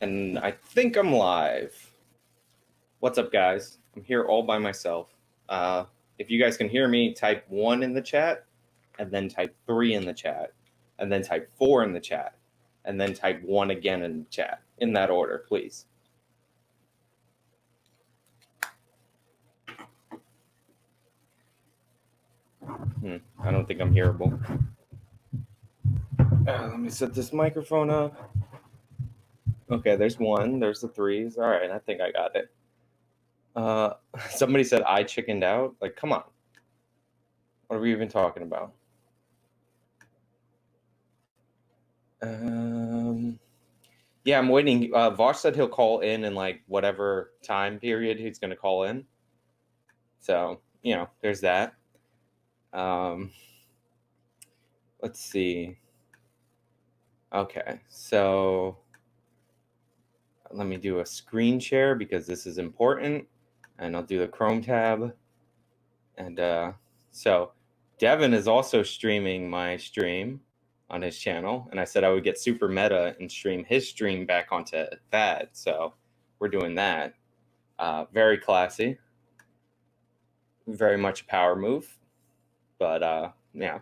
And I think I'm live. What's up, guys? I'm here all by myself. If you guys can hear me, type 1 in the chat, and then type 3 in the chat, and then type 4 in the chat, and then type 1 again in the chat. In that order, please. I don't think I'm hearable. Let me set this microphone up. Okay, there's 1. There's the 3s. All right, I think I got it. Somebody said I chickened out. Like, come on. What are we even talking about? Yeah, I'm waiting. Vaush said he'll call in like whatever time period he's going to call in. So, there's that. Let's see. Okay, so let me do a screen share because this is important. And I'll do the Chrome tab. And so Devin is also streaming my stream on his channel. And I said I would get super meta and stream his stream back onto that. So we're doing that. Very classy. Very much a power move. But yeah.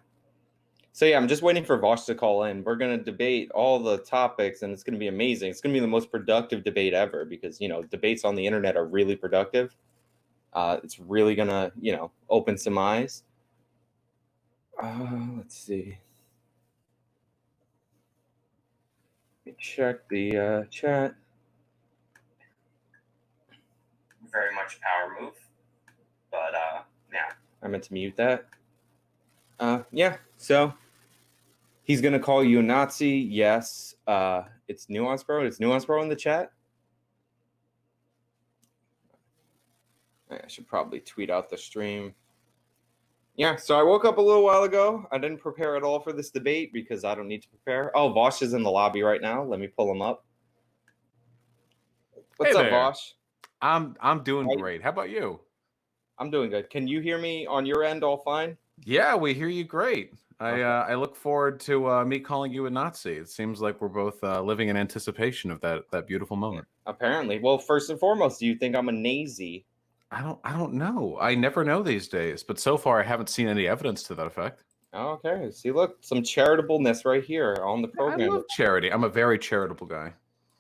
So yeah, I'm just waiting for Vaush to call in. We're going to debate all the topics, and it's going to be amazing. It's going to be the most productive debate ever because, debates on the internet are really productive. It's really going to, open some eyes. Let's see. Let me check the chat. Very much a power move. But yeah, I meant to mute that. Yeah, so he's going to call you a Nazi. Yes. It's Nuance Bro. It's Nuance Bro in the chat. I should probably tweet out the stream. Yeah, so I woke up a little while ago. I didn't prepare at all for this debate because I don't need to prepare. Oh, Vaush is in the lobby right now. Let me pull him up. What's up, Vaush? I'm doing great. How about you? I'm doing good. Can you hear me on your end all fine? Yeah, we hear you great. I look forward to me calling you a Nazi. It seems like we're both living in anticipation of that beautiful moment. Apparently. Well, first and foremost, do you think I'm a Nazi? I don't know. I never know these days, but so far I haven't seen any evidence to that effect. Okay. See, look, some charitableness right here on the program. I love charity. I'm a very charitable guy.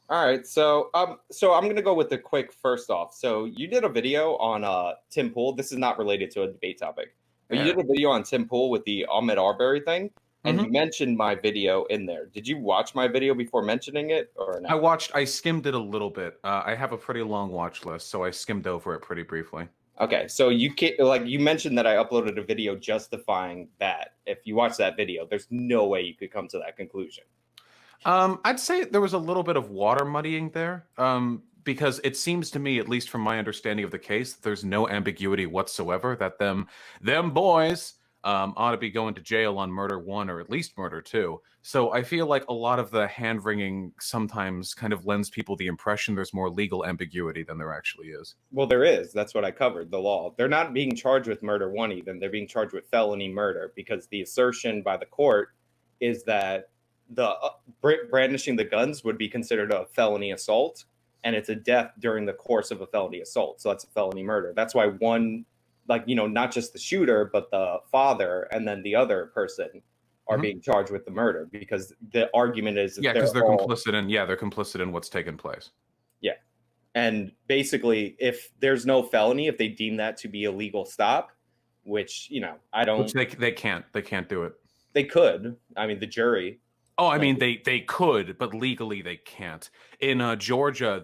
All right, so I'm going to go with the quick first off. So you did a video on Tim Pool. This is not related to a debate topic, but you did a video on Tim Pool with the Ahmed Arbery thing, and you mentioned my video in there. Did you watch my video before mentioning it, or not? I skimmed it a little bit. I have a pretty long watch list, so I skimmed over it pretty briefly. Okay, so you mentioned that I uploaded a video justifying that. If you watch that video, there's no way you could come to that conclusion. I'd say there was a little bit of water muddying there, because it seems to me, at least from my understanding of the case, there's no ambiguity whatsoever that them boys ought to be going to jail on murder 1 or at least murder 2. So I feel like a lot of the hand-wringing sometimes kind of lends people the impression there's more legal ambiguity than there actually is. Well, there is. That's what I covered, the law. They're not being charged with murder 1 even. They're being charged with felony murder because the assertion by the court is that the brandishing the guns would be considered a felony assault, and it's a death during the course of a felony assault. So that's a felony murder. That's why one, not just the shooter, but the father and then the other person are being charged with the murder because the argument is because they're complicit in what's taken place. Yeah. And basically, if there's no felony, if they deem that to be a legal stop, which, I don't. Which they can't do it. They could. I mean, the jury. Oh, I mean, they could, but legally they can't. In Georgia,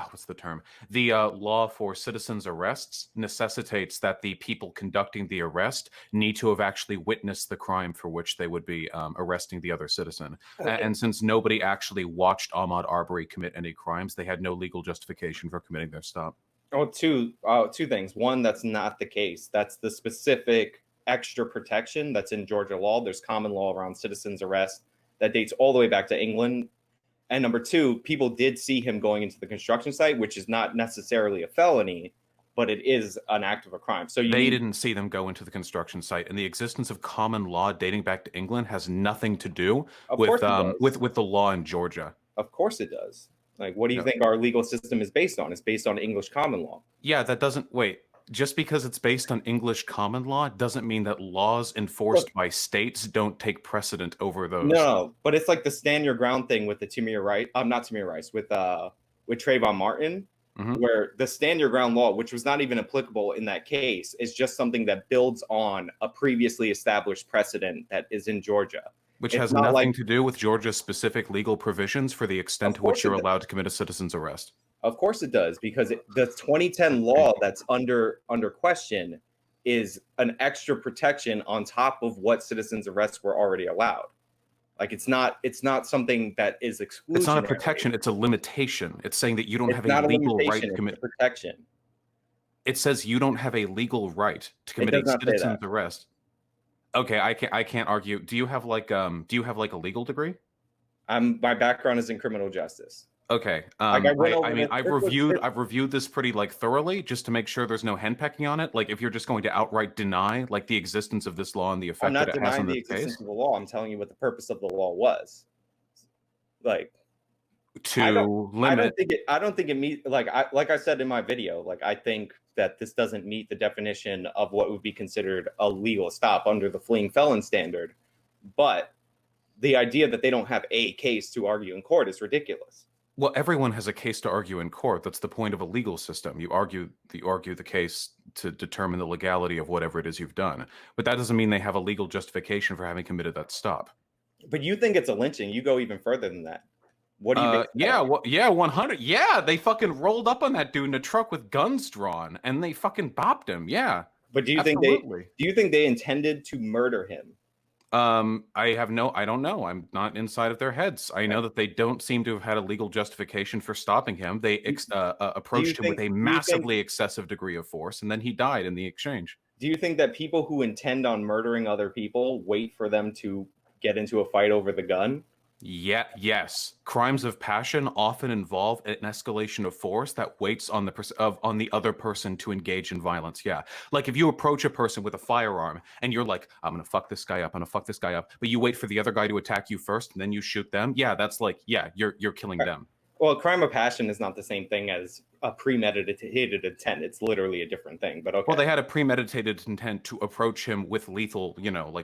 what's the term? The law for citizens' arrests necessitates that the people conducting the arrest need to have actually witnessed the crime for which they would be arresting the other citizen. Okay. And since nobody actually watched Ahmaud Arbery commit any crimes, they had no legal justification for committing their stop. Oh, two things. One, that's not the case. That's the specific extra protection that's in Georgia law. There's common law around citizens' arrest that dates all the way back to England. And number 2, people did see him going into the construction site, which is not necessarily a felony, but it is an act of a crime. So they didn't see them go into the construction site, and the existence of common law dating back to England has nothing to do with the law in Georgia. Of course it does. Like, what do you No. think our legal system is based on? It's based on English common law. Yeah, that doesn't wait. Just because it's based on English common law doesn't mean that laws enforced by states don't take precedent over those. No, but it's like the stand your ground thing with the Tamir Rice. Not Tamir Rice, with Trayvon Martin, where the stand your ground law, which was not even applicable in that case, is just something that builds on a previously established precedent that is in Georgia. Which has nothing to do with Georgia's specific legal provisions for the extent to which you're allowed to commit a citizen's arrest. Of course it does, because the 2010 law that's under question is an extra protection on top of what citizens arrests were already allowed. Like, it's not something that is exclusionary. It's not a protection, it's a limitation. It's saying that you don't have a legal right to commit protection. It says you don't have a legal right to commit a citizen's arrest. Okay, I can't argue. Do you have like a legal degree? My background is in criminal justice. Okay. I've reviewed this pretty thoroughly just to make sure there's no henpecking on it. Like, if you're just going to outright deny the existence of this law and the effect that it has on the case. I'm not denying the existence of the law. I'm telling you what the purpose of the law was. Like, to limit. I don't think it meets, like I said in my video, I think that this doesn't meet the definition of what would be considered a legal stop under the fleeing felon standard. But the idea that they don't have a case to argue in court is ridiculous. Well, everyone has a case to argue in court. That's the point of a legal system. You argue the case to determine the legality of whatever it is you've done. But that doesn't mean they have a legal justification for having committed that stop. But you think it's a lynching. You go even further than that. What do you think? Yeah, 100. Yeah, they fucking rolled up on that dude in a truck with guns drawn, and they fucking bopped him. Yeah. But do you think they intended to murder him? I don't know. I'm not inside of their heads. I know that they don't seem to have had a legal justification for stopping him. They approached him with a massively excessive degree of force, and then he died in the exchange. Do you think that people who intend on murdering other people wait for them to get into a fight over the gun? Yeah, yes. Crimes of passion often involve an escalation of force that waits on the other person to engage in violence. Yeah. Like, if you approach a person with a firearm and you're like, I'm going to fuck this guy up, but you wait for the other guy to attack you first and then you shoot them. Yeah, that's you're killing them. Well, a crime of passion is not the same thing as a premeditated intent. It's literally a different thing, but okay. Well, they had a premeditated intent to approach him with lethal,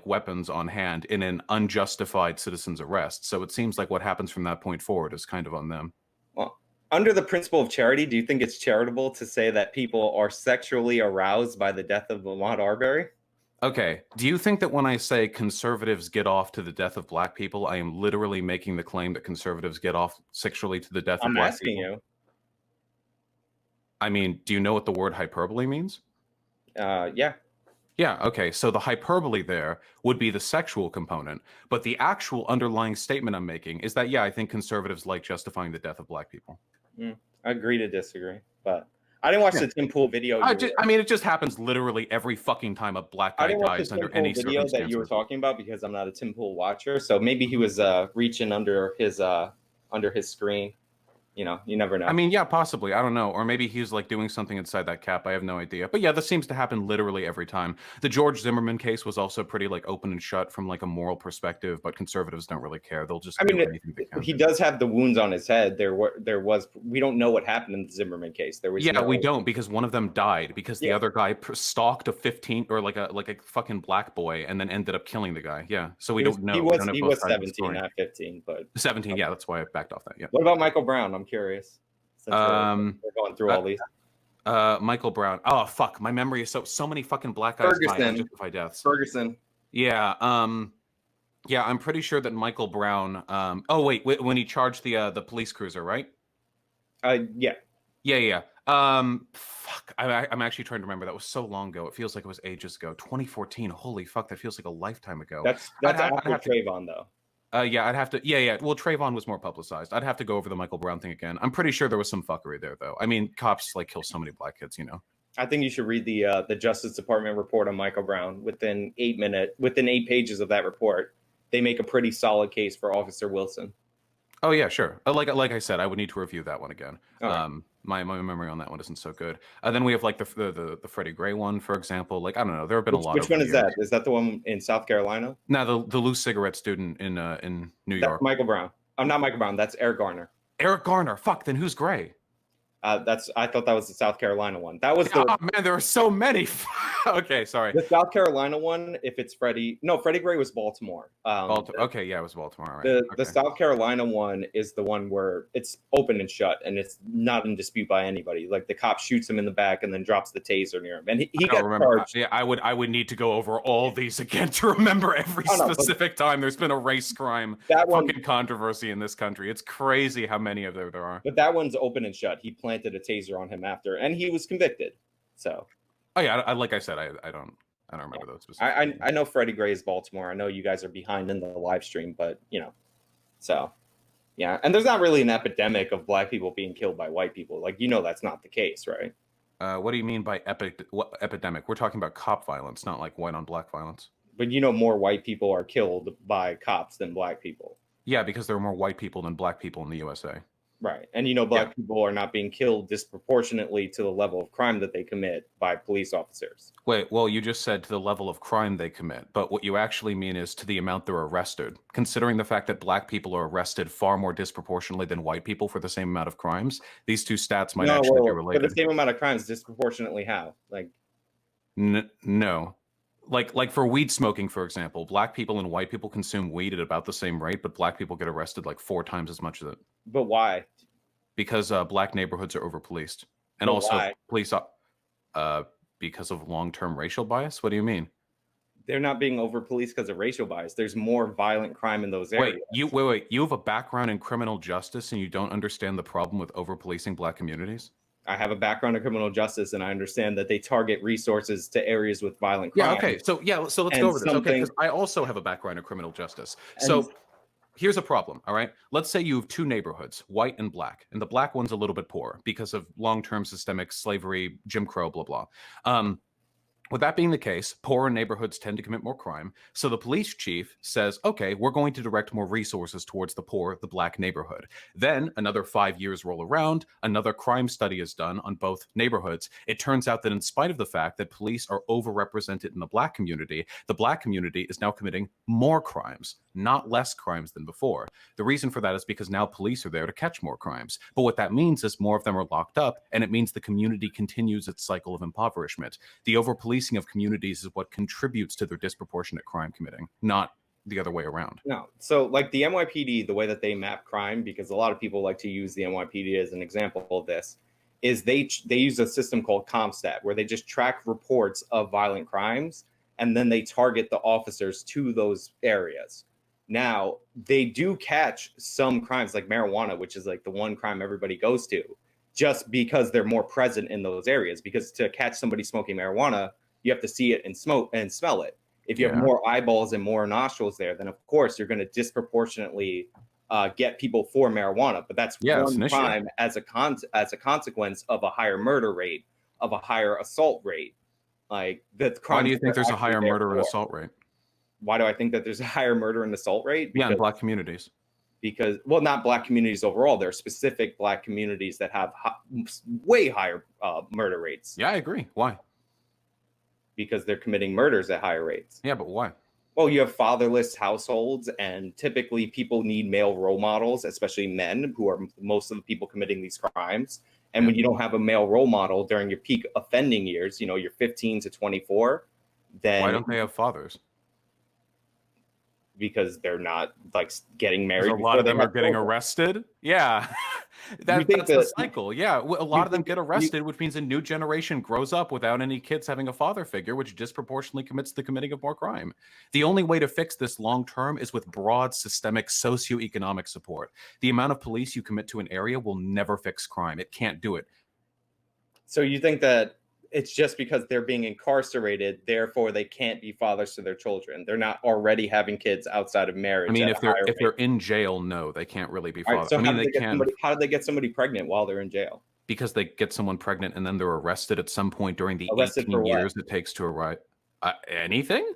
weapons on hand in an unjustified citizen's arrest. So it seems like what happens from that point forward is kind of on them. Well, under the principle of charity, do you think it's charitable to say that people are sexually aroused by the death of Ahmaud Arbery? Okay. Do you think that when I say conservatives get off to the death of black people, I am literally making the claim that conservatives get off sexually to the death of black people? I'm asking you. I mean, do you know what the word hyperbole means? Yeah. Yeah, okay. So the hyperbole there would be the sexual component, but the actual underlying statement I'm making is that, I think conservatives like justifying the death of black people. I agree to disagree, but I didn't watch the Tim Pool video. It just happens literally every fucking time a black guy dies under any circumstances. That you were talking about, because I'm not a Tim Pool watcher, so maybe he was reaching under his screen. You never know. I mean, yeah, possibly. I don't know. Or maybe he's doing something inside that cap. I have no idea. But yeah, this seems to happen literally every time. The George Zimmerman case was also pretty open and shut from a moral perspective, but conservatives don't really care. They'll just do anything they can. He does have the wounds on his head. We don't know what happened in the Zimmerman case. We don't, because one of them died because the other guy stalked a 15 or a fucking black boy and then ended up killing the guy. Yeah. So we don't know. He was 17, not 15, but 17. Yeah, that's why I backed off that. Yeah. What about Michael Brown? I'm curious. Since we're going through all these. Michael Brown. Oh fuck, my memory is so many fucking black guys justify deaths. Ferguson. Yeah. I'm pretty sure that Michael Brown. When he charged the police cruiser, right? Yeah. Yeah. Fuck. I'm actually trying to remember. That was so long ago. It feels like it was ages ago. 2014. Holy fuck, that feels like a lifetime ago. That's after Trayvon, though. I'd have to. Yeah. Well, Trayvon was more publicized. I'd have to go over the Michael Brown thing again. I'm pretty sure there was some fuckery there, though. I mean, cops kill so many black kids, I think you should read the Justice Department report on Michael Brown. Within 8 pages of that report, they make a pretty solid case for Officer Wilson. Oh yeah, sure. Like I said, I would need to review that one again. Right. My memory on that one isn't so good. Then we have like the Freddie Gray one, for example. Like, I don't know. There have been a lot Which over one the is years. that? Is that the one in South Carolina? Now the loose cigarette student in New That's York. Michael Brown. I'm not Michael Brown. That's Eric Garner. Eric Garner. Fuck. Then who's Gray? I thought that was the South Carolina one. That was Oh man, there are so many. Okay, sorry. The South Carolina one. If it's Freddie Gray was Baltimore. Okay, yeah, it was Baltimore. Right. The South Carolina one is the one where it's open and shut, and it's not in dispute by anybody. Like the cop shoots him in the back and then drops the taser near him, and he got charged. Yeah, I would need to go over all these again to remember every specific time there's been a race crime fucking controversy in this country. It's crazy how many of there are. But that one's open and shut. He planted a taser on him after, and he was convicted. So. Oh yeah, like I said, I don't remember those specifics. I know Freddie Gray is Baltimore. I know you guys are behind in the live stream, but so yeah. And there's not really an epidemic of black people being killed by white people. Like that's not the case, right? What do you mean by epidemic? We're talking about cop violence, not like white on black violence. But more white people are killed by cops than black people. Yeah, because there are more white people than black people in the USA. Right. And black people are not being killed disproportionately to the level of crime that they commit by police officers. Wait, well, you just said to the level of crime they commit, but what you actually mean is to the amount they're arrested. Considering the fact that black people are arrested far more disproportionately than white people for the same amount of crimes, these two stats might actually be related. For the same amount of crimes, disproportionately how? Like, no. Like for weed smoking, for example, black people and white people consume weed at about the same rate, but black people get arrested like 4 times as much as it. But why? Because black neighborhoods are over-policed. And also police because of long-term racial bias? What do you mean? They're not being over-policed because of racial bias. There's more violent crime in those areas. Wait. You have a background in criminal justice and you don't understand the problem with over-policing black communities? I have a background in criminal justice, and I understand that they target resources to areas with violent crime. Yeah, okay. So let's go over this. Okay, because I also have a background in criminal justice. So here's a problem, all right? Let's say you have 2 neighborhoods, white and black, and the black one's a little bit poor because of long-term systemic slavery, Jim Crow, blah, blah. With that being the case, poorer neighborhoods tend to commit more crime. So the police chief says, okay, we're going to direct more resources towards the poor, the black neighborhood. Then another 5 years roll around, another crime study is done on both neighborhoods. It turns out that in spite of the fact that police are overrepresented in the black community is now committing more crimes, not less crimes than before. The reason for that is because now police are there to catch more crimes. But what that means is more of them are locked up, and it means the community continues its cycle of impoverishment. The over-policing of communities is what contributes to their disproportionate crime committing, not the other way around. No. So like the NYPD, the way that they map crime, because a lot of people like to use the NYPD as an example of this, is they use a system called CompStat, where they just track reports of violent crimes, and then they target the officers to those areas. Now, they do catch some crimes like marijuana, which is like the one crime everybody goes to, just because they're more present in those areas. Because to catch somebody smoking marijuana, you have to see it and smell it. If you have more eyeballs and more nostrils there, then of course you're going to disproportionately get people for marijuana. But that's one crime as a consequence of a higher murder rate, of a higher assault rate. Like the Why do you think there's a higher murder and assault rate? Why do I think that there's a higher murder and assault rate? Because, in black communities. Because, well, not black communities overall. There are specific black communities that have way higher murder rates. Yeah, I agree. Why? Because they're committing murders at higher rates. Yeah, but why? Well, you have fatherless households, and typically people need male role models, especially men, who are most of the people committing these crimes. And when you don't have a male role model during your peak offending years, you're 15 to 24, then... Why don't they have fathers? Because they're not like getting married. A lot of them are getting arrested. Yeah. That's the cycle. Yeah. A lot of them get arrested, which means a new generation grows up without any kids having a father figure, which disproportionately commits the committing of more crime. The only way to fix this long term is with broad systemic socioeconomic support. The amount of police you commit to an area will never fix crime. It can't do it. So you think that it's just because they're being incarcerated, therefore they can't be fathers to their children. They're not already having kids outside of marriage. I mean, if they're in jail, no, they can't really be fathers. Right, so how did they get somebody pregnant while they're in jail? Because they get someone pregnant and then they're arrested at some point during the 18 years it takes to arrive. Anything?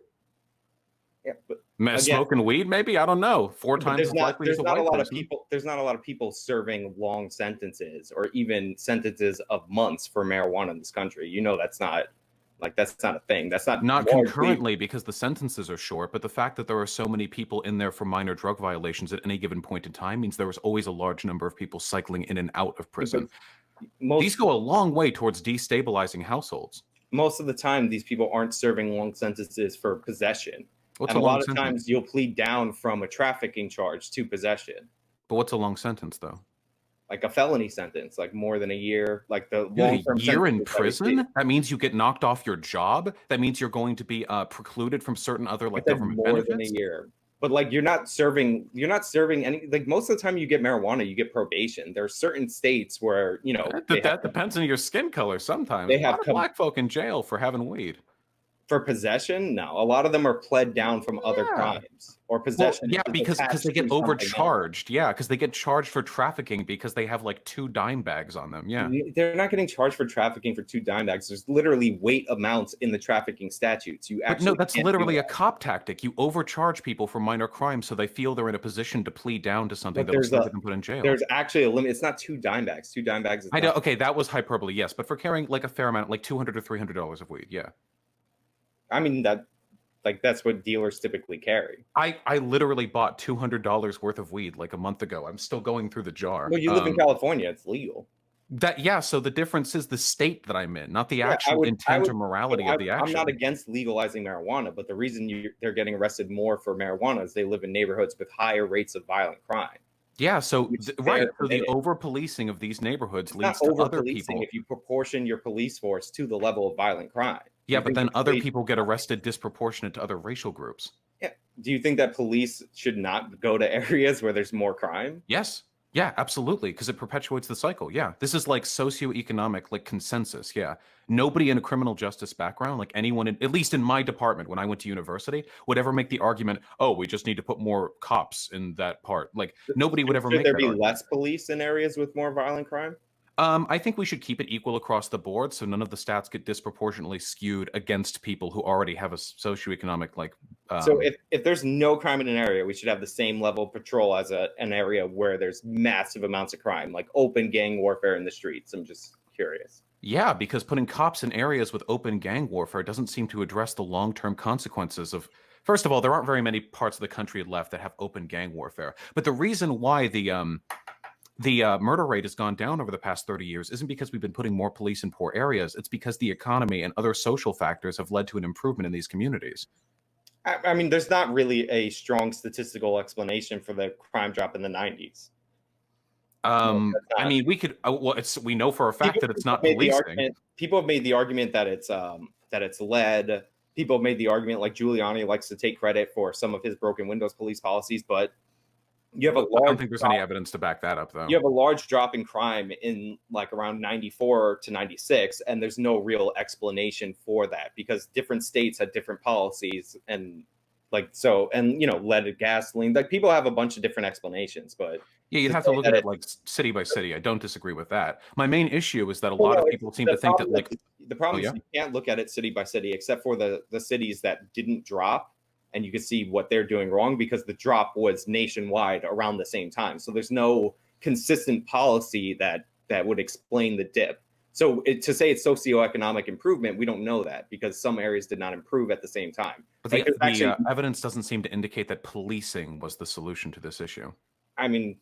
Yeah, but Again, Smoking weed, maybe? I don't know. Four but times as likely as a white person. there's not a lot of people serving long sentences or even sentences of months for marijuana in this country. You know, that's not a thing. That's not Not largely. concurrently because the sentences are short, but the fact that there are so many people in there for minor drug violations at any given point in time means there was always a large number of people cycling in and out of But prison. These most go a long way towards destabilizing households. most of the time, these people aren't serving long sentences for possession, What's and a a long lot of sentence? times you'll plead down from a trafficking charge to possession, But what's a long sentence, though? like a felony sentence, like more than a year, like the Dude, a long-term year in sentences that we see. prison? That means you get knocked off your job? That means you're going to be precluded from certain other I like said government more than a benefits? year. But like you're not serving any, like most of the time you get marijuana, you get probation. There are certain states where, That depends on your skin color sometimes. they A lot have of black folk in jail for having weed. for possession. No, a lot of them are pled down from other Yeah. crimes or Well, possession yeah, is because they attached get to something else. overcharged. Yeah, because they get charged for trafficking because they have like 2 dime bags on them. Yeah. They're not getting charged for trafficking for 2 dime bags. There's literally weight amounts in the trafficking statutes. You But no, actually that's can't do literally a that. cop tactic. You overcharge people for minor crimes so they feel they're in a position to plead down to something But that'll save them put in jail. there's actually a limit. It's not 2 dime bags. 2 dime bags is I know. not. Okay, that was hyperbole, yes, but for carrying like a fair amount, like $200 to $300 of weed, yeah. I mean that's what dealers typically carry. I literally bought $200 worth of weed like a month ago. I'm still going through the jar. Well, you live in California. It's legal. Yeah. So the difference is the state that I'm in, not the Yeah, actual I intent would. or morality of the I'm not action. against legalizing marijuana, but the reason they're getting arrested more for marijuana is they live in neighborhoods with higher rates of violent crime, Yeah. So which right. they're So the committed. over policing of these neighborhoods It's not leads to over other policing people. if you proportion your police force to the level of violent crime. Do Yeah, you but think then the other police? people get arrested disproportionate to other racial groups. Yeah. Do you think that police should not go to areas where there's more crime? Yes. Yeah, absolutely, because it perpetuates the cycle. Yeah. This is like socioeconomic like consensus. Yeah. Nobody in a criminal justice background, like anyone at least in my department when I went to university, would ever make the argument, "Oh, we just need to put more cops in that part." Like nobody would ever Should make there that be argument. less police in areas with more violent crime? I think we should keep it equal across the board, so none of the stats get disproportionately skewed against people who already have a socioeconomic like. So if there's no crime in an area, we should have the same level of patrol as an area where there's massive amounts of crime, like open gang warfare in the streets. I'm just curious. Yeah, because putting cops in areas with open gang warfare doesn't seem to address the long-term consequences of. First of all, there aren't very many parts of the country left that have open gang warfare. But the reason why the murder rate has gone down over the past 30 years isn't because we've been putting more police in poor areas. It's because the economy and other social factors have led to an improvement in these communities. I mean, there's not really a strong statistical explanation for the crime drop in the 90s. I mean, we could. Well, we know for a fact that it's not policing. People have made the argument that it's led. People have made the argument like Giuliani likes to take credit for some of his broken windows police policies, but you have a large. I don't think there's any evidence to back that up, though. You have a large drop in crime in like around 94 to 96, and there's no real explanation for that because different states had different policies and like so, and leaded gasoline. Like people have a bunch of different explanations, but yeah, you'd have to look at it like city by city. I don't disagree with that. My main issue is that a lot of people seem to think that like the problem is you can't look at it city by city, except for the cities that didn't drop. And you can see what they're doing wrong because the drop was nationwide around the same time. So there's no consistent policy that would explain the dip. So to say it's socioeconomic improvement, we don't know that because some areas did not improve at the same time. But the evidence doesn't seem to indicate that policing was the solution to this issue. I mean,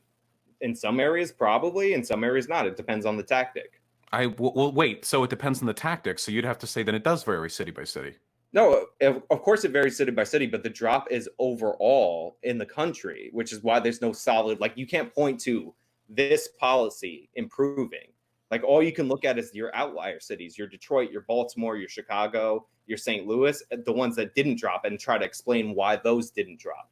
in some areas, probably. In some areas, not. It depends on the tactic. Well, wait. So it depends on the tactic. So you'd have to say that it does vary city by city. No, of course it varies city by city, but the drop is overall in the country, which is why there's no solid, like you can't point to this policy improving. Like all you can look at is your outlier cities, your Detroit, your Baltimore, your Chicago, your St. Louis, the ones that didn't drop and try to explain why those didn't drop.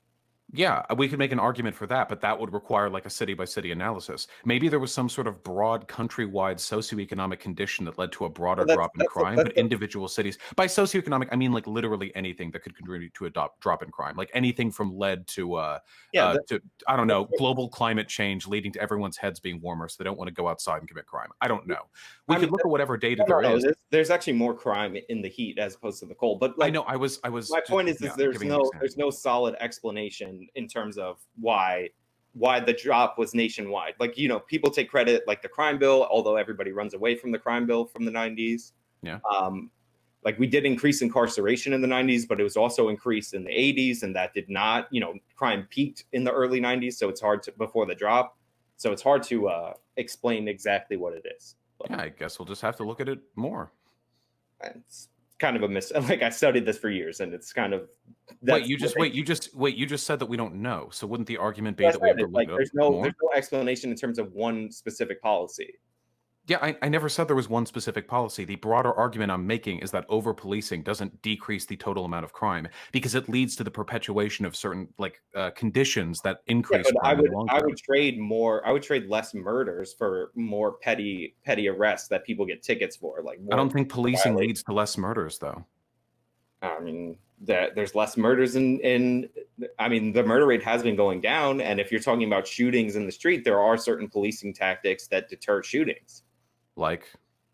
Yeah, we could make an argument for that, but that would require like a city by city analysis. Maybe there was some sort of broad countrywide socioeconomic condition that led to a broader But that's drop in crime, that's but individual cities, by socioeconomic, I mean like literally anything that could contribute to a drop in crime, like anything from lead yeah. to I don't know, global climate change leading to everyone's heads being warmer, so they don't want to go outside and commit crime. I don't know. We I mean, could look at whatever data no, there no, is. there's actually more crime in the heat as opposed to the cold. But I like, know. I was my just point is yeah, there's giving an example. no solid explanation in terms of why the drop was nationwide. Like, people take credit, like the crime bill, although everybody runs away from the crime bill from the 90s. Yeah. Like, we did increase incarceration in the 90s, but it was also increased in the 80s, and that did not, crime peaked in the early 90s, so it's hard to, before the drop. So it's hard to explain exactly what it is. But Yeah, I guess we'll just have to look at it more. it's kind of a like, I studied this for years, and it's kind of Wait, you just said that we don't know. So wouldn't the argument be that we have to look like, it up more? there's no explanation in terms of one specific policy. Yeah, I never said there was one specific policy. The broader argument I'm making is that over policing doesn't decrease the total amount of crime because it leads to the perpetuation of certain conditions that Yeah, increase but crime in the long term. I would trade less murders for more petty arrests that people get tickets for. Like, I don't think policing violations. leads to less murders, though. I mean, there's less murders I mean, the murder rate has been going down, and if you're talking about shootings in the street, there are certain policing tactics that deter shootings. Like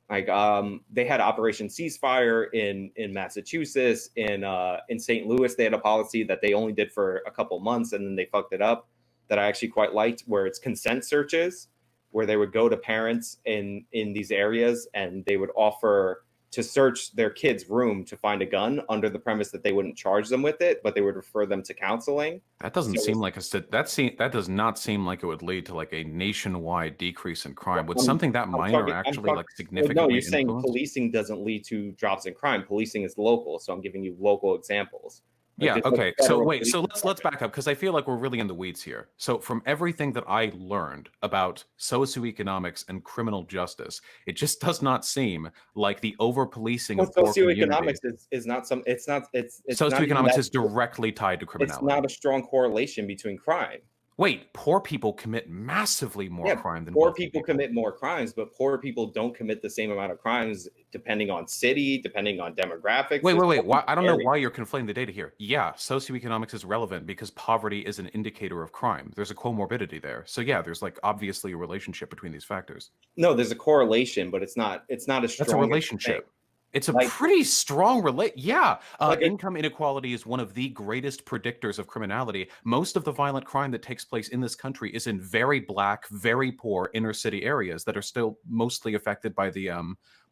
They had Operation Ceasefire in Massachusetts. In St. Louis, they had a policy that they only did for a couple months, and then they fucked it up, that I actually quite liked, where it's consent searches, where they would go to parents in these areas, and they would offer to search their kid's room to find a gun under the premise that they wouldn't charge them with it, but they would refer them to counseling. that doesn't seem like that does not seem like it would lead to like a nationwide decrease in crime. Would something that minor actually like significantly No, you're saying influence? policing doesn't lead to drops in crime. Policing is local, so I'm giving you local examples. Yeah, Like, okay. So wait, so let's department. back up because I feel like we're really in the weeds here. So from everything that I learned about socioeconomics and criminal justice, it just does not seem like the over policing Well, of poor communities. socioeconomics is not some. It's not. It's not even Socioeconomics that. is directly tied to It's criminality. not a strong correlation between crime. Wait, poor people commit massively more Yeah, crime than poor wealthy people commit more crimes, but poor people don't commit the same amount of crimes depending on city, depending on demographics. Wait. Why? I don't know why you're conflating the data here. Yeah, socioeconomics is relevant because poverty is an indicator of crime. There's a comorbidity there. So yeah, there's like obviously a relationship between these factors. No, there's a correlation, but it's not as strong. That's a relationship. It's a pretty strong Yeah. Income inequality is one of the greatest predictors of criminality. Most of the violent crime that takes place in this country is in very black, very poor inner city areas that are still mostly affected by the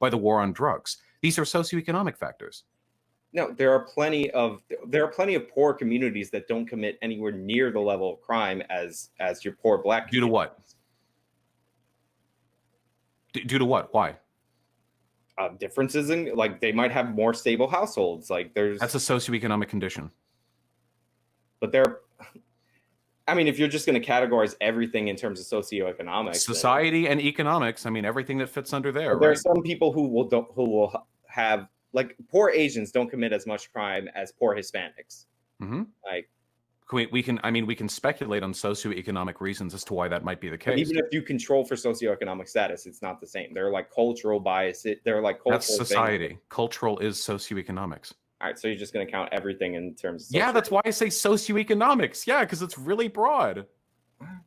war on drugs. These are socioeconomic factors. No, there are plenty of poor communities that don't commit anywhere near the level of crime as your poor black Due to what? Due to what? Why? Differences in, like, they might have more stable households. Like, that's a socioeconomic condition. But I mean, if you're just going to categorize everything in terms of socioeconomics, society and economics, I mean, everything that fits under there. There are some people who will have, like, poor Asians don't commit as much crime as poor Hispanics. Mm-hmm. Like, we can speculate on socioeconomic reasons as to why that might be the case. But even if you control for socioeconomic status, it's not the same. They're like cultural biases. They're like cultural. That's society. Things. Cultural is socioeconomics. All right, so you're just going to count everything in terms of yeah, that's why I say socioeconomics. Yeah, because it's really broad.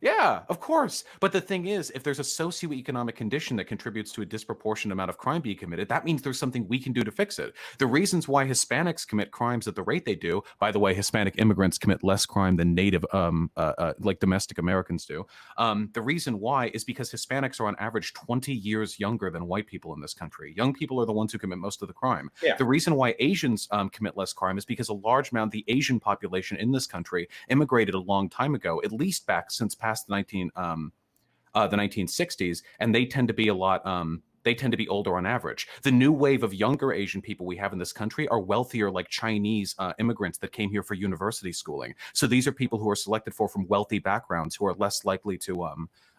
Yeah, of course. But the thing is, if there's a socioeconomic condition that contributes to a disproportionate amount of crime being committed, that means there's something we can do to fix it. The reasons why Hispanics commit crimes at the rate they do, by the way, Hispanic immigrants commit less crime than native, like domestic Americans do. The reason why is because Hispanics are on average 20 years younger than white people in this country. Young people are the ones who commit most of the crime. Yeah. The reason why Asians commit less crime is because a large amount of the Asian population in this country immigrated a long time ago, at least back since past the 1960s, and they tend to be older on average. The new wave of younger Asian people we have in this country are wealthier, like Chinese immigrants that came here for university schooling. So these are people who are selected from wealthy backgrounds who are less likely to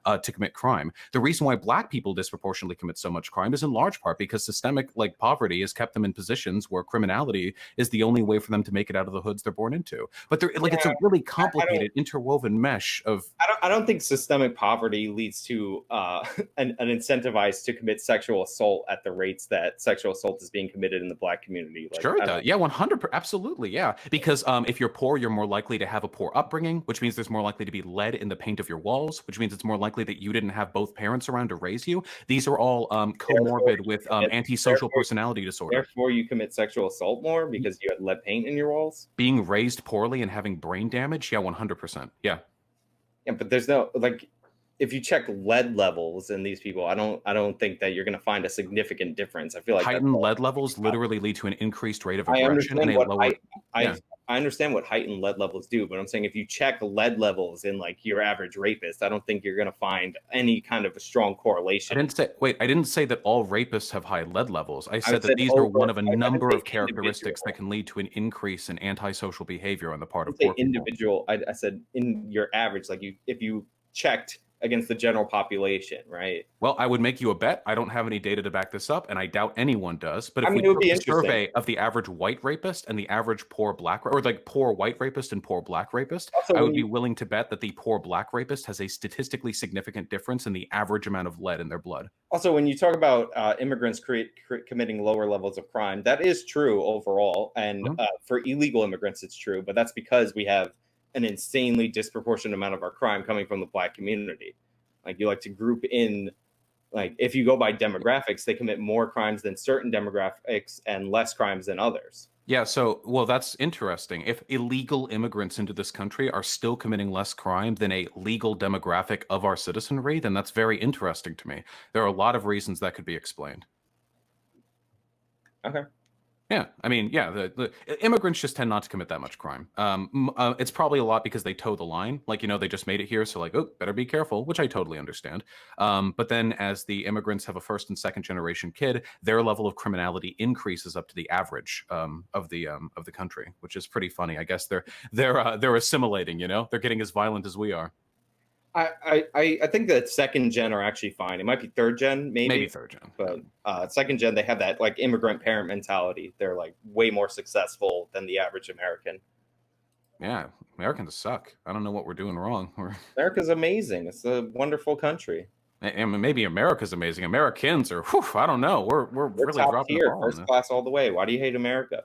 to commit crime. The reason why black people disproportionately commit so much crime is in large part because systemic like poverty has kept them in positions where criminality is the only way for them to make it out of the hoods they're born into. But they're like, it's a really complicated interwoven mesh of. I don't think systemic poverty leads to an incentivized to commit sexual assault at the rates that sexual assault is being committed in the black community. Like, Sure it does. Yeah, 100%. Absolutely. Yeah. Because if you're poor, you're more likely to have a poor upbringing, which means there's more likely to be lead in the paint of your walls, which means it's more likely that you didn't have both parents around to raise you. These are all comorbid with antisocial personality disorder. Therefore, you commit sexual assault more because you had lead paint in your walls? Being raised poorly and having brain damage? Yeah, 100%. Yeah. Yeah, but there's no, like, if you check lead levels in these people, I don't think that you're going to find a significant difference. I feel like heightened lead levels literally lead to an increased rate of aggression. I understand what heightened lead levels do, but I'm saying if you check lead levels in like your average rapist, I don't think you're going to find any kind of a strong correlation. I didn't say that all rapists have high lead levels. I said that these are one of a number of characteristics that can lead to an increase in antisocial behavior on the part of poor individual. I said in your average, like if you checked against the general population, right? Well, I would make you a bet. I don't have any data to back this up, and I doubt anyone does. But if we took a survey of the average white rapist and the average poor black, or like poor white rapist and poor black rapist, also, I would be willing to bet that the poor black rapist has a statistically significant difference in the average amount of lead in their blood. Also, when you talk about immigrants committing lower levels of crime, that is true overall. And for illegal immigrants, it's true. But that's because we have an insanely disproportionate amount of our crime coming from the black community. Like, you like to group in, like, if you go by demographics, they commit more crimes than certain demographics and less crimes than others. Yeah, so, well, that's interesting. If illegal immigrants into this country are still committing less crime than a legal demographic of our citizenry, then that's very interesting to me. There are a lot of reasons that could be explained. Okay. Yeah, I mean, yeah, the immigrants just tend not to commit that much crime. It's probably a lot because they toe the line. Like, they just made it here, so like, oh, better be careful, which I totally understand. But then as the immigrants have a first and second generation kid, their level of criminality increases up to the average of the country, which is pretty funny. I guess they're assimilating. They're getting as violent as we are. I think that second gen are actually fine. It might be third gen, maybe third gen, but second gen, they have that like immigrant parent mentality. They're like way more successful than the average American. Yeah, Americans suck. I don't know what we're doing wrong. America's amazing. It's a wonderful country. And maybe America's amazing. Americans are, I don't know. We're really dropping the ball. First class all the way. Why do you hate America?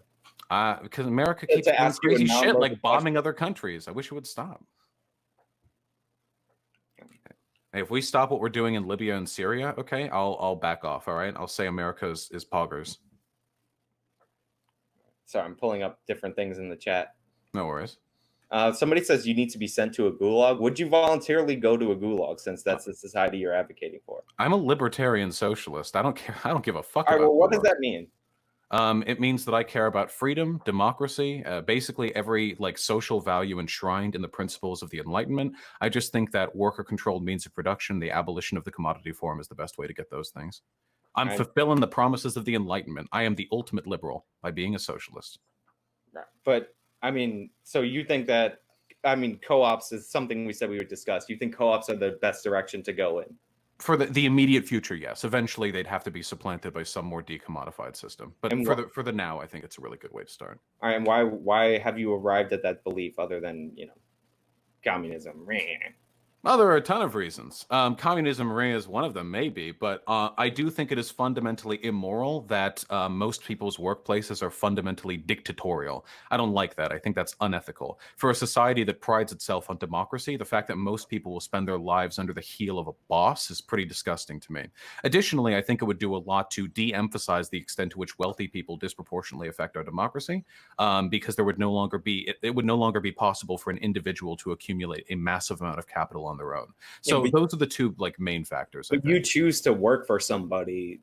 Because America keeps doing crazy shit like bombing other countries. I wish it would stop. If we stop what we're doing in Libya and Syria, okay, I'll back off. All right, I'll say America is poggers. Sorry, I'm pulling up different things in the chat. No worries. Somebody says you need to be sent to a gulag. Would you voluntarily go to a gulag since that's the society you're advocating for? I'm a libertarian socialist. I don't care. I don't give a fuck. All right, well, what does that mean? It means that I care about freedom, democracy, basically every like social value enshrined in the principles of the Enlightenment. I just think that worker-controlled means of production, the abolition of the commodity form, is the best way to get those things. I'm fulfilling the promises of the Enlightenment. I am the ultimate liberal by being a socialist. Right. But I mean, so you think that, I mean, co-ops is something we said we would discuss. You think co-ops are the best direction to go in? For the immediate future, yes. Eventually, they'd have to be supplanted by some more decommodified system. But for the now, I think it's a really good way to start. All right, and why have you arrived at that belief other than communism? Well, there are a ton of reasons. Communism is one of them, maybe, but I do think it is fundamentally immoral that most people's workplaces are fundamentally dictatorial. I don't like that. I think that's unethical. For a society that prides itself on democracy, the fact that most people will spend their lives under the heel of a boss is pretty disgusting to me. Additionally, I think it would do a lot to de-emphasize the extent to which wealthy people disproportionately affect our democracy, because there would no longer be it would no longer be possible for an individual to accumulate a massive amount of capital on their own. So those are the two like main factors. But you choose to work for somebody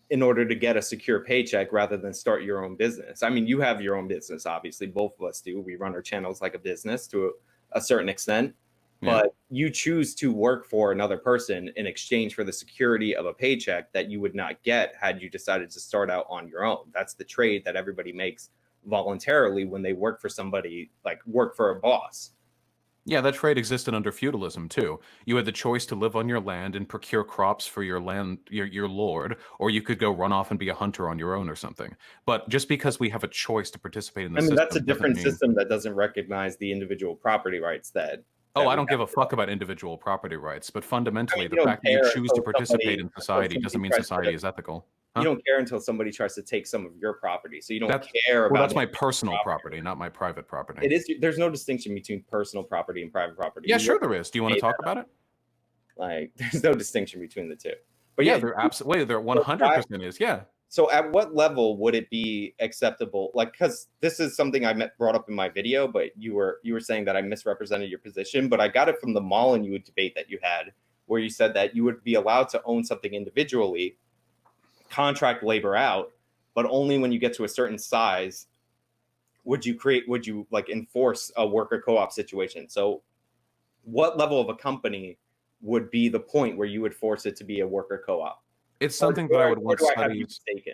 in order to get a secure paycheck rather than start your own business. I mean, you have your own business, obviously. Both of us do. We run our channels like a business to a certain extent. But you choose to work for another person in exchange for the security of a paycheck that you would not get had you decided to start out on your own. That's the trade that everybody makes voluntarily when they work for somebody, like work for a boss. Yeah, that trade existed under feudalism too. You had the choice to live on your land and procure crops for your land, your lord, or you could go run off and be a hunter on your own or something. But just because we have a choice to participate in the I mean, that's a system doesn't different mean, system that doesn't recognize the individual property rights oh, that I we don't have give a today. fuck about individual property rights. But I mean, fundamentally, the you don't fact that you care choose to participate in until society doesn't somebody mean tries to society is ethical. you Huh? don't care until somebody tries to take some of your property. So you don't That's care well, about that's my individual personal property. property, not my private property. It is there's no distinction between personal property and private property. Yeah, You sure there literally is. Do you want to made talk that up. about it? Like there's no distinction between the two. But Yeah, yeah, there absolutely there so why 100% is. Yeah. so at what level would it be acceptable? Like, because this is something brought up in my video, but you were saying that I misrepresented your position, but I got it from the Molyneux debate that you had, where you said that you would be allowed to own something individually, contract labor out, but only when you get to a certain size would you like enforce a worker co-op situation. So what level of a company would be the point where you would force it to be a worker co-op? It's something that I would Or want do I have you studies mistaken?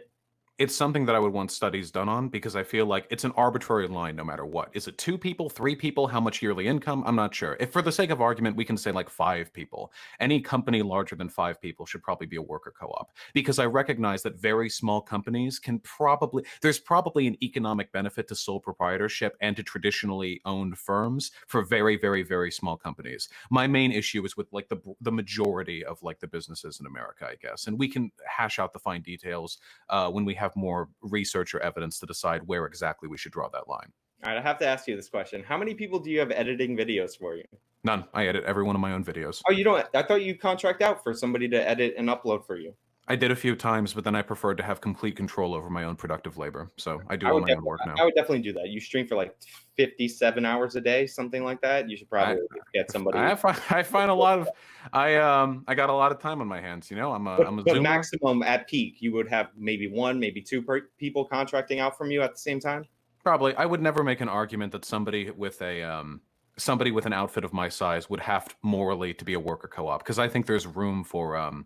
it's something that I would want studies done on because I feel like it's an arbitrary line no matter what. Is it 2 people, 3 people? How much yearly income? I'm not sure. If for the sake of argument, we can say like 5 people. Any company larger than 5 people should probably be a worker co-op because I recognize that very small companies there's probably an economic benefit to sole proprietorship and to traditionally owned firms for very, very, very small companies. My main issue is with like the majority of like the businesses in America, I guess. And we can hash out the fine details when we have more research or evidence to decide where exactly we should draw that line. All right, I have to ask you this question. How many people do you have editing videos for you? None. I edit every one of my own videos. Oh, you don't? I thought you contract out for somebody to edit and upload for you. I did a few times, but then I preferred to have complete control over my own productive labor. So I do I all would my own work now. I would definitely do that. You stream for like 57 hours a day, something like that. You should I probably get somebody. I find a lot of I got a lot of time on my hands. You know, I'm a But zoomer. maximum at peak, you would have maybe one, maybe two people contracting out from you at the same time. Probably, I would never make an argument that somebody with an outfit of my size would have morally to be a worker co-op because I think there's room for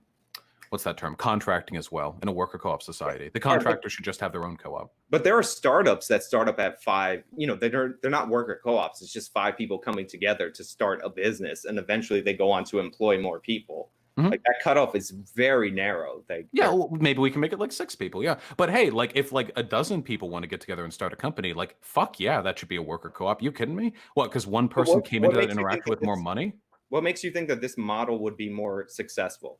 what's that term? Contracting as well in a worker co-op society. The contractor should just have their own co-op. But there are startups that start up at 5. You know, they're not worker co-ops. It's just 5 people coming together to start a business, and eventually they go on to employ more people. Like that cutoff is very narrow. Yeah, well, maybe we can make it like 6 people. Yeah, but hey, like if like a dozen people want to get together and start a company, like fuck yeah, that should be a worker co-op. You kidding me? What? Because one person came into that interaction with more money? What makes you think that this model would be more successful?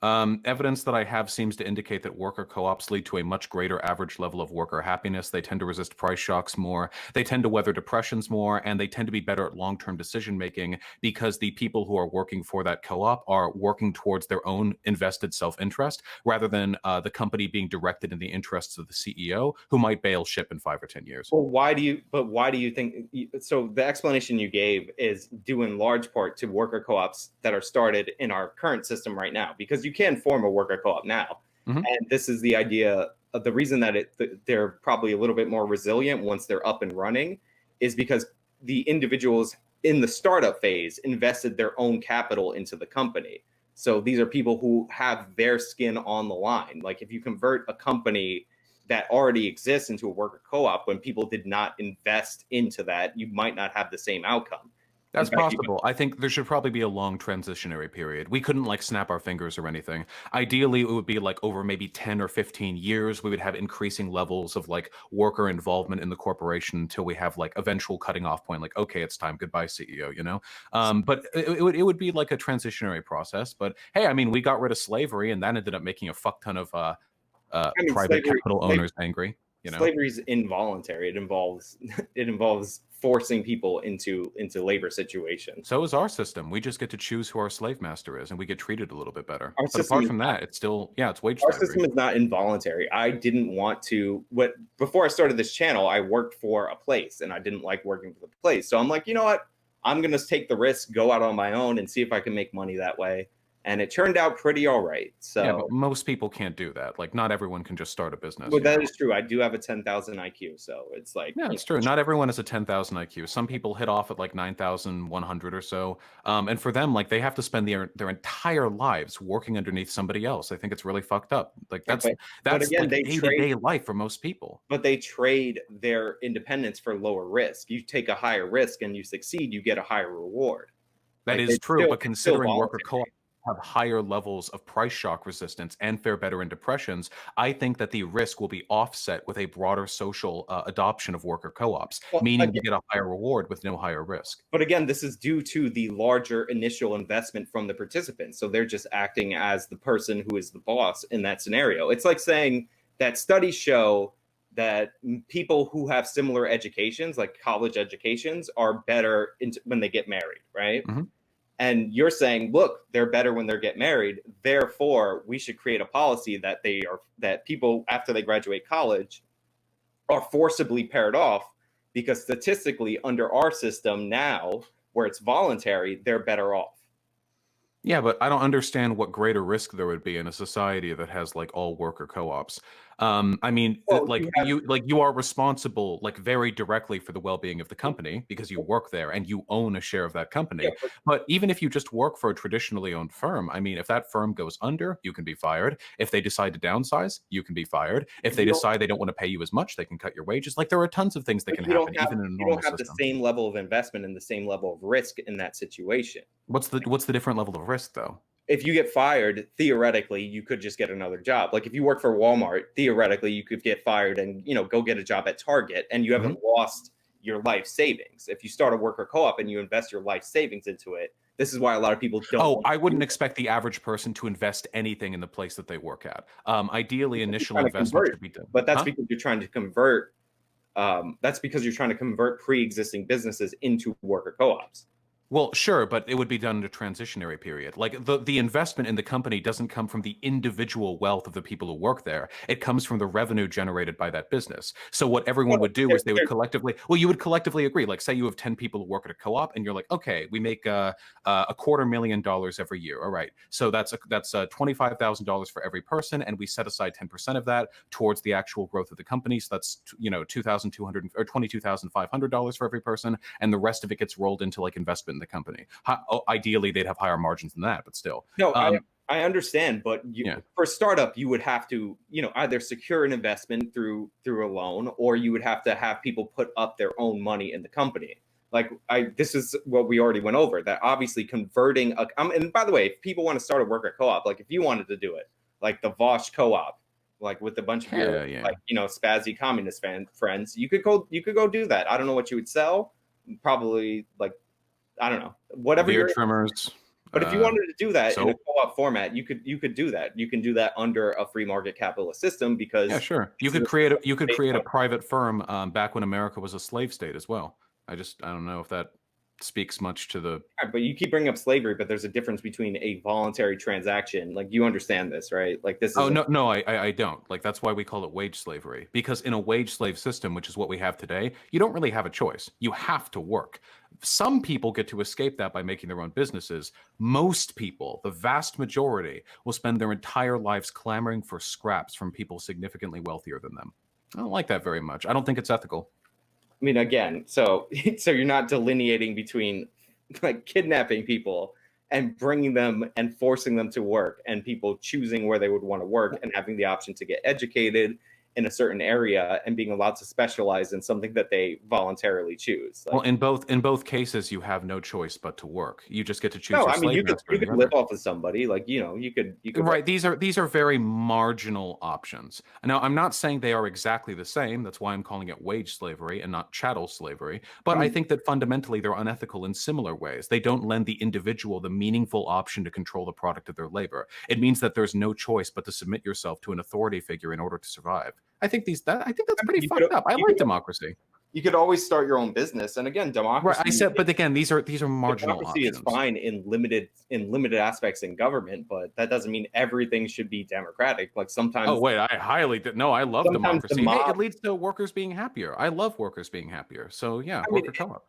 Evidence that I have seems to indicate that worker co-ops lead to a much greater average level of worker happiness. They tend to resist price shocks more. They tend to weather depressions more, and they tend to be better at long-term decision making because the people who are working for that co-op are working towards their own invested self-interest rather than the company being directed in the interests of the CEO who might bail ship in 5 or 10 years. Well, why do you think so? The explanation you gave is due in large part to worker co-ops that are started in our current system right now, because you can form a worker co-op now. And this is the idea of the reason that they're probably a little bit more resilient once they're up and running is because the individuals in the startup phase invested their own capital into the company. So these are people who have their skin on the line. Like if you convert a company that already exists into a worker co-op when people did not invest into that, you might not have the same outcome. That's possible. I think there should probably be a long transitionary period. We couldn't like snap our fingers or anything. Ideally, it would be like over maybe 10 or 15 years, we would have increasing levels of like worker involvement in the corporation until we have like eventual cutting off point, like, okay, it's time. Goodbye, CEO, you know? But it would be like a transitionary process. But hey, I mean, we got rid of slavery and that ended up making a fuck ton of private capital owners angry. You know? Slavery is involuntary. It involves forcing people into labor situations. So is our system. We just get to choose who our slave master is, and we get treated a little bit better. But apart from that, it's still it's wage our slavery. system is not involuntary. I didn't want to. Before I started this channel, I worked for a place, and I didn't like working for the place. So I'm like, you know what? I'm gonna take the risk, go out on my own, and see if I can make money that way. and it turned out pretty all right. Yeah, but So, most people can't do that. Like, not everyone can just start a business, well, you that know? is true. I do have a 10,000 IQ, so it's like, Yeah, it's true. Not everyone has a 10,000 IQ. Some people hit off at like 9,100 or so. And for them, like, they have to spend their entire lives working underneath somebody else. I think it's really fucked up. Like, yeah, but that's again, like day-to-day life for most people. they trade their independence for lower risk. You take a higher risk and you succeed, you get a higher reward. That Like is true, but it's still considering worker co-ops voluntary. have higher levels of price shock resistance and fare better in depressions, I think that the risk will be offset with a broader social adoption of worker co-ops, Well, meaning you get a higher reward with no higher risk. but again, this is due to the larger initial investment from the participants. So they're just acting as the person who is the boss in that scenario. It's like saying that studies show that people who have similar educations, like college educations, are better when they get married, right? Mhm. And you're saying, look, they're better when they get married. Therefore, we should create a policy that people after they graduate college are forcibly paired off because statistically, under our system now, where it's voluntary, they're better off. Yeah, but I don't understand what greater risk there would be in a society that has like all worker co-ops. I mean, Well, like you are responsible like very directly for the well-being of the company because you work there and you own a share of that yeah, company. But even if you just work for a traditionally owned firm, I mean, if that firm goes under, you can be fired. If they decide to downsize, you can be fired. If they you don't decide they don't want to pay you as much, they can cut your wages. Like there are tons of things that can you happen don't have even in a you normal don't have the system. same level of investment and the same level of risk in that situation. What's the different level of risk though? If you get fired, theoretically, you could just get another job. Like if you work for Walmart, theoretically, you could get fired and go get a job at Target, and you haven't lost your life savings. If you start a worker co-op and you invest your life savings into it, this is why a lot of people don't. Oh, I wouldn't expect the average person to invest anything in the place that they work at. Ideally, initial Trying to investment convert, should be done. but that's Huh? because you're trying to convert. That's because you're trying to convert pre-existing businesses into worker co-ops. Well, sure, but it would be done in a transitionary period. Like the investment in the company doesn't come from the individual wealth of the people who work there. It comes from the revenue generated by that business. So what everyone would do is they would collectively, well, you would collectively agree. Like say you have 10 people who work at a co-op and you're like, okay, we make $250,000 every year. All right. So that's $25,000 for every person. And we set aside 10% of that towards the actual growth of the company. So that's, $2,200 or $22,500 for every person. And the rest of it gets rolled into like investment in the company. Ideally, they'd have higher margins than that, but still. No, I understand, but for startup, you would have to, either secure an investment through a loan, or you would have to have people put up their own money in the company. Like this is what we already went over. That obviously converting and by the way, if people want to start a worker co-op, like if you wanted to do it, like the Vaush co-op, like with a bunch of your like spazzy communist friends, you could go do that. I don't know what you would sell, probably like I don't know, whatever beard trimmers. But if you wanted to do that in a soap. co-op format, you could do that. You can do that under a free market capitalist system because Yeah, sure. You could create a private firm back when America was a slave state as well. I don't know if that speaks much to the. But you keep bringing up slavery, but there's a difference between a voluntary transaction. Like you understand this, right? Like this is. Oh no, I don't. Like that's why we call it wage slavery, because in a wage slave system, which is what we have today, you don't really have a choice. You have to work. Some people get to escape that by making their own businesses. Most people, the vast majority, will spend their entire lives clamoring for scraps from people significantly wealthier than them. I don't like that very much. I don't think it's ethical. I mean, again, so you're not delineating between like kidnapping people and bringing them and forcing them to work, and people choosing where they would want to work and having the option to get educated in a certain area and being allowed to specialize in something that they voluntarily choose. Well, in both cases, you have no choice but to work. You just get to choose. No, your I mean slave you could master live off of somebody, like you could Right. These are very marginal options. Now, I'm not saying they are exactly the same. That's why I'm calling it wage slavery and not chattel slavery. But I think that fundamentally they're unethical in similar ways. They don't lend the individual the meaningful option to control the product of their labor. It means that there's no choice but to submit yourself to an authority figure in order to survive. I think that's pretty fucked up. I like democracy. You could always start your own business, and again, democracy. Right, I said, but again, these are marginal democracy options. is fine in limited aspects in government, but that doesn't mean everything should be democratic. Like sometimes. Oh wait, I love democracy. Hey, it leads to workers being happier. I love workers being happier. So yeah, worker co-op.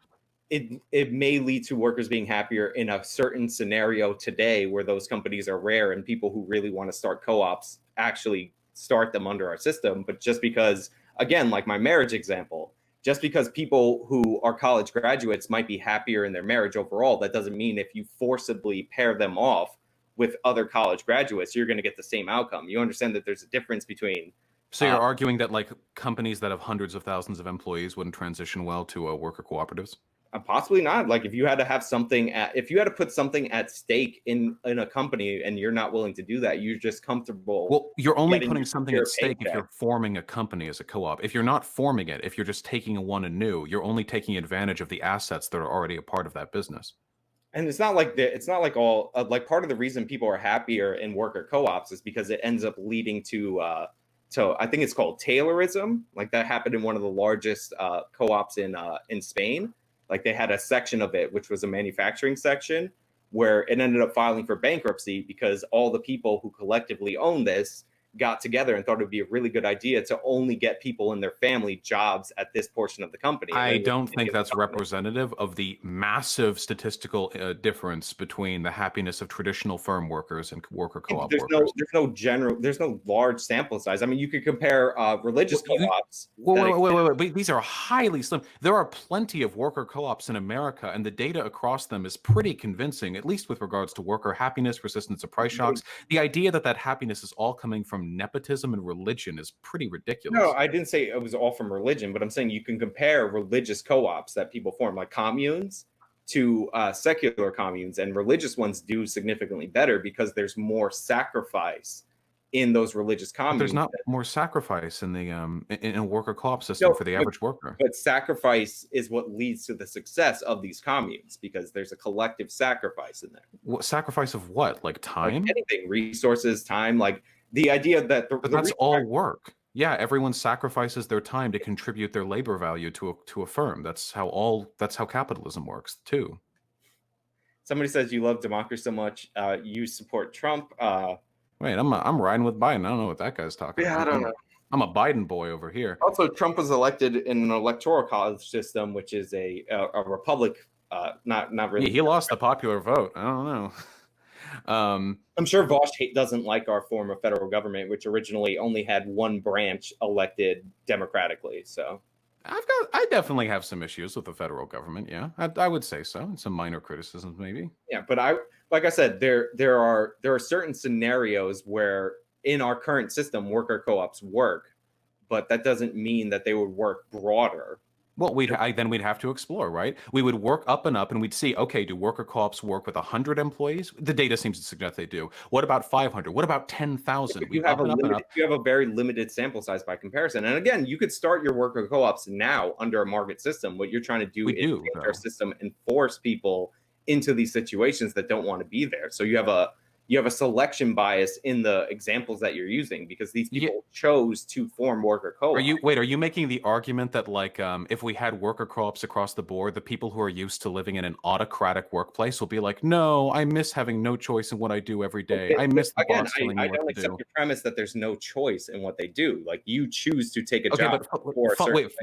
it may lead to workers being happier in a certain scenario today where those companies are rare and people who really want to start co-ops actually start them under our system. But just because, again, like my marriage example, just because people who are college graduates might be happier in their marriage overall, that doesn't mean if you forcibly pair them off with other college graduates, you're going to get the same outcome. You understand that there's a difference between. So you're arguing that like companies that have hundreds of thousands of employees wouldn't transition well to worker cooperatives? Possibly not. Like if you had to have something if you had to put something at stake in a company and you're not willing to do that, you're just comfortable. Well, you're only putting something at stake if you're forming a company as a co-op. If you're not forming it, if you're just taking one anew, you're only taking advantage of the assets that are already a part of that business. And it's not like all like part of the reason people are happier in worker co-ops is because it ends up leading to I think it's called Taylorism. Like that happened in one of the largest co-ops in Spain. Like they had a section of it, which was a manufacturing section, where it ended up filing for bankruptcy because all the people who collectively own this got together and thought it would be a really good idea to only get people in their family jobs at this portion of the company. I don't think that's representative of the massive statistical difference between the happiness of traditional firm workers and worker co-op workers. There's no large sample size. I mean, you could compare religious co-ops. Wait. These are highly slim. There are plenty of worker co-ops in America, and the data across them is pretty convincing, at least with regards to worker happiness, resistance to price shocks. The idea that happiness is all coming from nepotism and religion is pretty ridiculous. No, I didn't say it was all from religion, but I'm saying you can compare religious co-ops that people form, like communes, to secular communes, and religious ones do significantly better because there's more sacrifice in those religious communes. But there's not more sacrifice in the in a worker co-op system for the average worker. But sacrifice is what leads to the success of these communes because there's a collective sacrifice in there. What sacrifice of what? Like time? Like anything, resources, time, like. The idea that that's all work. Yeah, everyone sacrifices their time to contribute their labor value to a firm. That's how capitalism works too. Somebody says you love democracy so much, you support Trump. Wait, I'm riding with Biden. I don't know what that guy's talking about. I don't know. I'm a Biden boy over here. Also, Trump was elected in an electoral college system, which is a republic. Not really. He lost the popular vote. I don't know. I'm sure Vaush doesn't like our form of federal government, which originally only had one branch elected democratically. So I definitely have some issues with the federal government. Yeah, I would say so, and some minor criticisms maybe. Yeah, but like I said, there are certain scenarios where in our current system worker co-ops work, but that doesn't mean that they would work broader. Well, then we'd have to explore, right? We would work up and we'd see, okay, do worker co-ops work with 100 employees? The data seems to suggest they do. What about 500? What about 10,000? You have a very limited sample size by comparison. And again, you could start your worker co-ops now under a market system. What you're trying to do is change our system and force people into these situations that don't want to be there. So you have a selection bias in the examples that you're using because these people chose to form worker co-ops. Are you making the argument that like if we had worker co-ops across the board, the people who are used to living in an autocratic workplace will be like, no, I miss having no choice in what I do every day. I miss the boss telling me what to do. I don't accept your premise that there's no choice in what they do. Like you choose to take a job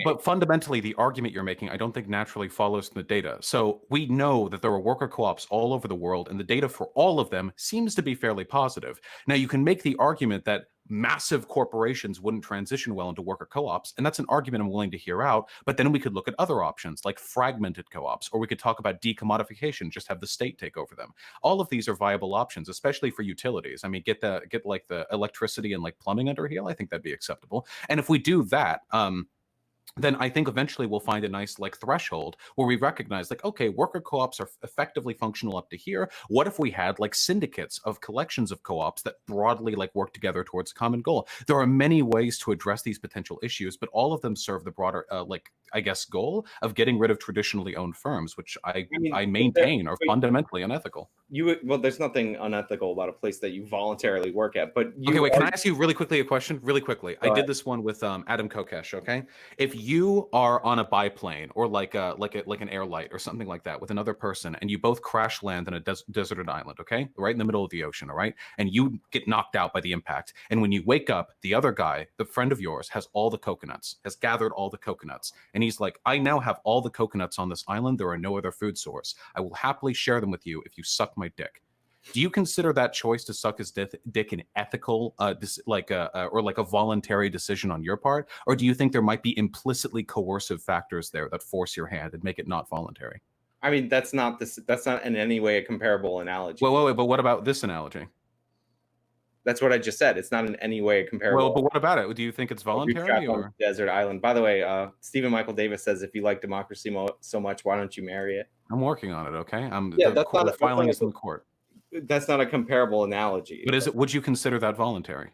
but fundamentally the argument you're making, I don't think naturally follows from the data. So we know that there are worker co-ops all over the world, and the data for all of them seems to be fairly positive. Now, you can make the argument that massive corporations wouldn't transition well into worker co-ops, and that's an argument I'm willing to hear out, but then we could look at other options like fragmented co-ops, or we could talk about decommodification, just have the state take over them. All of these are viable options, especially for utilities. I mean, get like the electricity and like plumbing under heel. I think that'd be acceptable. And if we do that, then I think eventually we'll find a nice like threshold where we recognize like, okay, worker co-ops are effectively functional up to here. What if we had like syndicates of collections of co-ops that broadly like work together towards a common goal? There are many ways to address these potential issues, but all of them serve the broader goal of getting rid of traditionally owned firms, which I maintain are fundamentally unethical. There's nothing unethical about a place that you voluntarily work at, but can I ask you really quickly a question? Really quickly. I did this one with Adam Kokesh, okay? If you are on a biplane or like an air light or something like that with another person, and you both crash land on a deserted island, okay, right in the middle of the ocean, all right, and you get knocked out by the impact, and when you wake up, the other guy, the friend of yours, has all the coconuts, has gathered all the coconuts, and he's like, I now have all the coconuts on this island. There are no other food source. I will happily share them with you if you suck my dick. Do you consider that choice to suck his dick an ethical, or like a voluntary decision on your part, or do you think there might be implicitly coercive factors there that force your hand and make it not voluntary? I mean, that's not this. That's not in any way a comparable analogy. Wait, but what about this analogy? That's what I just said. It's not in any way comparable. Well, but what about it? Do you think it's voluntary or desert island? By the way, Stephen Michael Davis says, if you like democracy so much, why don't you marry it? I'm working on it. Okay, the filing is in the court. That's not a comparable analogy. But is it? Would you consider that voluntary?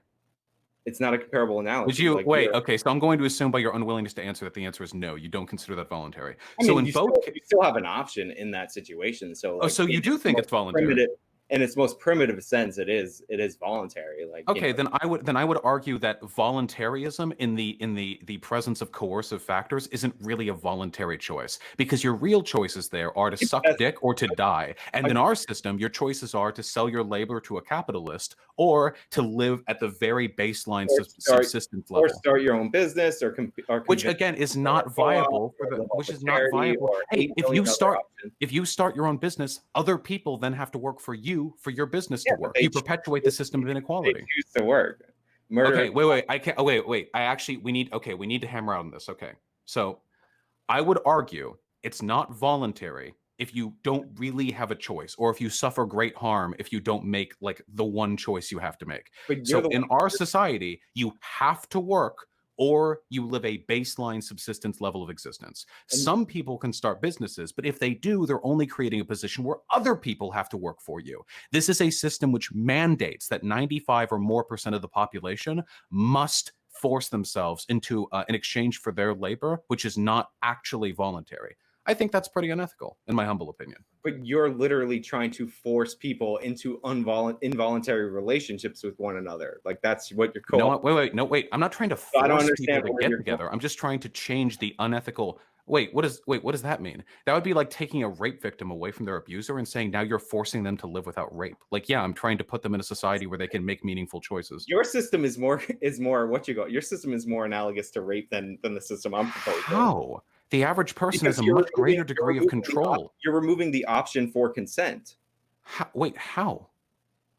It's not a comparable analogy. Would you wait? Okay, so I'm going to assume by your unwillingness to answer that the answer is no. You don't consider that voluntary. So you still have an option in that situation. So so you do think it's voluntary? In its most primitive sense, it is voluntary. Like, okay, then I would argue that voluntarism in the presence of coercive factors isn't really a voluntary choice, because your real choices there are to suck dick or to die. And in our system, your choices are to sell your labor to a capitalist or to live at the very baseline subsistence level, or start your own business, which again is not viable Hey, if you start your own business, other people then have to work for you for your business to work. You perpetuate the system of inequality. They choose to work. Okay, wait. I can't. Wait. We need to hammer out on this. Okay, so I would argue it's not voluntary if you don't really have a choice, or if you suffer great harm if you don't make like the one choice you have to make. So in our society, you have to work, or you live a baseline subsistence level of existence. Some people can start businesses, but if they do, they're only creating a position where other people have to work for you. This is a system which mandates that 95% or more of the population must force themselves into an exchange for their labor, which is not actually voluntary. I think that's pretty unethical, in my humble opinion. But you're literally trying to force people into involuntary relationships with one another. Like, that's what you're calling. Wait. I'm not trying to force people to get together. I'm just trying to change the unethical. What does that mean? That would be like taking a rape victim away from their abuser and saying, now you're forcing them to live without rape. Like, yeah, I'm trying to put them in a society where they can make meaningful choices. Your system is more your system is more analogous to rape than the system I'm proposing. How? The average person has a much greater degree of control. You're removing the option for consent. How?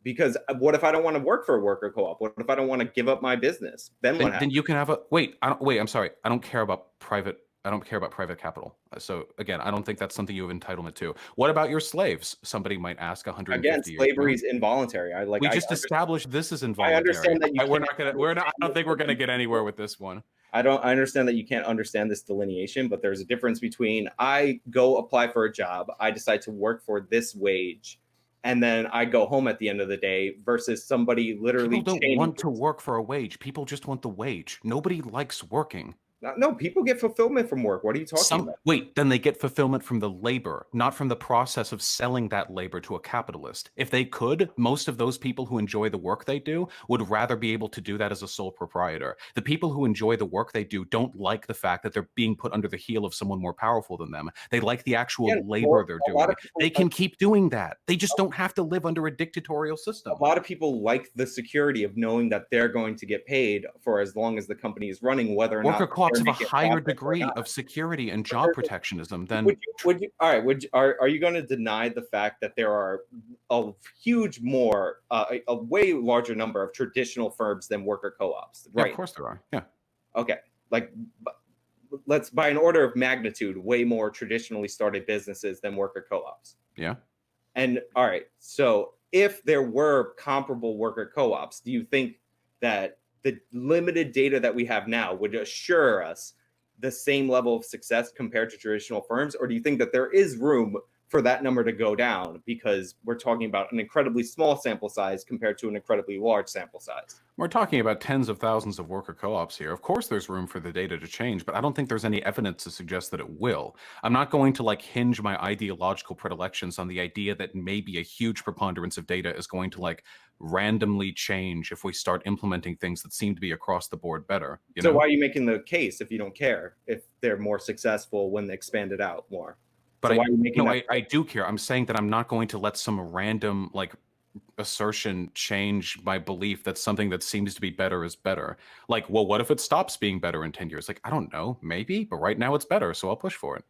Because what if I don't want to work for a worker co-op? What if I don't want to give up my business? Then what happens? Then you can have a I'm sorry. I don't care about private capital. So again, I don't think that's something you have entitlement to. What about your slaves? Somebody might ask. 150 again, slavery is involuntary. We just established this is involuntary. I understand that I don't think we're gonna get anywhere with this one. I understand that you can't understand this delineation, but there's a difference between I go apply for a job, I decide to work for this wage, and then I go home at the end of the day, versus somebody literally. People don't want to work for a wage. People just want the wage. Nobody likes working. No, people get fulfillment from work. What are you talking about? Wait, then they get fulfillment from the labor, not from the process of selling that labor to a capitalist. If they could, most of those people who enjoy the work they do would rather be able to do that as a sole proprietor. The people who enjoy the work they do don't like the fact that they're being put under the heel of someone more powerful than them. They like the actual labor they're doing. They can keep doing that. They just don't have to live under a dictatorial system. A lot of people like the security of knowing that they're going to get paid for as long as the company is running, whether or not have a higher degree of security and job protectionism than. Are you going to deny the fact that there are a way larger number of traditional firms than worker co-ops? Right. Yeah, of course there are. Yeah. Okay. Like, let's, by an order of magnitude, way more traditionally started businesses than worker co-ops. Yeah. And all right, so if there were comparable worker co-ops, do you think that the limited data that we have now would assure us the same level of success compared to traditional firms? Or do you think that there is room for that number to go down, because we're talking about an incredibly small sample size compared to an incredibly large sample size. We're talking about tens of thousands of worker co-ops here. Of course, there's room for the data to change, but I don't think there's any evidence to suggest that it will. I'm not going to like hinge my ideological predilections on the idea that maybe a huge preponderance of data is going to like randomly change if we start implementing things that seem to be across the board better. So why are you making the case if you don't care if they're more successful when they expand it out more? But so why are you making I do care. I'm saying that I'm not going to let some random like assertion change my belief that something that seems to be better is better. Like, well, what if it stops being better in 10 years? Like, I don't know, maybe, but right now it's better, so I'll push for it.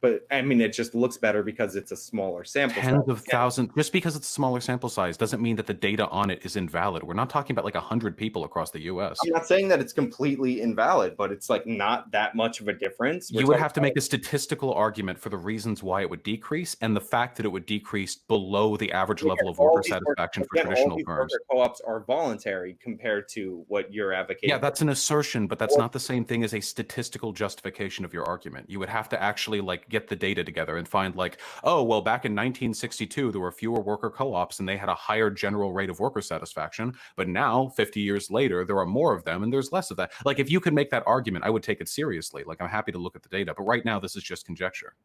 But I mean, it just looks better because it's a smaller sample size. Tens of thousands. Just because it's a smaller sample size doesn't mean that the data on it is invalid. We're not talking about like 100 people across the US. I'm not saying that it's completely invalid, but it's like not that much of a difference. You would have to make a statistical argument for the reasons why it would decrease and the fact that it would decrease below the average level of worker satisfaction for traditional firms. Worker co-ops are voluntary compared to what you're advocating. Yeah, that's an assertion, but that's not the same thing as a statistical justification of your argument. You would have to actually like get the data together and find like, oh, well, back in 1962, there were fewer worker co-ops and they had a higher general rate of worker satisfaction. But now, 50 years later, there are more of them and there's less of that. Like, if you could make that argument, I would take it seriously. Like, I'm happy to look at the data. But right now, this is just conjecture.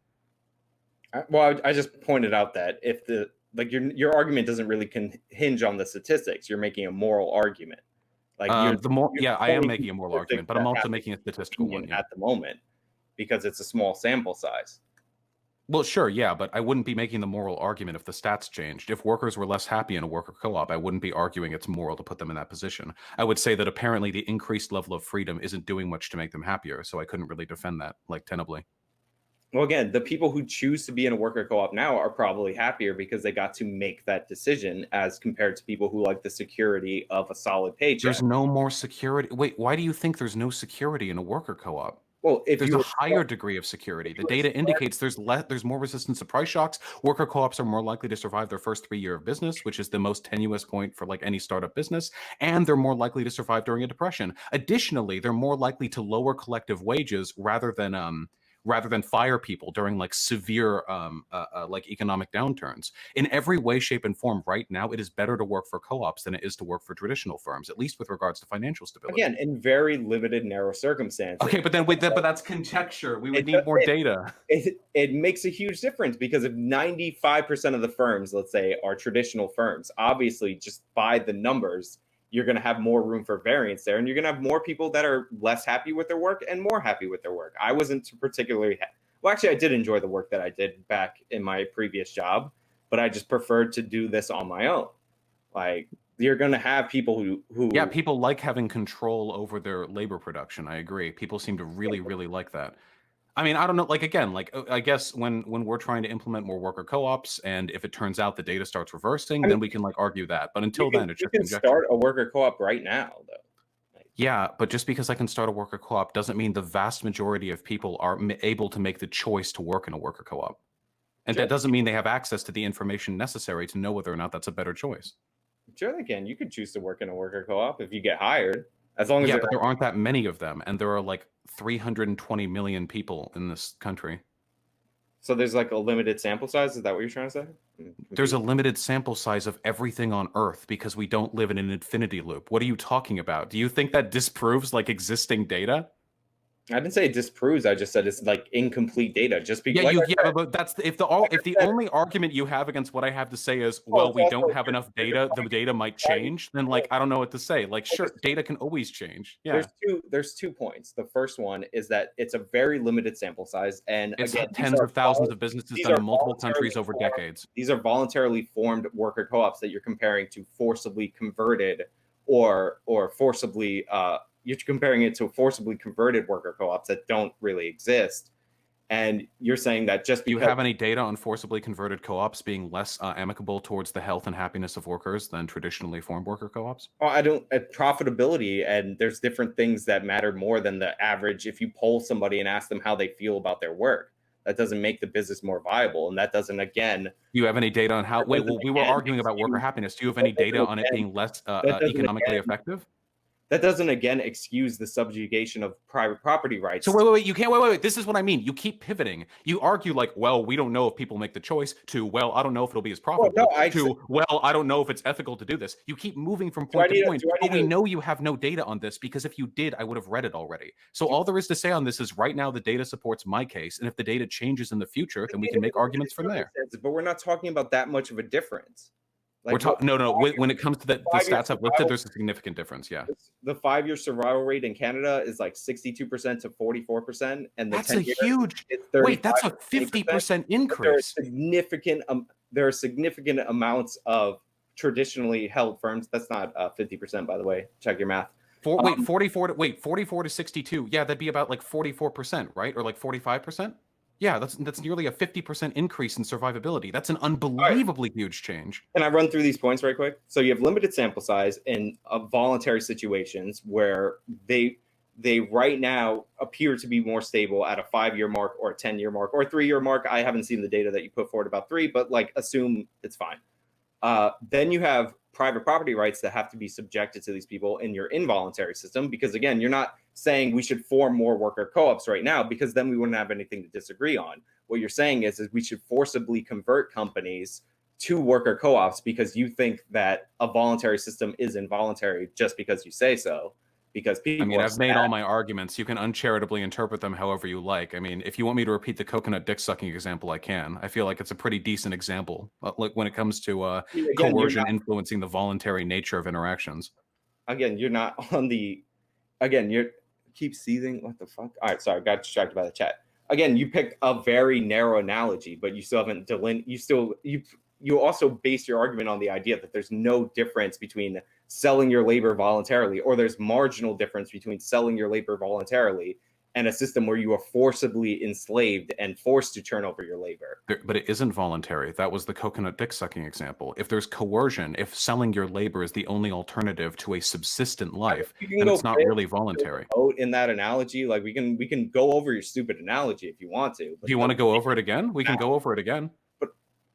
Well, I just pointed out that if the like your argument doesn't really hinge on the statistics, you're making a moral argument. Like I am making a moral argument, but I'm also making a statistical one at the moment because it's a small sample size. Well, sure, yeah, but I wouldn't be making the moral argument if the stats changed. If workers were less happy in a worker co-op, I wouldn't be arguing it's moral to put them in that position. I would say that apparently the increased level of freedom isn't doing much to make them happier, so I couldn't really defend that, like, tenably. Well, again, the people who choose to be in a worker co-op now are probably happier because they got to make that decision as compared to people who like the security of a solid paycheck. There's no more security. Wait, why do you think there's no security in a worker co-op? Well, if there's a higher degree of security. The data indicates there's more resistance to price shocks. Worker co-ops are more likely to survive their first 3 year of business, which is the most tenuous point for like any startup business, and they're more likely to survive during a depression. Additionally, they're more likely to lower collective wages rather than fire people during like severe like economic downturns. In every way, shape, and form right now, it is better to work for co-ops than it is to work for traditional firms, at least with regards to financial stability. Again, in very limited, narrow circumstances. Okay, but that's conjecture. We would need more data. It makes a huge difference because if 95% of the firms, let's say, are traditional firms, obviously just by the numbers, you're going to have more room for variance there, and you're going to have more people that are less happy with their work and more happy with their work. I wasn't particularly well, actually, I did enjoy the work that I did back in my previous job, but I just preferred to do this on my own. Like, you're going to have people who yeah, people like having control over their labor production. I agree. People seem to really, really like that. I mean, I don't know, like, again, like, I guess when we're trying to implement more worker co-ops, and if it turns out the data starts reversing, then we can, like, argue that. But until then, it's just conjecture. You can start a worker co-op right now, though. Yeah, but just because I can start a worker co-op doesn't mean the vast majority of people are able to make the choice to work in a worker co-op. And that doesn't mean they have access to the information necessary to know whether or not that's a better choice. Sure they can. You could choose to work in a worker co-op if you get hired. As long as but there aren't that many of them, and there are like 320 million people in this country. So there's like a limited sample size? Is that what you're trying to say? There's a limited sample size of everything on Earth because we don't live in an infinity loop. What are you talking about? Do you think that disproves like existing data? I didn't say it disproves. I just said it's like incomplete data. Just because, but that's if the only argument you have against what I have to say is, well, we don't have enough data. The data might change. Then, like, I don't know what to say. Like, sure, data can always change. Yeah. There's 2 points. The first one is that it's a very limited sample size, and it's again, tens of thousands of businesses done in multiple countries over decades. These are voluntarily formed worker co-ops that you're comparing to forcibly converted or forcibly. You're comparing it to forcibly converted worker co-ops that don't really exist. And you're saying that just because... Do you have any data on forcibly converted co-ops being less amicable towards the health and happiness of workers than traditionally formed worker co-ops? Well, I don't... profitability, and there's different things that matter more than the average. If you poll somebody and ask them how they feel about their work, that doesn't make the business more viable. And that doesn't, again... Do you have any data on how... Wait, well, we were arguing about worker happiness. Do you have any data on it being less economically effective? that doesn't again excuse the subjugation of private property rights. So wait, you can't wait. This is what I mean. You keep pivoting. You argue like, well, we don't know if people make the choice, to, well, I don't know if it'll be as profitable, to, well, I don't know if it's ethical to do this. You keep moving from point to point, but we know you have no data on this, because if you did, I would have read it already. So all there is to say on this is right now the data supports my case, and if the data changes in the future, then we can make arguments from there. But we're not talking about that much of a difference. Like, we're talking when it comes to the stats I've listed, there's a significant difference. Yeah, the 5-year survival rate in Canada is like 62% to 44%, and that's a huge. Wait, that's a 50% increase. There are significant amounts of traditionally held firms. That's not 50%, by the way. Check your math. 44 to 62. Yeah, that'd be about like 44%, right, or like 45%. Yeah, that's nearly a 50% increase in survivability. That's an unbelievably huge change. Can I run through these points right quick? So you have limited sample size in voluntary situations where they right now appear to be more stable at a 5-year mark or a 10-year mark or a 3-year mark. I haven't seen the data that you put forward about 3, but like assume it's fine. Then you have private property rights that have to be subjected to these people in your involuntary system, because again, you're not saying we should form more worker co-ops right now, because then we wouldn't have anything to disagree on. What you're saying is we should forcibly convert companies to worker co-ops because you think that a voluntary system is involuntary just because you say so. Because people, I mean, I've made all my arguments. You can uncharitably interpret them however you like. I mean, if you want me to repeat the coconut dick sucking example, I can. I feel like it's a pretty decent example, like when it comes to coercion influencing the voluntary nature of interactions. Again, you're not on the. Again, you're keep seething. What the fuck? All right, sorry, got distracted by the chat. Again, you picked a very narrow analogy, but you still haven't you also base your argument on the idea that there's no difference between selling your labor voluntarily, or there's marginal difference between selling your labor voluntarily and a system where you are forcibly enslaved and forced to turn over your labor. But it isn't voluntary. That was the coconut dick sucking example. If there's coercion, if selling your labor is the only alternative to a subsistent life, then it's not really voluntary. In that analogy, like we can go over your stupid analogy if you want to. Do you want to go over it again? We can go over it again. But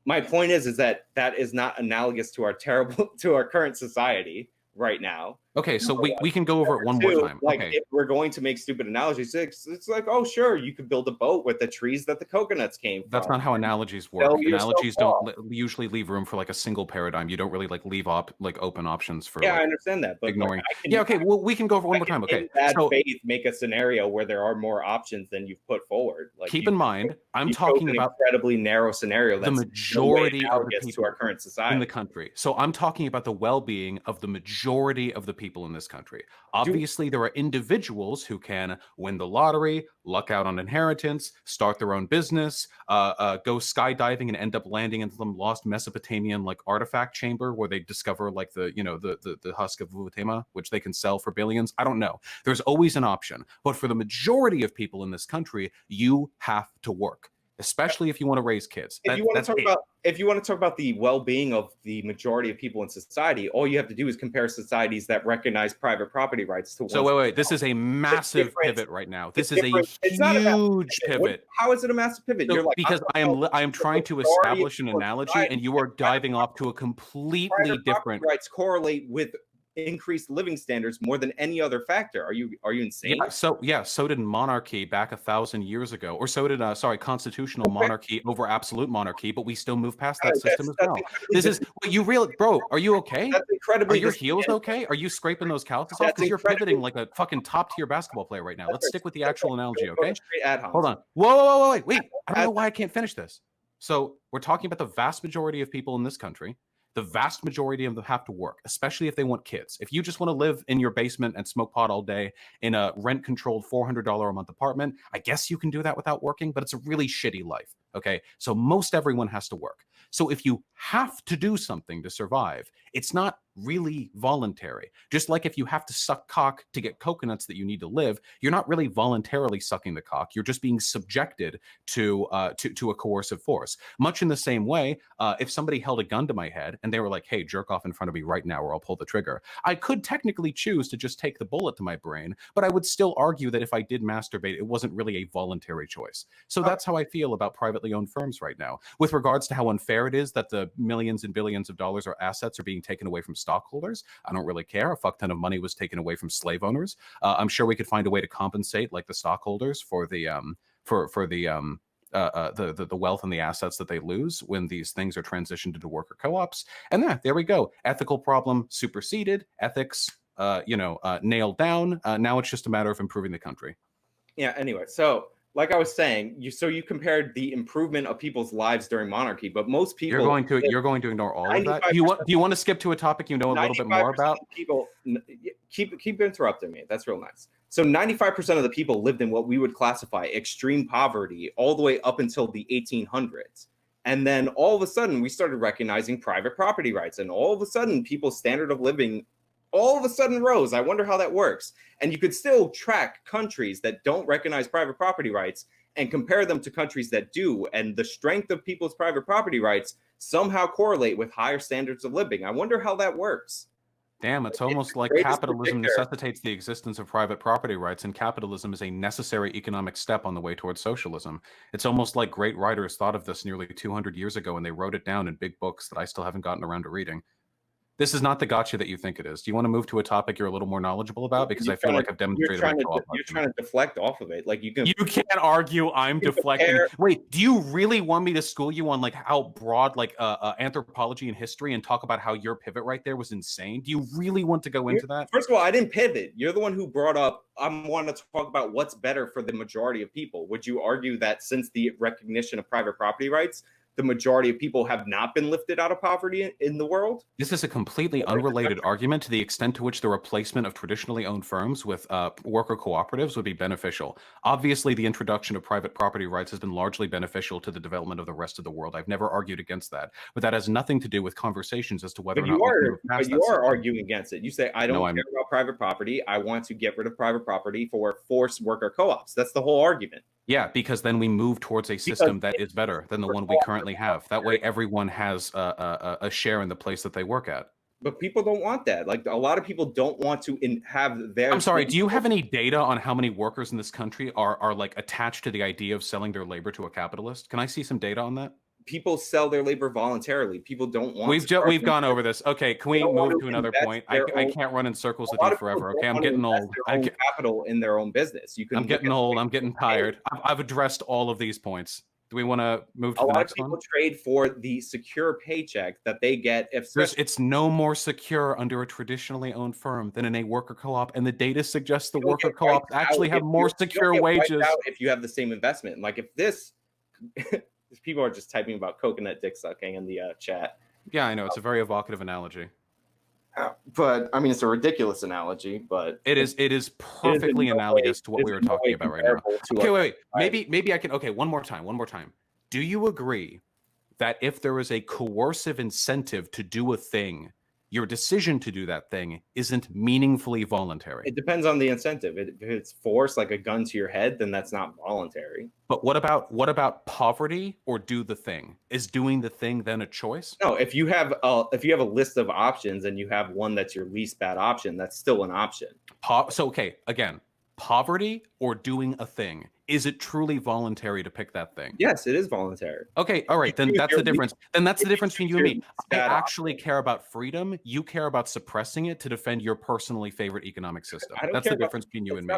my point is that is not analogous to our current society right now. Okay, so we can go over it one more time. Like, okay. If we're going to make stupid analogies, it's like, oh, sure, you could build a boat with the trees that the coconuts came from. That's not how analogies work. Analogies don't usually leave room for like a single paradigm. You don't really like leave open options for. Yeah, I understand that, but ignoring. Okay, well, we can go over one more time. Okay, so faith make a scenario where there are more options than you've put forward. Like, keep in mind, I'm talking about an incredibly narrow scenario. That's the majority of the people to our current society in the country. So I'm talking about the well-being of the majority of the people in this country. Obviously, there are individuals who can win the lottery, luck out on inheritance, start their own business, go skydiving and end up landing in some lost Mesopotamian like artifact chamber where they discover like the husk of Vuvutema, which they can sell for billions. I don't know. There's always an option. But for the majority of people in this country, you have to work, especially if you want to raise kids. If you want to talk about the well-being of the majority of people in society, all you have to do is compare societies that recognize private property rights to. So wait, this is a massive pivot right now. This is a huge pivot. How is it a massive pivot? So, because I am trying to establish an analogy, and you are diving off to a completely different. Rights correlate with increased living standards more than any other factor. Are you insane? So did monarchy back 1,000 years ago, or so did constitutional monarchy over absolute monarchy, but we still move past that system as well. This is bro, are you okay? That's incredibly. Are your heels okay? Are you scraping those calluses off? Because you're pivoting like a fucking top tier basketball player right now. Let's stick with the actual analogy, okay? Hold on. Whoa, wait. I don't know why I can't finish this. So we're talking about the vast majority of people in this country. The vast majority of them have to work, especially if they want kids. If you just want to live in your basement and smoke pot all day in a rent-controlled $400 a month apartment, I guess you can do that without working, but it's a really shitty life, okay? So most everyone has to work. So if you have to do something to survive, it's not really voluntary. Just like if you have to suck cock to get coconuts that you need to live, you're not really voluntarily sucking the cock. You're just being subjected to a coercive force. Much in the same way, if somebody held a gun to my head and they were like, hey, jerk off in front of me right now or I'll pull the trigger, I could technically choose to just take the bullet to my brain, but I would still argue that if I did masturbate, it wasn't really a voluntary choice. So that's how I feel about private privately owned firms right now. With regards to how unfair it is that the millions and billions of dollars or assets are being taken away from stockholders, I don't really care. A fuck ton of money was taken away from slave owners. I'm sure we could find a way to compensate, like the stockholders, for the the wealth and the assets that they lose when these things are transitioned into worker co-ops. And there we go. Ethical problem superseded. Ethics, nailed down. Now it's just a matter of improving the country. Yeah. Anyway, so like I was saying, you compared the improvement of people's lives during monarchy, but most people you're going to ignore all of that. Do you want to skip to a topic you know a little bit more about? People keep interrupting me. That's real nice. So 95% of the people lived in what we would classify extreme poverty all the way up until the 1800s. And then all of a sudden we started recognizing private property rights, and all of a sudden people's standard of living all of a sudden rose. I wonder how that works. And you could still track countries that don't recognize private property rights and compare them to countries that do. And the strength of people's private property rights somehow correlate with higher standards of living. I wonder how that works. Damn, it's almost like capitalism necessitates the existence of private property rights, and capitalism is a necessary economic step on the way towards socialism. It's almost like great writers thought of this nearly 200 years ago, and they wrote it down in big books that I still haven't gotten around to reading. This is not the gotcha that you think it is. Do you want to move to a topic you're a little more knowledgeable about? Because I feel like I've demonstrated you're trying to deflect off of it. Like you can't argue I'm deflecting. Wait, do you really want me to school you on like how broad like anthropology and history and talk about how your pivot right there was insane? Do you really want to go into that? First of all, I didn't pivot. You're the one who brought up I want to talk about what's better for the majority of people. Would you argue that since the recognition of private property rights, the majority of people have not been lifted out of poverty in the world? This is a completely unrelated argument to the extent to which the replacement of traditionally owned firms with worker cooperatives would be beneficial. Obviously, the introduction of private property rights has been largely beneficial to the development of the rest of the world. I've never argued against that, but that has nothing to do with conversations as to whether or not you are arguing against it. You say, I don't care about private property. I want to get rid of private property for forced worker co-ops. That's the whole argument. Yeah, because then we move towards a system that is better than the one we currently have. That way, everyone has a share in the place that they work at. But people don't want that. Like a lot of people don't want to have their. I'm sorry. Do you have any data on how many workers in this country are like attached to the idea of selling their labor to a capitalist? Can I see some data on that? People sell their labor voluntarily. People don't want. We've gone over this. Okay, can we move to another point? I can't run in circles with you forever. Okay, I'm getting old. Capital in their own business. I'm getting old. I'm getting tired. I've addressed all of these points. Do we want to move to the next one? A lot of people trade for the secure paycheck that they get if it's no more secure under a traditionally owned firm than in a worker co-op, and the data suggests the worker co-ops actually have more secure wages if you have the same investment. Like if this people are just typing about coconut dick sucking in the chat. Yeah, I know. It's a very evocative analogy. But I mean, it's a ridiculous analogy, but it is perfectly analogous to what we were talking about right now. Okay, wait. Maybe I can. Okay, one more time. Do you agree that if there is a coercive incentive to do a thing, your decision to do that thing isn't meaningfully voluntary? It depends on the incentive. If it's force, like a gun to your head, then that's not voluntary. But what about poverty or do the thing? Is doing the thing then a choice? No, if you have a list of options and you have one that's your least bad option, that's still an option. So okay, again, poverty or doing a thing. Is it truly voluntary to pick that thing? Yes, it is voluntary. Okay, all right, then that's the difference. Then that's the difference between you and me. I actually care about freedom. You care about suppressing it to defend your personally favorite economic system. That's the difference between you and me.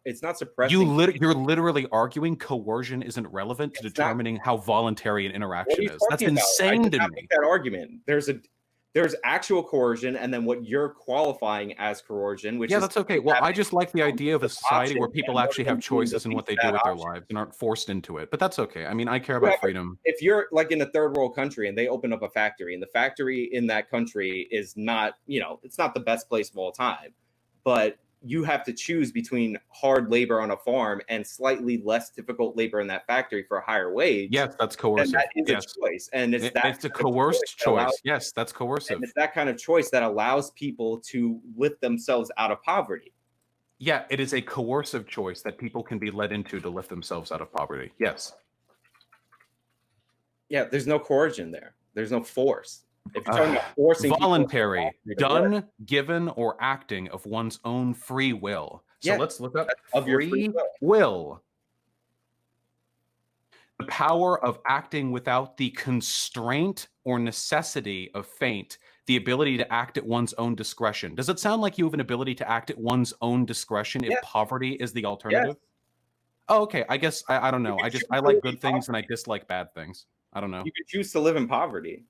It's not suppressing. You're literally arguing coercion isn't relevant to determining how voluntary an interaction is. That's insane to me. That argument. There's actual coercion, and then what you're qualifying as coercion, which that's okay. Well, I just like the idea of a society where people actually have choices in what they do with their lives and aren't forced into it. But that's okay. I mean, I care about freedom. If you're like in a third world country and they open up a factory, and the factory in that country is not, it's not the best place of all time, but you have to choose between hard labor on a farm and slightly less difficult labor in that factory for a higher wage. Yes, that's coercive. That is a choice. And it's a coerced choice. Yes, that's coercive. And it's that kind of choice that allows people to lift themselves out of poverty. Yeah, it is a coercive choice that people can be led into to lift themselves out of poverty. Yes. Yeah, there's no coercion there. There's no force. If you're talking about forcing voluntary, done, given, or acting of one's own free will. So let's look up of free will. The power of acting without the constraint or necessity of fate, the ability to act at one's own discretion. Does it sound like you have an ability to act at one's own discretion if Yes, poverty is the yes. alternative? Oh, okay. I guess I don't know. You can choose I to live like in good things and I poverty. dislike bad things. I don't know. You can choose to live in poverty.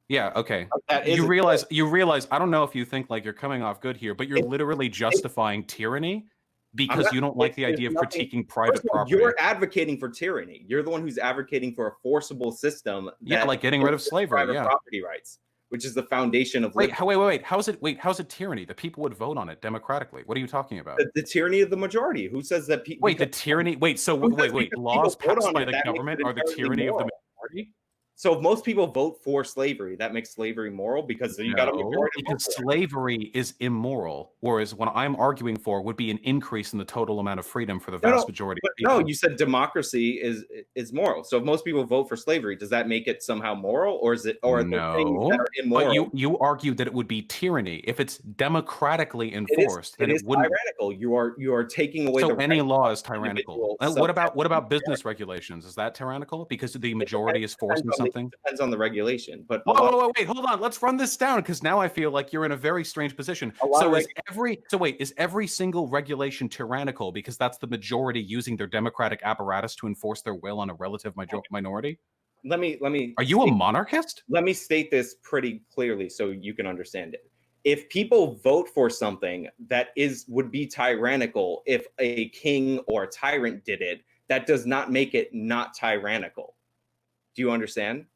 Yeah, okay. That is a You realize I don't know if you think like you're coming off good here, but you're choice. literally justifying tyranny I'm because not. you don't like the There's idea of nothing. critiquing First private of all, property. you're advocating for tyranny. You're the one who's advocating for a forcible system Yeah, that like getting rid of slavery. private Yeah. property rights, which is the foundation of Wait, liberty. wait. How's it tyranny? The people would vote on it democratically. What are you talking about? The tyranny of the majority. Who says that? Wait, the tyranny. Wait, so Who says wait. because people Laws vote passed on by it, the that makes government it are the inherently tyranny of the moral? majority? So if most people vote for slavery, that makes slavery moral because you got a No, majority to vote because for it. slavery is immoral, whereas what I'm arguing for would be an increase in the total amount of freedom for the No, vast no, majority but of people. no, you said democracy is moral. So if most people vote for slavery, does that make it somehow moral, or is it, or are there things that No, are but immoral? you argued that it would be tyranny if it's democratically It is enforced. it Then it is wouldn't. tyrannical. You are taking away So the any right law of is tyrannical. individual subject. What about business regulations? Is that tyrannical because the It majority is forcing something? depends on the regulation, but Whoa, wait, hold on. Let's run this down because now I feel like you're in a very strange position. a lot of Is every single regulation tyrannical because that's the majority using their democratic apparatus to enforce their will on a relative minority? let me Are you a monarchist? let me state this pretty clearly so you can understand it. If people vote for something that would be tyrannical if a king or a tyrant did it, that does not make it not tyrannical. Do you understand?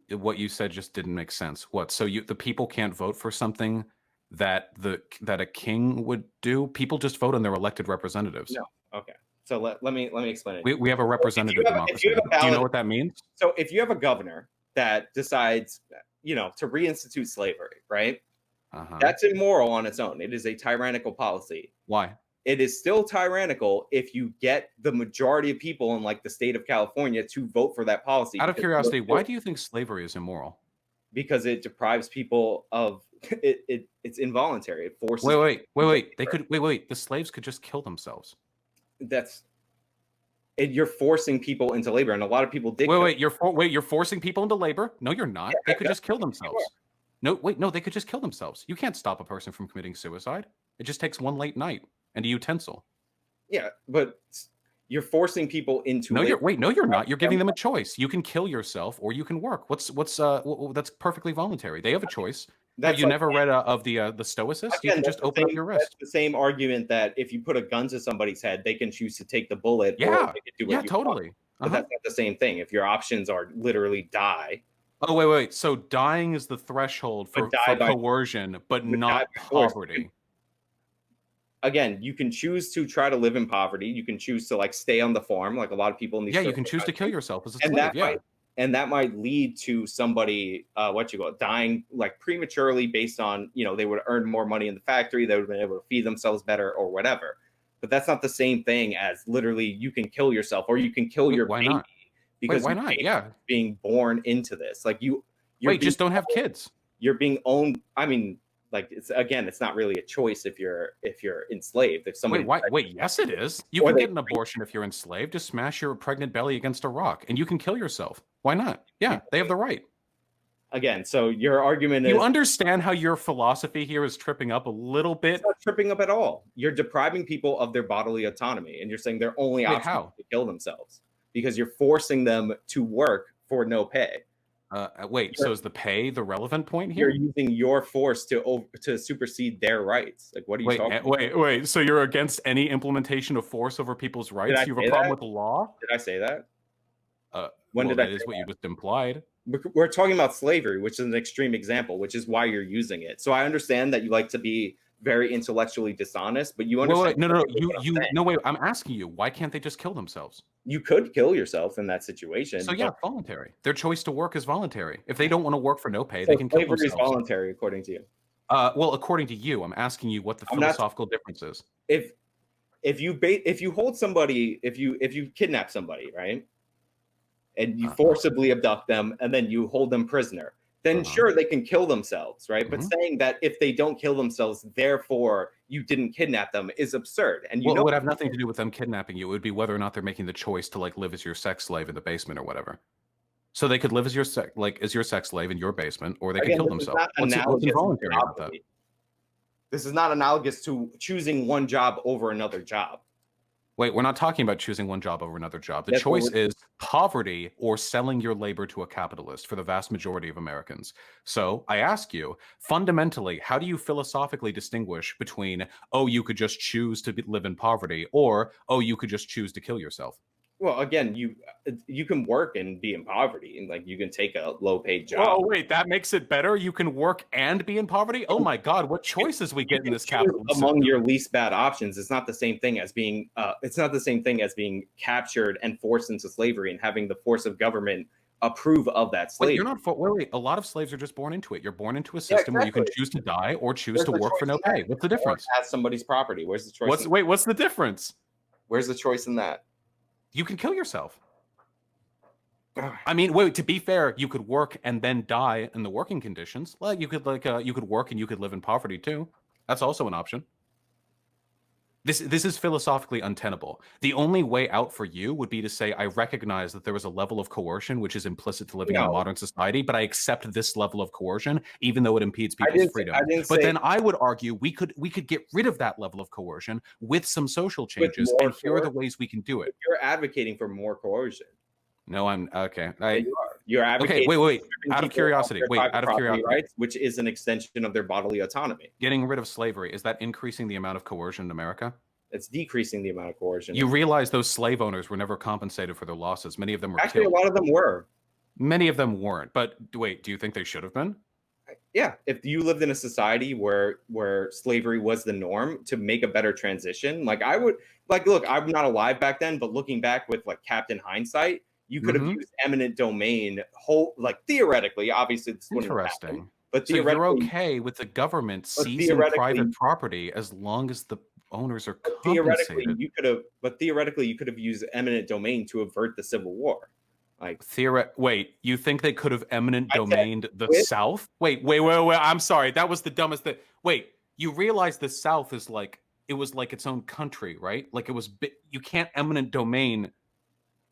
What you said just didn't make sense. What? So the people can't vote for something that a king would do? People just vote on their elected representatives. No. Okay. So let me explain it. We have a representative democracy. Do you know what that means? So if you have a governor that decides, to reinstitute slavery, right? That's immoral on its own. It is a tyrannical policy. Why? It is still tyrannical if you get the majority of people in like the state of California to vote for that policy. Out of curiosity, why do you think slavery is immoral? Because it deprives people of it. It's involuntary. It forces. Wait. The slaves could just kill themselves. You're forcing people into labor, and a lot of people did. You're forcing people into labor? No, you're not. They could just kill themselves. No, they could just kill themselves. You can't stop a person from committing suicide. It just takes one late night and a utensil. Yeah, but you're forcing people into labor. No, you're not. You're giving them a choice. You can kill yourself or you can work. That's perfectly voluntary. They have a choice. Have you never read of the Stoicists? You can just open up your wrist. That's the same argument that if you put a gun to somebody's head, they can choose to take the bullet. Yeah, or they can do what you totally. Want. But that's not the same thing. If your options are literally die. Oh, wait. So dying is the threshold for coercion, but not poverty. Again, you can choose to try to live in poverty. You can choose to like stay on the farm, like a lot of people in these. Yeah, you can choose to kill yourself as a slave. And that might lead to somebody, dying like prematurely based on, they would earn more money in the factory. They would have been able to feed themselves better or whatever. But that's not the same thing as literally you can kill yourself or you can kill your baby. Not? Because why not? Yeah, being born into this, like just don't have kids. You're being owned. I mean, like it's not really a choice if you're enslaved. If somebody yes, it is. You can get an abortion if you're enslaved. Just smash your pregnant belly against a rock, and you can kill yourself. Why not? Yeah, they have the right. Again, so your argument is... You understand how your philosophy here is tripping up a little bit? It's not tripping up at all. You're depriving people of their bodily autonomy, and you're saying their only option is to kill themselves because you're forcing them to work for no pay. So is the pay the relevant point here? You're using your force to supersede their rights. Like, what are you talking about? Wait. So you're against any implementation of force over people's rights? You have a problem with the law? Did I say that? That is what you just implied. We're talking about slavery, which is an extreme example, which is why you're using it. So I understand that you like to be very intellectually dishonest, but you understand. Wait. I'm asking you, why can't they just kill themselves? You could kill yourself in that situation. So voluntary. Their choice to work is voluntary. If they don't want to work for no pay, they can kill themselves. Slavery is voluntary, according to you. According to you, I'm asking you what the philosophical difference is. If you hold somebody, if you kidnap somebody, right, and you forcibly abduct them, and then you hold them prisoner, then sure, they can kill themselves, right? But Mhm. saying that if they don't kill themselves, therefore you didn't kidnap them is absurd. And you Well, it know, would have nothing to do with them kidnapping you. It would be whether or not they're making the choice to like live as your sex slave in the basement or whatever. So they could live as your sex slave in your basement, or they could again, kill this is themselves. not What's analogous to involuntary about that? monopoly. This is not analogous to choosing one job over another job. Wait, we're not talking about choosing one job over another job. The That's what choice is poverty or selling your labor to a capitalist for the vast majority of Americans. So I ask you, fundamentally, how do you philosophically distinguish between, oh, you could just choose to live in poverty, or, oh, you could just choose to kill yourself? Well, again, you can work and be in poverty, and like you can take a low paid job. Oh, wait, that makes it better? You can work and be in poverty? Oh my God, what choices we You get in can this choose capitalist among system. your least bad options. It's not the same thing as being. It's not the same thing as being captured and forced into slavery and having the force of government approve of that Wait, slavery. you're not. Wait. A lot of slaves are just born into it. You're born into a Yeah, system where you can exactly. choose to die or choose Where's to the work for choice no in that? pay. What's the Or difference? as somebody's property. Where's the choice? What's the difference? Where's the choice in that? You can kill yourself. I mean, wait, to be fair, you could work and then die in the working conditions. Like you could you could work and you could live in poverty too. That's also an option. This is philosophically untenable. The only way out for you would be to say, I recognize that there is a level of coercion which is implicit to living in a No, modern society, but I accept this level of coercion, even though it impedes I people's didn't. freedom. I didn't But say then I would argue we could get rid of that level of coercion with some social with changes, more and here are the coercion. ways we can do it. You're advocating for more coercion. No, I'm okay. Yeah, you are. You're Okay, advocating wait. for stripping Out of people of curiosity, their private out of property curiosity, rights, which is an extension of their bodily autonomy. getting rid of slavery, is that increasing the amount of coercion in America? It's decreasing the amount of coercion. You realize those slave owners were never compensated for their losses. Many of them were Actually, killed. a lot of them were. Many of them weren't. But wait, do you think they should have been? Yeah, if you lived in a society where slavery was the norm, to make a better transition, like I would, like, look, I'm not alive back then, but looking back with like Captain Hindsight, you could have used eminent domain like theoretically, obviously this wouldn't have happened, Interesting. but So you're theoretically, okay with the government seizing private property as long as the owners are compensated? theoretically you could have used eminent domain to avert the Civil War. Like, Wait, you think they could have eminent I said, domained the South? Wait. I'm sorry. That was the dumbest thing. Wait, you realize the South is like, it was like its own country, right? Like it was, you can't eminent domain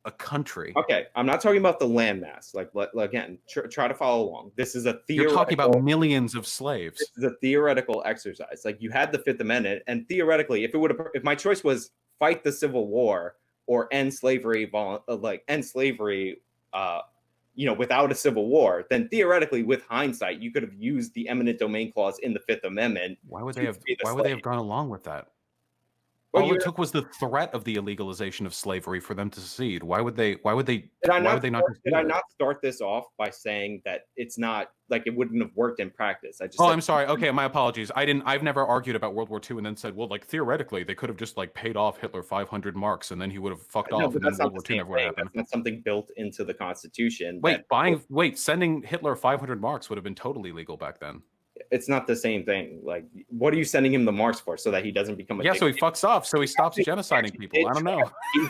a country. Okay, I'm not talking about the landmass. Like, again, try to follow along. This is a theoretical. You're talking about millions of slaves. This is a theoretical exercise. Like, you had the Fifth Amendment, and theoretically, if my choice was fight the Civil War or end slavery, without a civil war, then theoretically, with hindsight, you could have used the eminent domain clause in the Fifth Amendment. Why would they have gone along with that? Well, all it took was the threat of the illegalization of slavery for them to secede. Why would they not did I not start this off by saying that it's not like it wouldn't have worked in practice? I'm sorry. Okay, my apologies. I've never argued about World War II and then said, well, like theoretically they could have just like paid off Hitler 500 marks and then he would have fucked off and then World War II never would happen. That's not something built into the Constitution. Sending Hitler 500 marks would have been totally legal back then. It's not the same thing. Like, what are you sending him the marks for? So that he doesn't become a so he fucks off. So he stops genociding people. I don't know.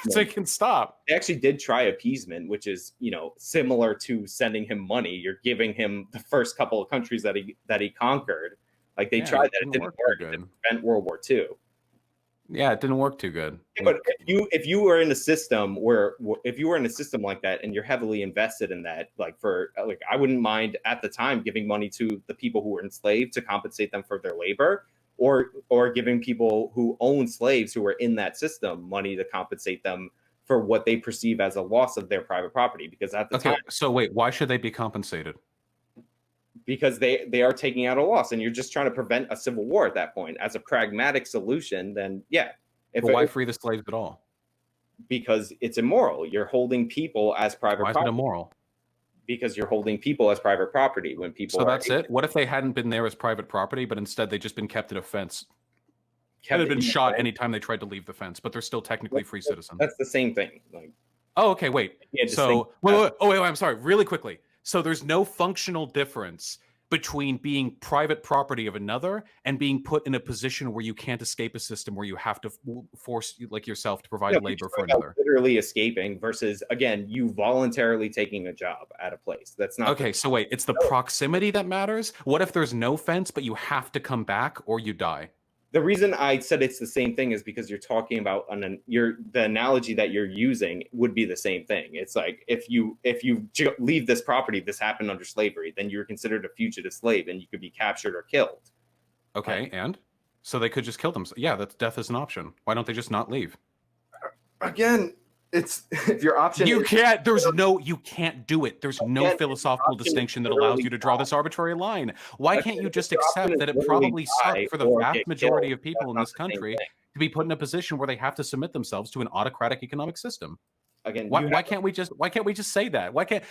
So he can stop. They actually did try appeasement, which is, similar to sending him money. You're giving him the first couple of countries that he conquered. Like, they tried that. It didn't work. It didn't prevent World War II. Yeah, it didn't work too good. But if you were in a system like that and you're heavily invested in that, I wouldn't mind at the time giving money to the people who were enslaved to compensate them for their labor, or giving people who own slaves who were in that system money to compensate them for what they perceive as a loss of their private property. Because at the time, so wait, why should they be compensated? Because they are taking out a loss, and you're just trying to prevent a civil war at that point. As a pragmatic solution, then yeah. Why free the slaves at all? Because it's immoral. You're holding people as private property. Why is it immoral? Because you're holding people as private property when people. So that's it? What if they hadn't been there as private property, but instead they just been kept at a fence? Had been shot anytime they tried to leave the fence, but they're still technically free citizens. That's the same thing. Like, oh, okay, wait. So wait, I'm sorry. Really quickly. So there's no functional difference between being private property of another and being put in a position where you can't escape a system where you have to force like yourself to provide labor for another. Literally escaping versus, again, you voluntarily taking a job at a place. That's not okay. So wait, it's the proximity that matters. What if there's no fence, but you have to come back or you die? The reason I said it's the same thing is because you're talking about the analogy that you're using would be the same thing. It's like if you leave this property, this happened under slavery, then you're considered a fugitive slave and you could be captured or killed. Okay, and so they could just kill themselves. Yeah, that's death is an option. Why don't they just not leave? Again, it's if your option. You can't. You can't do it. There's no philosophical distinction that allows you to draw this arbitrary line. Why can't you just accept that it probably sucked for the vast majority of people in this country to be put in a position where they have to submit themselves to an autocratic economic system? Again, why can't we just say that? Why can't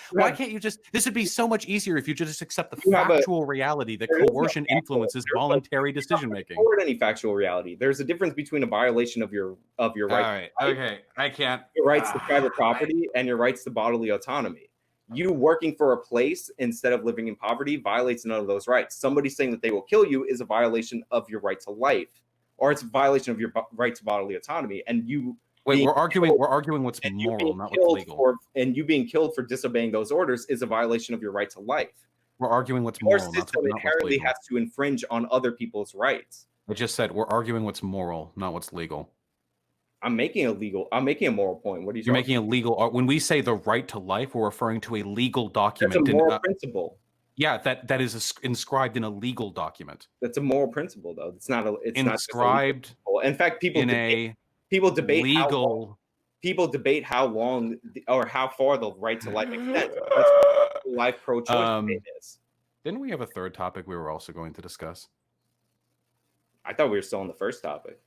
you just? This would be so much easier if you just accept the factual reality that coercion influences voluntary decision making. Any factual reality. There's a difference between a violation of your right. All right. Okay. I can't. Your rights to private property and your rights to bodily autonomy. You working for a place instead of living in poverty violates none of those rights. Somebody saying that they will kill you is a violation of your right to life, or it's a violation of your right to bodily autonomy. And you. Wait, we're arguing what's moral, not what's legal. And you being killed for disobeying those orders is a violation of your right to life. We're arguing what's moral. Your system inherently has to infringe on other people's rights. I just said we're arguing what's moral, not what's legal. I'm making a moral point. What are you? You're making a legal. When we say the right to life, we're referring to a legal document. That's a moral principle. Yeah, that is inscribed in a legal document. That's a moral principle, though. It's not. It's inscribed. Not in fact, people debate legal. People debate how long or how far the right to life extends. That's what life pro-choice is. Didn't we have a third topic we were also going to discuss? I thought we were still on the first topic.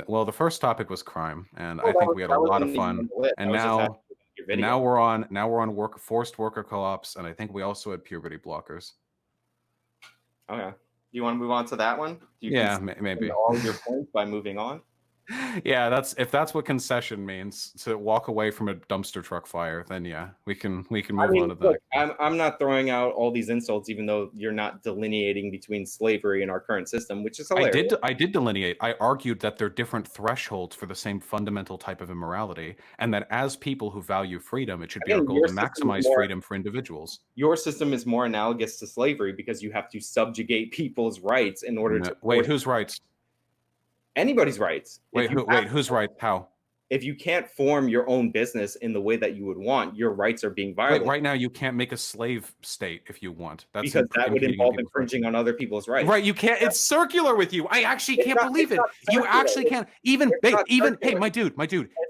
Well, the first topic was crime, and I think we had a lot of fun. And now we're on forced worker co-ops, and I think we also had puberty blockers. Okay. Do you want to move on to that one? Yeah, maybe. All your points by moving on. Yeah, if that's what concession means, to walk away from a dumpster truck fire, then yeah, we can move on to that. I'm not throwing out all these insults, even though you're not delineating between slavery and our current system, which is hilarious. I did delineate. I argued that they're different thresholds for the same fundamental type of immorality, and that as people who value freedom, it should be our goal to maximize freedom for individuals. Your system is more analogous to slavery because you have to subjugate people's rights in order to wait. Whose rights? Anybody's rights. Whose rights? How? If you can't form your own business in the way that you would want, your rights are being violated. Right now, you can't make a slave state if you want. That's because that would involve infringing on other people's rights. Right? You can't. It's circular with you. I actually can't believe it. You actually can't. Hey, my dude.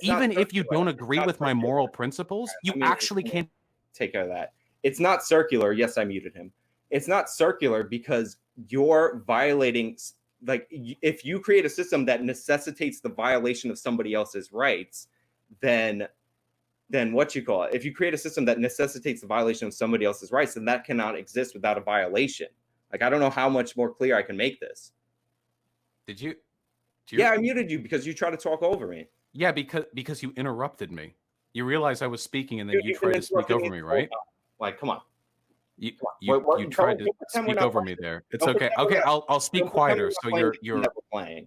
Even if you don't agree with my moral principles, you actually can't take care of that. It's not circular. Yes, I muted him. It's not circular because you're violating. Like, if you create a system that necessitates the violation of somebody else's rights, then what you call it? If you create a system that necessitates the violation of somebody else's rights, then that cannot exist without a violation. Like, I don't know how much more clear I can make this. Did you? Yeah, I muted you because you tried to talk over me. Yeah, because you interrupted me. You realized I was speaking, and then you tried to speak over me, right? Like, come on. You tried to speak over me there. It's okay. Okay, I'll speak quieter so your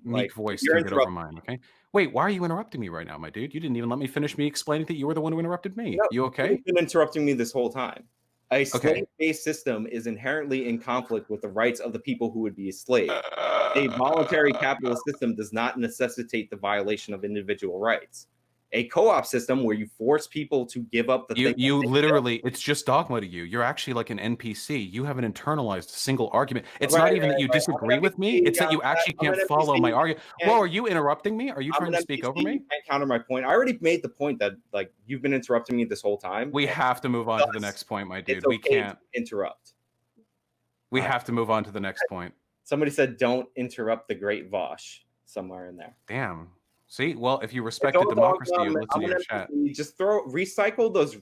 meek voice can get over mine. Okay. Wait, why are you interrupting me right now, my dude? You didn't even let me finish me explaining that you were the one who interrupted me. No, you okay? You've been interrupting me this whole time. A slave-based system is inherently in conflict with the rights of the people who would be a slave. A voluntary capitalist system does not necessitate the violation of individual rights. A co-op system where you force people to give up the you literally, it's just dogma to you. You're actually like an NPC. You have an internalized single argument. It's not even that you disagree with me. It's that you actually can't follow my argument. Whoa, are you interrupting me? Are you trying to speak over me? You can't counter my point. I already made the point that, like, you've been interrupting me this whole time. We have to move on to the next point, my dude. We can't interrupt. We have to move on to the next point. Somebody said, "Don't interrupt the great Vaush," somewhere in there. Damn. See, well, if you respected democracy, you listen to your chat. Just recycle those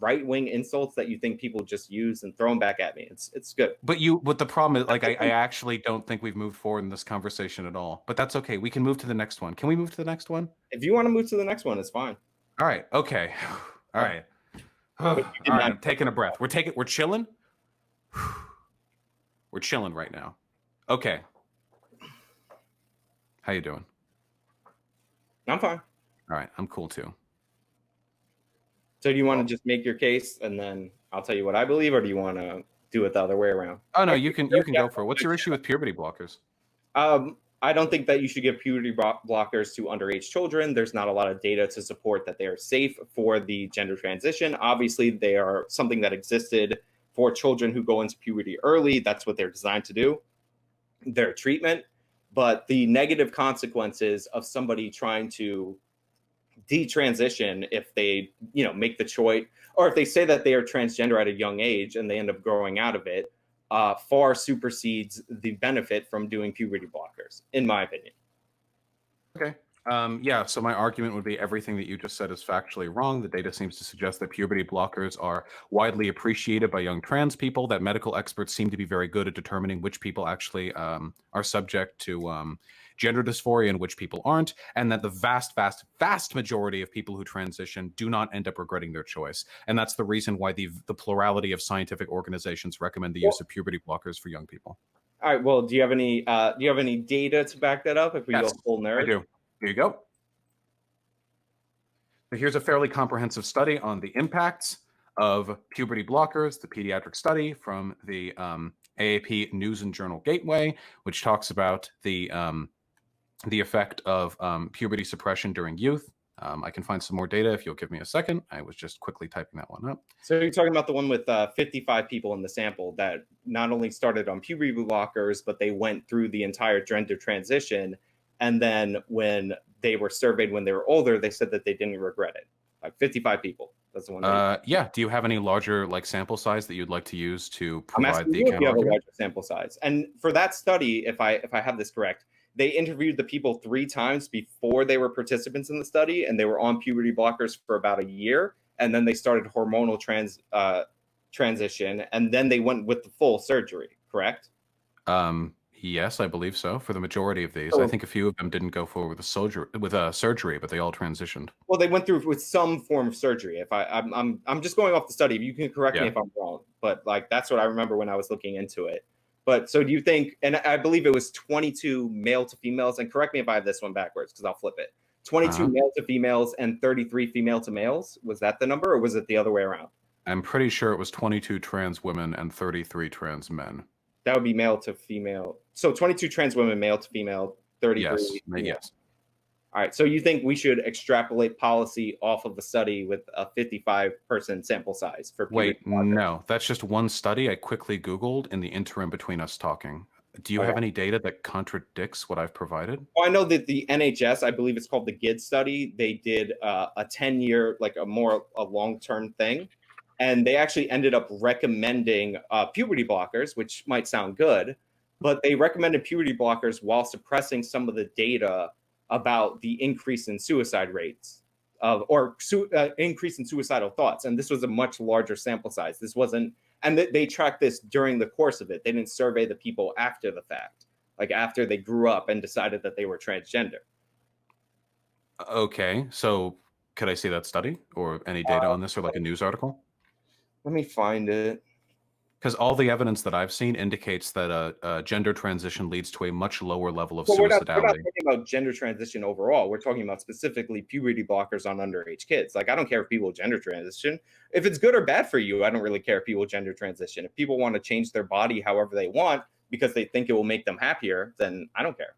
right-wing insults that you think people just use and throw them back at me. It's good. But the problem is, like, I actually don't think we've moved forward in this conversation at all. But that's okay. We can move to the next one. Can we move to the next one? If you want to move to the next one, it's fine. All right. Okay. All right. All right. I'm taking a breath. We're chilling. We're chilling right now. Okay. How you doing? I'm fine. All right, I'm cool too. So do you want to just make your case and then I'll tell you what I believe, or do you want to do it the other way around? Oh no, you can go for it. What's your issue with puberty blockers? I don't think that you should give puberty blockers to underage children. There's not a lot of data to support that they are safe for the gender transition. Obviously, they are something that existed for children who go into puberty early. That's what they're designed to do, their treatment. But the negative consequences of somebody trying to detransition, if they make the choice, or if they say that they are transgender at a young age and they end up growing out of it, far supersedes the benefit from doing puberty blockers, in my opinion. Okay. Yeah, so my argument would be everything that you just said is factually wrong. The data seems to suggest that puberty blockers are widely appreciated by young trans people, that medical experts seem to be very good at determining which people actually are subject to gender dysphoria and which people aren't, and that the vast, vast, vast majority of people who transition do not end up regretting their choice. And that's the reason why the plurality of scientific organizations recommend the use of puberty blockers for young people. All right. Well, do you have any data to back that up? If we Yes, go full nerd, I do. Here you go. So here's a fairly comprehensive study on the impacts of puberty blockers, the pediatric study from the AAP News and Journal Gateway, which talks about the effect of puberty suppression during youth. I can find some more data if you'll give me a second. I was just quickly typing that one up. So you're talking about the one with 55 people in the sample that not only started on puberty blockers, but they went through the entire gender transition. And then when they were surveyed when they were older, they said that they didn't regret it. Like 55 people. That's the one. Yeah. Do you have any larger sample size that you'd like to use to I'm provide asking the you if you have a argument? larger sample size. And for that study, if I have this correct, they interviewed the people 3 times before they were participants in the study, and they were on puberty blockers for about a year, and then they started hormonal transition, and then they went with the full surgery. Correct? Yes, I believe so. For the majority of these, So, I think a few of them didn't go forward with a surgery, but they all transitioned. well, they went through with some form of surgery. If I'm just going off the study. You can correct me if I'm wrong, but that's what I remember when I was looking into it. But so do you think? And I believe it was 22 male to females. And correct me if I have this one backwards, because I'll flip it. 22 male to females and 33 female to males. Was that the number, or was it the other way around? I'm pretty sure it was 22 trans women and 33 trans men. That would be male to female. So 22 trans women, male to female, 33. Yes. female. Yes. All right. So you think we should extrapolate policy off of the study with a 55-person sample size for puberty Wait, no, that's just one study I quickly Googled in the interim between us talking. Do you have any data that contradicts what I've provided? Well, I know that the NHS, I believe it's called the GID study, they did a 10-year, like a long-term thing. And they actually ended up recommending puberty blockers, which might sound good, but they recommended puberty blockers while suppressing some of the data about the increase in suicide rates increase in suicidal thoughts. And this was a much larger sample size. This wasn't, and they tracked this during the course of it. They didn't survey the people after the fact, like after they grew up and decided that they were transgender. Okay, so could I see that study or any data on this, or like a news article? Let me find it. Because all the evidence that I've seen indicates that a gender transition leads to a much lower level of We're not suicidality. talking about gender transition overall. We're talking about specifically puberty blockers on underage kids. Like, I don't care if people gender transition. If it's good or bad for you, I don't really care if people gender transition. If people want to change their body however they want because they think it will make them happier, then I don't care.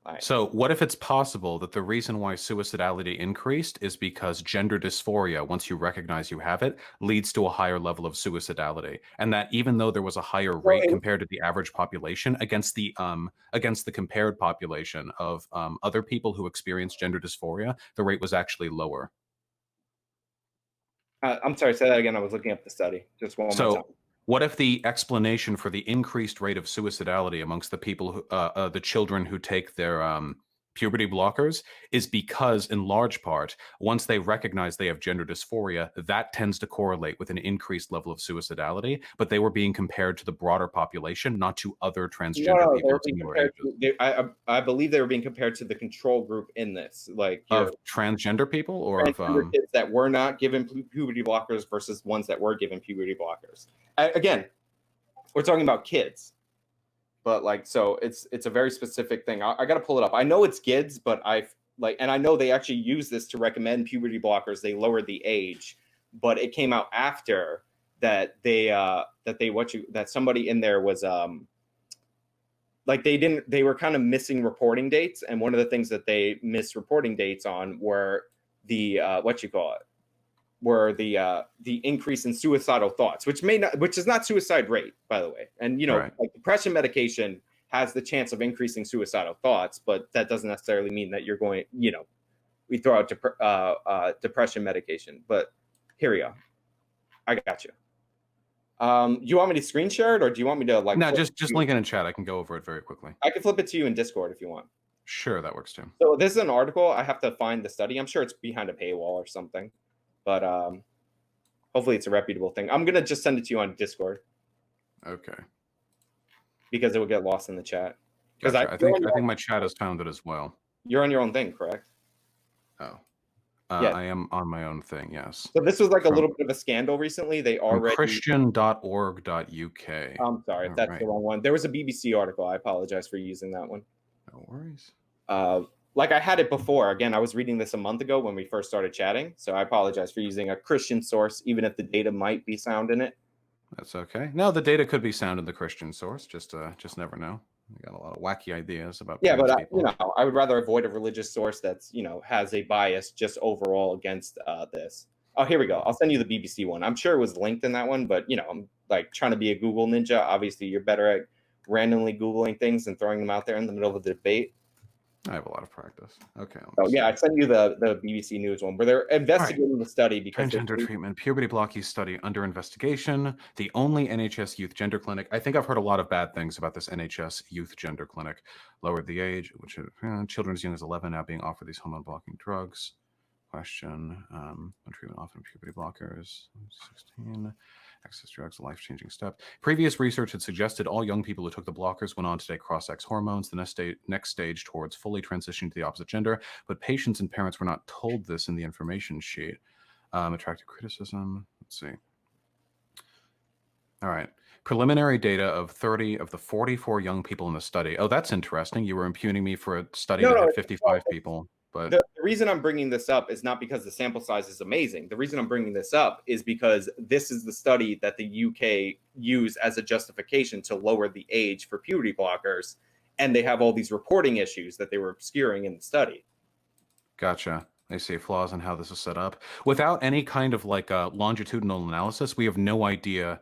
Right. So what if it's possible that the reason why suicidality increased is because gender dysphoria, once you recognize you have it, leads to a higher level of suicidality, and that even though there was a higher rate compared to the average population against the compared population of other people who experience gender dysphoria, the rate was actually lower. I'm sorry, say that again. I was looking up the study. Just one more time. What if the explanation for the increased rate of suicidality amongst the people, who, the children who take their puberty blockers, is because, in large part, once they recognize they have gender dysphoria, that tends to correlate with an increased level of suicidality, but they were being compared to the broader population, not to other transgender people. I believe they were being compared to the control group in this, like of transgender people, or of kids that were not given puberty blockers versus ones that were given puberty blockers. Again, we're talking about kids. but like, so it's a very specific thing. I got to pull it up. I know it's GIDS, but and I know they actually use this to recommend puberty blockers. They lowered the age, but it came out after that that somebody in there was like they were kind of missing reporting dates, and one of the things that they missed reporting dates on were the the increase in suicidal thoughts, which is not suicide rate, by the way. And Right. like depression medication has the chance of increasing suicidal thoughts, but that doesn't necessarily mean that you're going, we throw out depression medication. But here we go. I got you. Do you want me to screen share it, or do you want me to like? No, just link it in chat. I can go over it very quickly. I can flip it to you in Discord if you want. Sure, that works too. So this is an article. I have to find the study. I'm sure it's behind a paywall or something, but hopefully it's a reputable thing. I'm gonna just send it to you on Discord. Okay. Because it will get lost in the chat. Because I think my chat has found it as well. You're on your own thing, correct? Oh. Yeah. I am on my own thing, yes. So this was like a little bit of a scandal recently. They already Christian.org.uk. I'm sorry if that's the wrong one. There was a BBC article. I apologize for using that one. No worries. Like I had it before. Again, I was reading this a month ago when we first started chatting. So I apologize for using a Christian source, even if the data might be sound in it. That's okay. No, the data could be sound in the Christian source. Just never know. We got a lot of wacky ideas about. Yeah, but I would rather avoid a religious source that's has a bias just overall against this. Oh, here we go. I'll send you the BBC one. I'm sure it was linked in that one, but I'm like trying to be a Google ninja. Obviously, you're better at randomly Googling things and throwing them out there in the middle of the debate. I have a lot of practice. Okay. Oh yeah, I sent you the BBC News one where they're investigating the study because transgender treatment, puberty blocking study under investigation. The only NHS youth gender clinic. I think I've heard a lot of bad things about this NHS youth gender clinic. Lowered the age, which children as young as 11 now being offered these hormone blocking drugs. Question: treatment often puberty blockers. 16. Access drugs, a life-changing step. Previous research had suggested all young people who took the blockers went on to take cross-sex hormones, the next stage towards fully transitioning to the opposite gender. But patients and parents were not told this in the information sheet. Attracted criticism. Let's see. All right. Preliminary data of 30 of the 44 young people in the study. Oh, that's interesting. You were impugning me for a study that had 55 people. But the reason I'm bringing this up is not because the sample size is amazing. The reason I'm bringing this up is because this is the study that the UK used as a justification to lower the age for puberty blockers. And they have all these reporting issues that they were obscuring in the study. Gotcha. They say flaws in how this is set up. Without any kind of like a longitudinal analysis, we have no idea.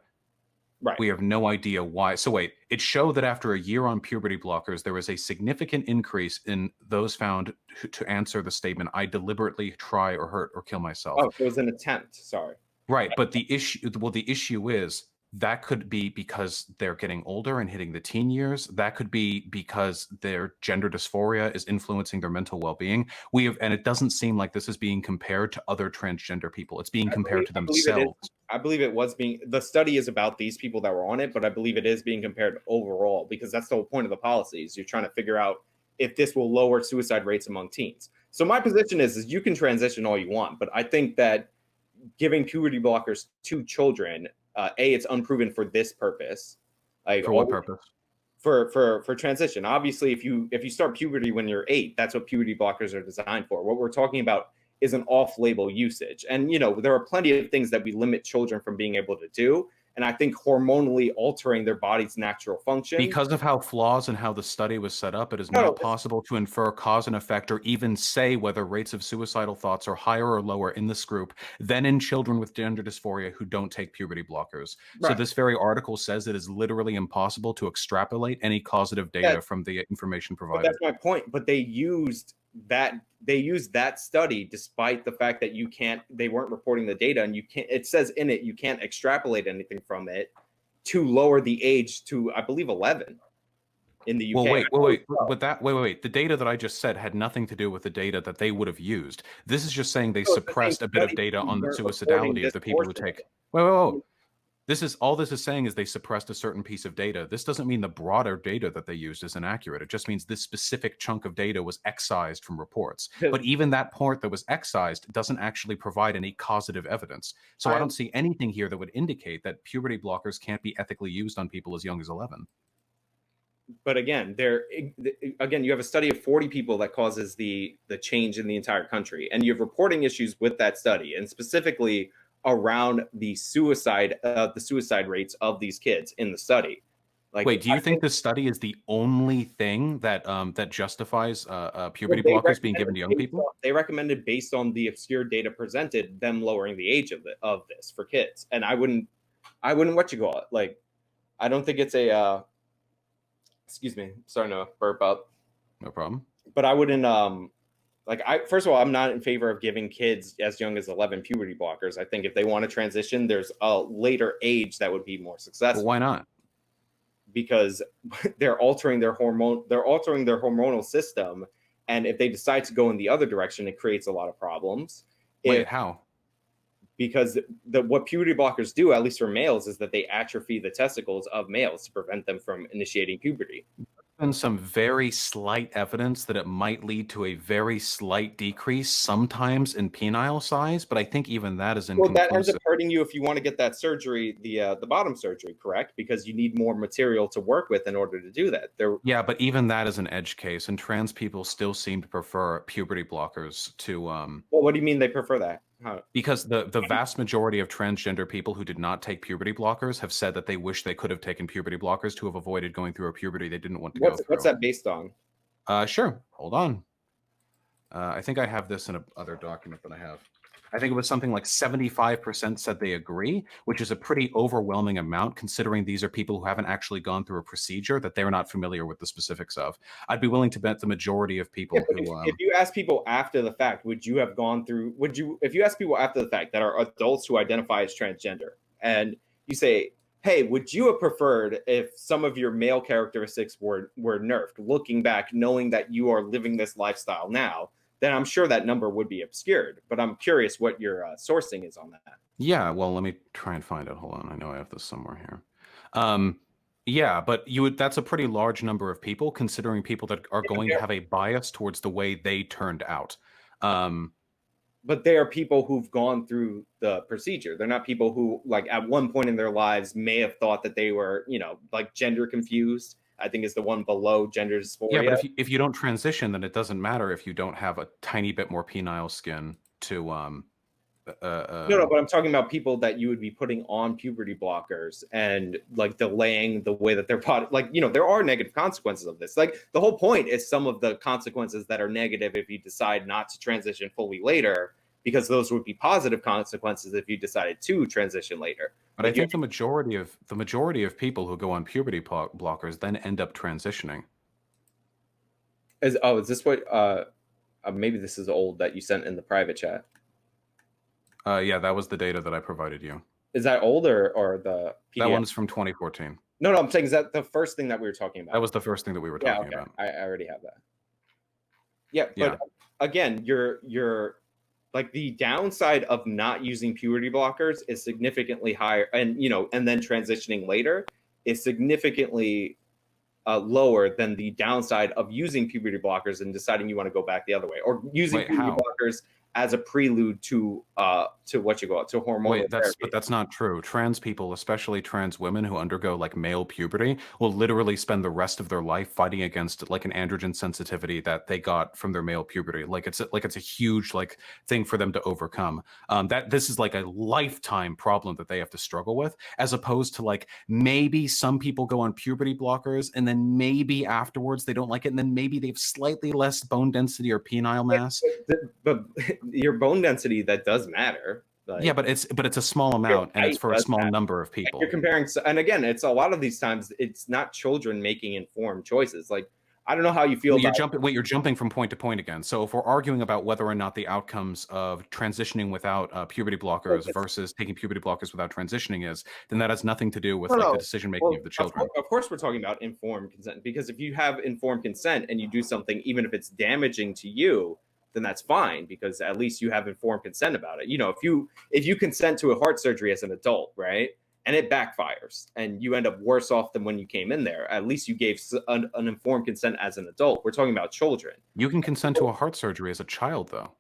Right. We have no idea why. So wait, it showed that after a year on puberty blockers, there was a significant increase in those found to answer the statement, I deliberately try or hurt or kill myself. Oh, it was an attempt. Sorry. Right. But the issue is that could be because they're getting older and hitting the teen years. That could be because their gender dysphoria is influencing their mental well-being. And it doesn't seem like this is being compared to other transgender people. It's being compared to themselves. I believe it was the study is about these people that were on it, but I believe it is being compared overall because that's the whole point of the policy is you're trying to figure out if this will lower suicide rates among teens. So my position is you can transition all you want, but I think that giving puberty blockers to children, it's unproven for this purpose. Like for what purpose? For transition. Obviously, if you start puberty when you're 8, that's what puberty blockers are designed for. What we're talking about is an off-label usage. And, there are plenty of things that we limit children from being able to do. And I think hormonally altering their body's natural function. Because of how flaws and how the study was set up, it is not possible to infer cause and effect or even say whether rates of suicidal thoughts are higher or lower in this group than in children with gender dysphoria who don't take puberty blockers. Right. So this very article says it is literally impossible to extrapolate any causative data from the information provided. That's my point. But they used that study despite the fact that they weren't reporting the data, and it says in it you can't extrapolate anything from it to lower the age to, I believe, 11 in the UK. Well, wait. The data that I just said had nothing to do with the data that they would have used. This is just saying they suppressed a bit of data on the suicidality of the people who take. Whoa. This is saying is they suppressed a certain piece of data. This doesn't mean the broader data that they used is inaccurate. It just means this specific chunk of data was excised from reports. But even that part that was excised doesn't actually provide any causative evidence. So I don't see anything here that would indicate that puberty blockers can't be ethically used on people as young as 11. but again, you have a study of 40 people that causes the change in the entire country, and you have reporting issues with that study, and specifically around the suicide rates of these kids in the study. Like, Wait, do I you think think this study is the only thing that that justifies well, puberty blockers being given to young people? they recommended based on the obscure data presented, them lowering the age of this for kids, and I wouldn't what you call it. Like, I don't think it's a excuse me, starting to burp up, No problem. but I wouldn't like I first of all, I'm not in favor of giving kids as young as 11 puberty blockers. I think if they want to transition, there's a later age that would be more But successful why not? because they're altering their hormonal system, and if they decide to go in the other direction, it creates a lot of problems. Wait, If how? Because what puberty blockers do, at least for males, is that they atrophy the testicles of males to prevent them from initiating puberty. Been some very slight evidence that it might lead to a very slight decrease sometimes in penile size, but I think even that is Well, that ends up inconclusive. hurting you if you want to get that surgery, the bottom surgery, correct? Because you need more material to work with in order to do that. Yeah, but even that is an edge case, and trans people still seem to prefer puberty blockers to Well, what do you mean they prefer that? How? because the vast majority of transgender people who did not take puberty blockers have said that they wish they could have taken puberty blockers to have avoided going through a puberty they didn't want to go What's through. that based on? Sure. Hold on. I think I have this in another document that I have. I think it was something like 75% said they agree, which is a pretty overwhelming amount considering these are people who haven't actually gone through a procedure that they're not familiar with the specifics of. I'd be willing to bet the majority of people Yeah, but who if you ask people after the fact, would you have gone through? Would you, if you ask people after the fact that are adults who identify as transgender, and you say, "Hey, would you have preferred if some of your male characteristics were nerfed?" Looking back, knowing that you are living this lifestyle now, then I'm sure that number would be obscured. But I'm curious what your sourcing is on that. Yeah, well, let me try and find it. Hold on. I know I have this somewhere here. Yeah, but that's a pretty large number of people considering people that are going to have a bias towards the way they turned out. But they are people who've gone through the procedure. They're not people who, like, at one point in their lives may have thought that they were, like, gender confused. I think is the one below gender dysphoria. Yeah, but if you don't transition, then it doesn't matter if you don't have a tiny bit more penile skin to No, but I'm talking about people that you would be putting on puberty blockers and like delaying the way that their body, like, there are negative consequences of this. Like, the whole point is some of the consequences that are negative if you decide not to transition fully later, because those would be positive consequences if you decided to transition later. But I think the majority of people who go on puberty blockers then end up transitioning. Is this what maybe this is old that you sent in the private chat? Yeah, that was the data that I provided you. Is that old or the PDF? That one's from 2014. No, I'm saying, is that the first thing that we were talking about? That was the first thing that we were talking about. I already have that. Yeah, but again, you're like, the downside of not using puberty blockers is significantly higher, and and then transitioning later is significantly lower than the downside of using puberty blockers and deciding you want to go back the other way, or using puberty blockers as a prelude to what you call it, to hormonal therapy. But that's not true. Trans people, especially trans women who undergo like male puberty, will literally spend the rest of their life fighting against like an androgen sensitivity that they got from their male puberty. Like it's a huge like thing for them to overcome. That this is like a lifetime problem that they have to struggle with, as opposed to like maybe some people go on puberty blockers and then maybe afterwards they don't like it, and then maybe they have slightly less bone density or penile mass. But your bone density, that does matter. Like, yeah, but it's a small amount, and it's for a small number of people. You're comparing, and again, it's a lot of these times it's not children making informed choices. Like, I don't know how you feel. You're jumping from point to point again. So if we're arguing about whether or not the outcomes of transitioning without puberty blockers versus taking puberty blockers without transitioning is, then that has nothing to do with the decision making of the children. Of course, we're talking about informed consent, because if you have informed consent and you do something, even if it's damaging to you, then that's fine, because at least you have informed consent about it. If you consent to a heart surgery as an adult, right, and it backfires and you end up worse off than when you came in there, at least you gave an informed consent as an adult. We're talking about children. You can consent to a heart surgery as a child, though.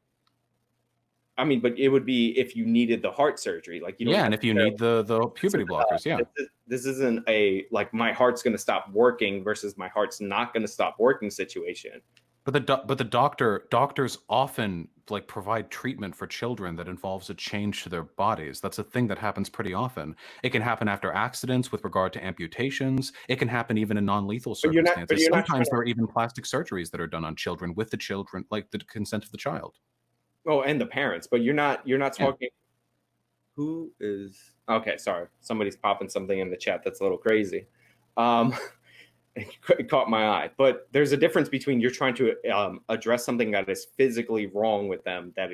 I mean, but it would be if you needed the heart surgery. Like you don't Yeah, and if you necessarily. need the puberty blockers, yeah. This isn't a like my heart's going to stop working versus my heart's not going to stop working situation. But the doctors often like provide treatment for children that involves a change to their bodies. That's a thing that happens pretty often. It can happen after accidents with regard to amputations. It can happen even in non-lethal But you're not. But circumstances. you're not trying Sometimes to. there are even plastic surgeries that are done on children with the children, like the consent of the child. Oh, and the parents. But you're not. You're not Yeah. talking. Who is? Okay, sorry. Somebody's popping something in the chat that's a little crazy. Um, it caught my eye. But there's a difference between you're trying to address something that is physically wrong with them, that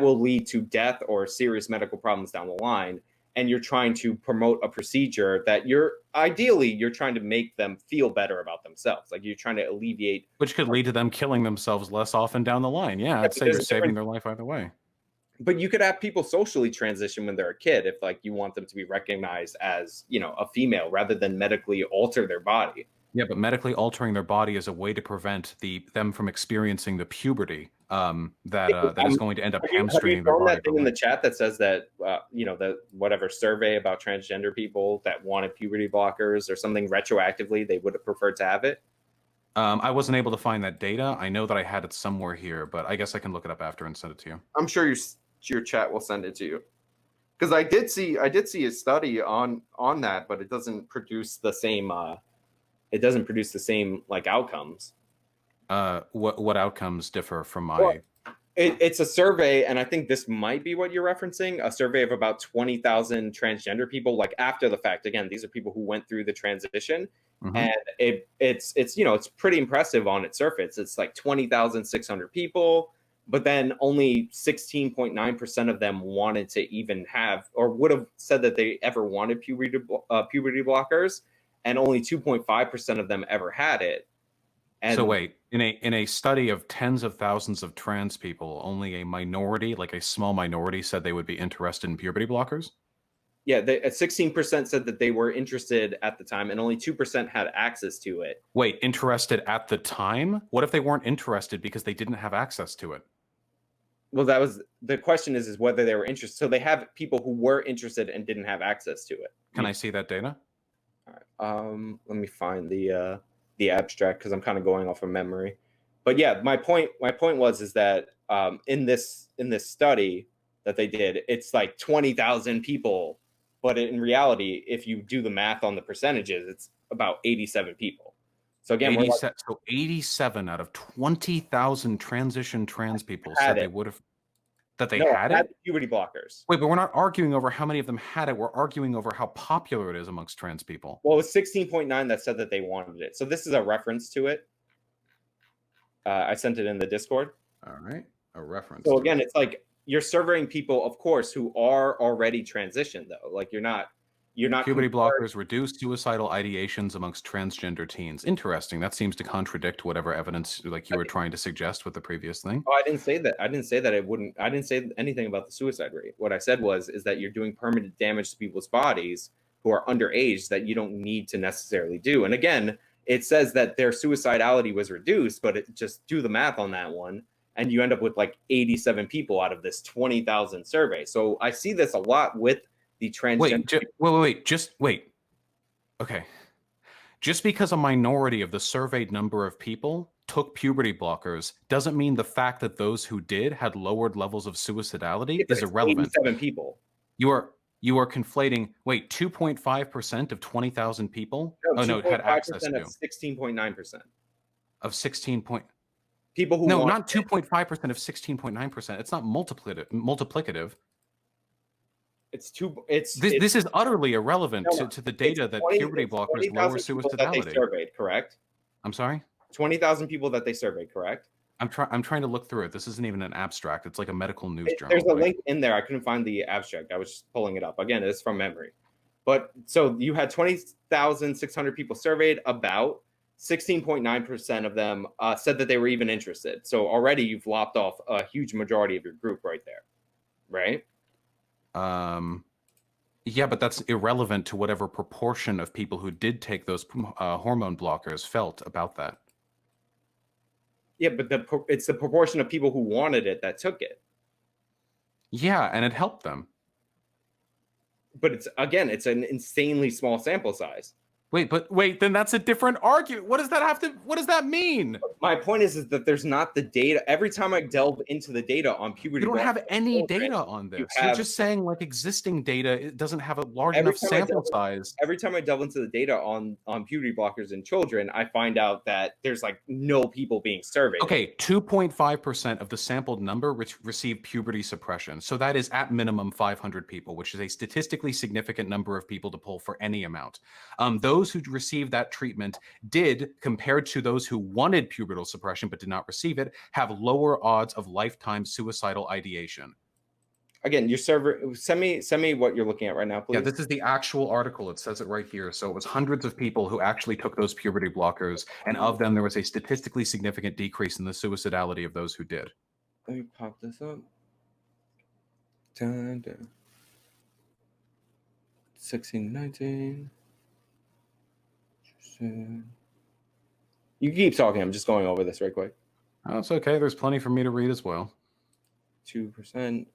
will lead to death or serious medical problems down the line, and you're trying to promote a procedure that you're trying to make them feel better about themselves. Like you're trying to alleviate. Which could lead to them killing themselves less often down the line. Yeah, I'd say you're saving their life either way. But you could have people socially transition when they're a kid if like you want them to be recognized as, a female rather than medically alter their body. Yeah, but medically altering their body is a way to prevent them from experiencing the puberty that is going to end up hamstringing their body. That thing in the chat that says that the whatever survey about transgender people that wanted puberty blockers or something retroactively, they would have preferred to have it. I wasn't able to find that data. I know that I had it somewhere here, but I guess I can look it up after and send it to you. I'm sure your chat will send it to you. Because I did see a study on that, but it doesn't produce the same like outcomes. What outcomes differ from my? Well, it's a survey, and I think this might be what you're referencing. A survey of about 20,000 transgender people, like after the fact. Again, these are people who went through the transition, and it's pretty impressive on its surface. It's like 20,600 people. But then only 16.9% of them wanted to even have or would have said that they ever wanted puberty blockers, and only 2.5% of them ever had it. And so wait, in a study of tens of thousands of trans people, only a minority, like a small minority, said they would be interested in puberty blockers? Yeah, 16% said that they were interested at the time, and only 2% had access to it. Wait, interested at the time? What if they weren't interested because they didn't have access to it? Well, that was the question is whether they were interested. So they have people who were interested and didn't have access to it. Can I see that data? All right. Let me find the abstract because I'm kind of going off of memory. But yeah, my point is that in this study that they did, it's like 20,000 people, but in reality, if you do the math on the percentages, it's about 87 people. So again, 87 out of 20,000 transition trans people said they would have had it. Puberty blockers. Wait, but we're not arguing over how many of them had it. We're arguing over how popular it is amongst trans people. Well, it was 16.9 that said that they wanted it. So this is a reference to it. I sent it in the Discord. All right, a reference. So again, it's like you're surveying people, of course, who are already transitioned, though. Like you're not. Puberty blockers reduce suicidal ideations amongst transgender teens. Interesting. That seems to contradict whatever evidence like you were trying to suggest with the previous thing. Oh, I didn't say that. I didn't say that it wouldn't. I didn't say anything about the suicide rate. What I said is that you're doing permanent damage to people's bodies who are underage that you don't need to necessarily do. And again, it says that their suicidality was reduced, but just do the math on that one, and you end up with like 87 people out of this 20,000 survey. So I see this a lot with the transgender. Wait. Okay. Just because a minority of the surveyed number of people took puberty blockers doesn't mean the fact that those who did had lowered levels of suicidality is irrelevant. 87 people. You are conflating. Wait, 2.5% of 20,000 people? No, had access to 16.9%. Of 16 point. People who not 2.5% of 16.9%. It's not multiplicative. This is utterly irrelevant to the data that puberty blockers lower suicidality. That they surveyed, correct? I'm sorry? 20,000 people that they surveyed, correct? I'm trying to look through it. This isn't even an abstract. It's like a medical news journal. There's a link in there. I couldn't find the abstract. I was just pulling it up. Again, it's from memory. But so you had 20,600 people surveyed. About 16.9% of them said that they were even interested. So already you've lopped off a huge majority of your group right there, right? Yeah, but that's irrelevant to whatever proportion of people who did take those hormone blockers felt about that. Yeah, but it's the proportion of people who wanted it that took it. Yeah, and it helped them. But it's an insanely small sample size. Wait, then that's a different argument. What does that mean? My point is that there's not the data. Every time I delve into the data on You puberty don't blockers have in any children, data on you this. You're have just saying like existing data, it doesn't have a large every enough time I sample delve size. every time I delve into the data on puberty blockers in children, I find out that there's like no people being surveyed. Okay, 2.5% of the sampled number received puberty suppression. So that is at minimum 500 people, which is a statistically significant number of people to pull for any amount. Those who received that treatment did, compared to those who wanted pubertal suppression but did not receive it, have lower odds of lifetime suicidal ideation. Again, your server, send me what you're looking at right now, please. Yeah, this is the actual article. It says it right here. So it was hundreds of people who actually took those puberty blockers, and of them, there was a statistically significant decrease in the suicidality of those who did. Let me pop this up. Dun, dun. 16, 19. You keep talking. I'm just going over this right quick. Oh, it's okay. There's plenty for me to read as well. 2%.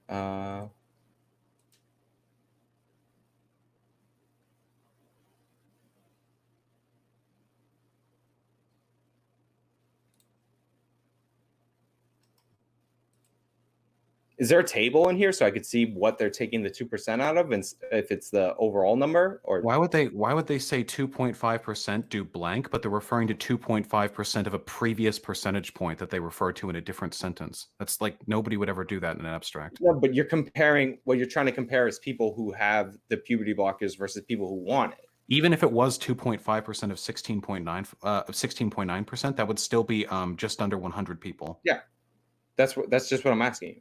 Is there a table in here so I could see what they're taking the 2% out of, and if it's the overall number? Or why would they say 2.5% do blank, but they're referring to 2.5% of a previous percentage point that they refer to in a different sentence? That's like nobody would ever do that in an abstract. No, but you're comparing, what you're trying to compare is people who have the puberty blockers versus people who want it. Even if it was 2.5% of 16.9%, that would still be just under 100 people. Yeah, that's just what I'm asking you.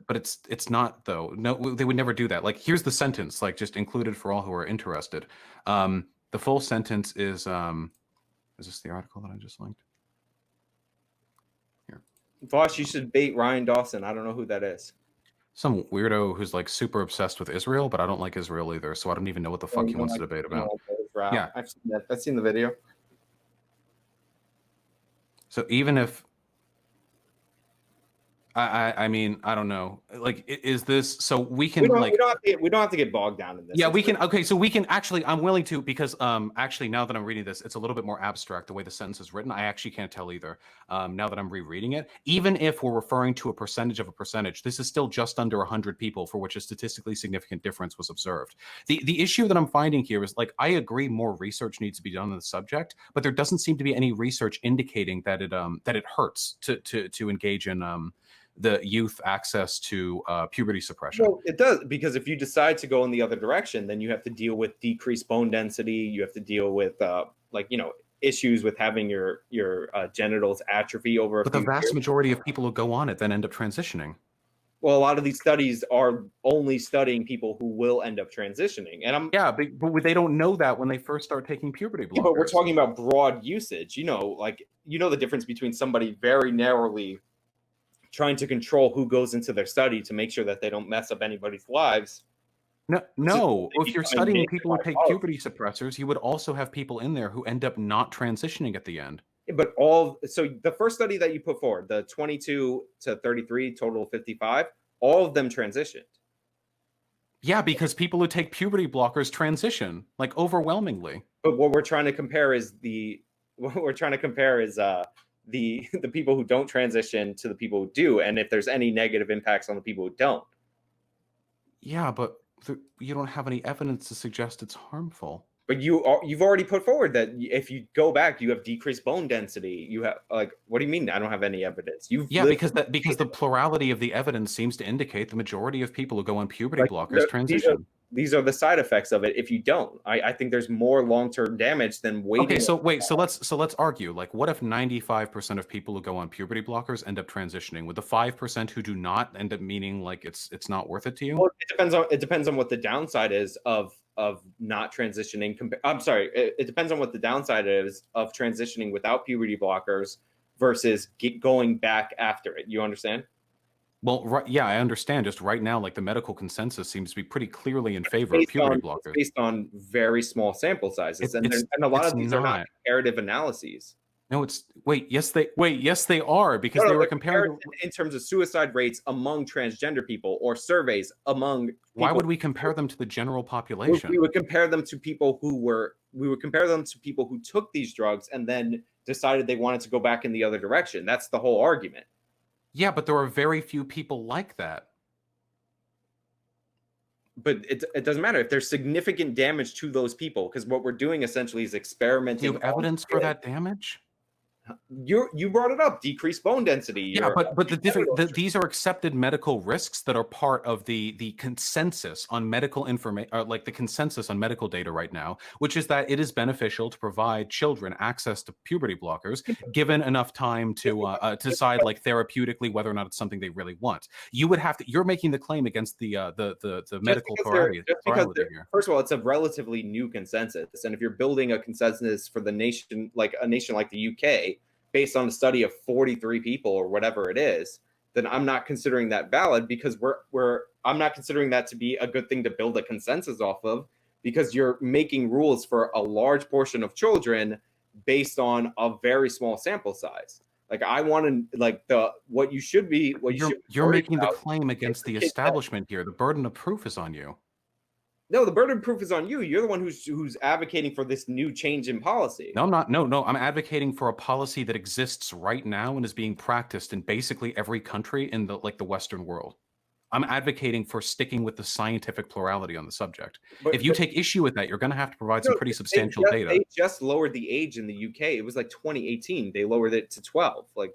But it's not though. No, they would never do that. Like, here's the sentence, like just included for all who are interested. The full sentence is this the article that I just linked? Here. Vaush, you should bait Ryan Dawson. I don't know who that is. Some weirdo who's like super obsessed with Israel, but I don't like Israel either, so I don't even know what the fuck he wants to debate about. Yeah, I've seen that. I've seen the video. So even if I mean, I don't know. Like, is this so we can we don't have to get bogged down in this. Yeah, we can. Okay, so we can actually. I'm willing to, because actually now that I'm reading this, it's a little bit more abstract the way the sentence is written. I actually can't tell either. Now that I'm rereading it, even if we're referring to a percentage of a percentage, this is still just under 100 people for which a statistically significant difference was observed. The issue that I'm finding here is, like, I agree more research needs to be done on the subject, but there doesn't seem to be any research indicating that it hurts to engage in the youth access to puberty suppression. Well, it does, because if you decide to go in the other direction, then you have to deal with decreased bone density. You have to deal with issues with having your genitals atrophy over. But the vast majority of people who go on it then end up transitioning. Well, a lot of these studies are only studying people who will end up transitioning, and but they don't know that when they first start taking puberty blockers. Yeah, but we're talking about broad usage. The difference between somebody very narrowly trying to control who goes into their study to make sure that they don't mess up anybody's lives. No. If you're studying people who take puberty suppressors, you would also have people in there who end up not transitioning at the end. But so the first study that you put forward, the 22 to 33, total of 55, all of them transitioned. Yeah, because people who take puberty blockers transition, like, overwhelmingly. But what we're trying to compare is the people who don't transition to the people who do, and if there's any negative impacts on the people who don't. Yeah, but you don't have any evidence to suggest it's harmful. But you've already put forward that if you go back, you have decreased bone density. You have, what do you mean? I don't have any evidence. Because the plurality of the evidence seems to indicate the majority of people who go on puberty blockers transition. These are the side effects of it if you don't. I think there's more long-term damage than waiting. Okay, so let's argue. Like, what if 95% of people who go on puberty blockers end up transitioning? Would the 5% who do not end up meaning like it's not worth it to you? Well, it depends on what the downside is of not transitioning. It depends on what the downside is of transitioning without puberty blockers versus going back after it. You understand? Well, right, yeah, I understand. Just right now, like, the medical consensus seems to be pretty clearly in favor of puberty blockers. It's based on very small sample sizes, and a lot of these are not comparative analyses. No, it's yes they are, because No, they no, were the comparing comparison in terms of suicide rates among transgender people or surveys among why people. would we compare them to the general We population? would compare them to people who took these drugs and then decided they wanted to go back in the other direction. That's the whole argument. Yeah, but there are very few people like that. But it doesn't matter if there's significant damage to those people, because what we're doing essentially is Do you experimenting have on evidence for kids. that damage? You brought it up, decreased bone density. Yeah, but these are accepted medical risks that are part of the consensus on medical information, like the consensus on medical data right now, which is that it is beneficial to provide children access to puberty blockers, given enough time to decide like therapeutically whether or not it's something they really want. You would have to. You're making the claim against the medical plurality here. First of all, it's a relatively new consensus, and if you're building a consensus for the nation, like a nation like the UK, based on a study of 43 people or whatever it is, then I'm not considering that valid, because I'm not considering that to be a good thing to build a consensus off of, because you're making rules for a large portion of children based on a very small sample size. Like I want to like the what you should be what you should be You're making the claim is against the the kids that, establishment here. The burden of proof is on you. no, the burden of proof is on you. You're the one who's advocating for this new change in policy. No, I'm not. No. I'm advocating for a policy that exists right now and is being practiced in basically every country in the Western world. I'm advocating for sticking with the scientific plurality on the subject. If you take issue with that, you're going to have to provide some pretty substantial data. They just lowered the age in the UK. It was like 2018. They lowered it to 12. Like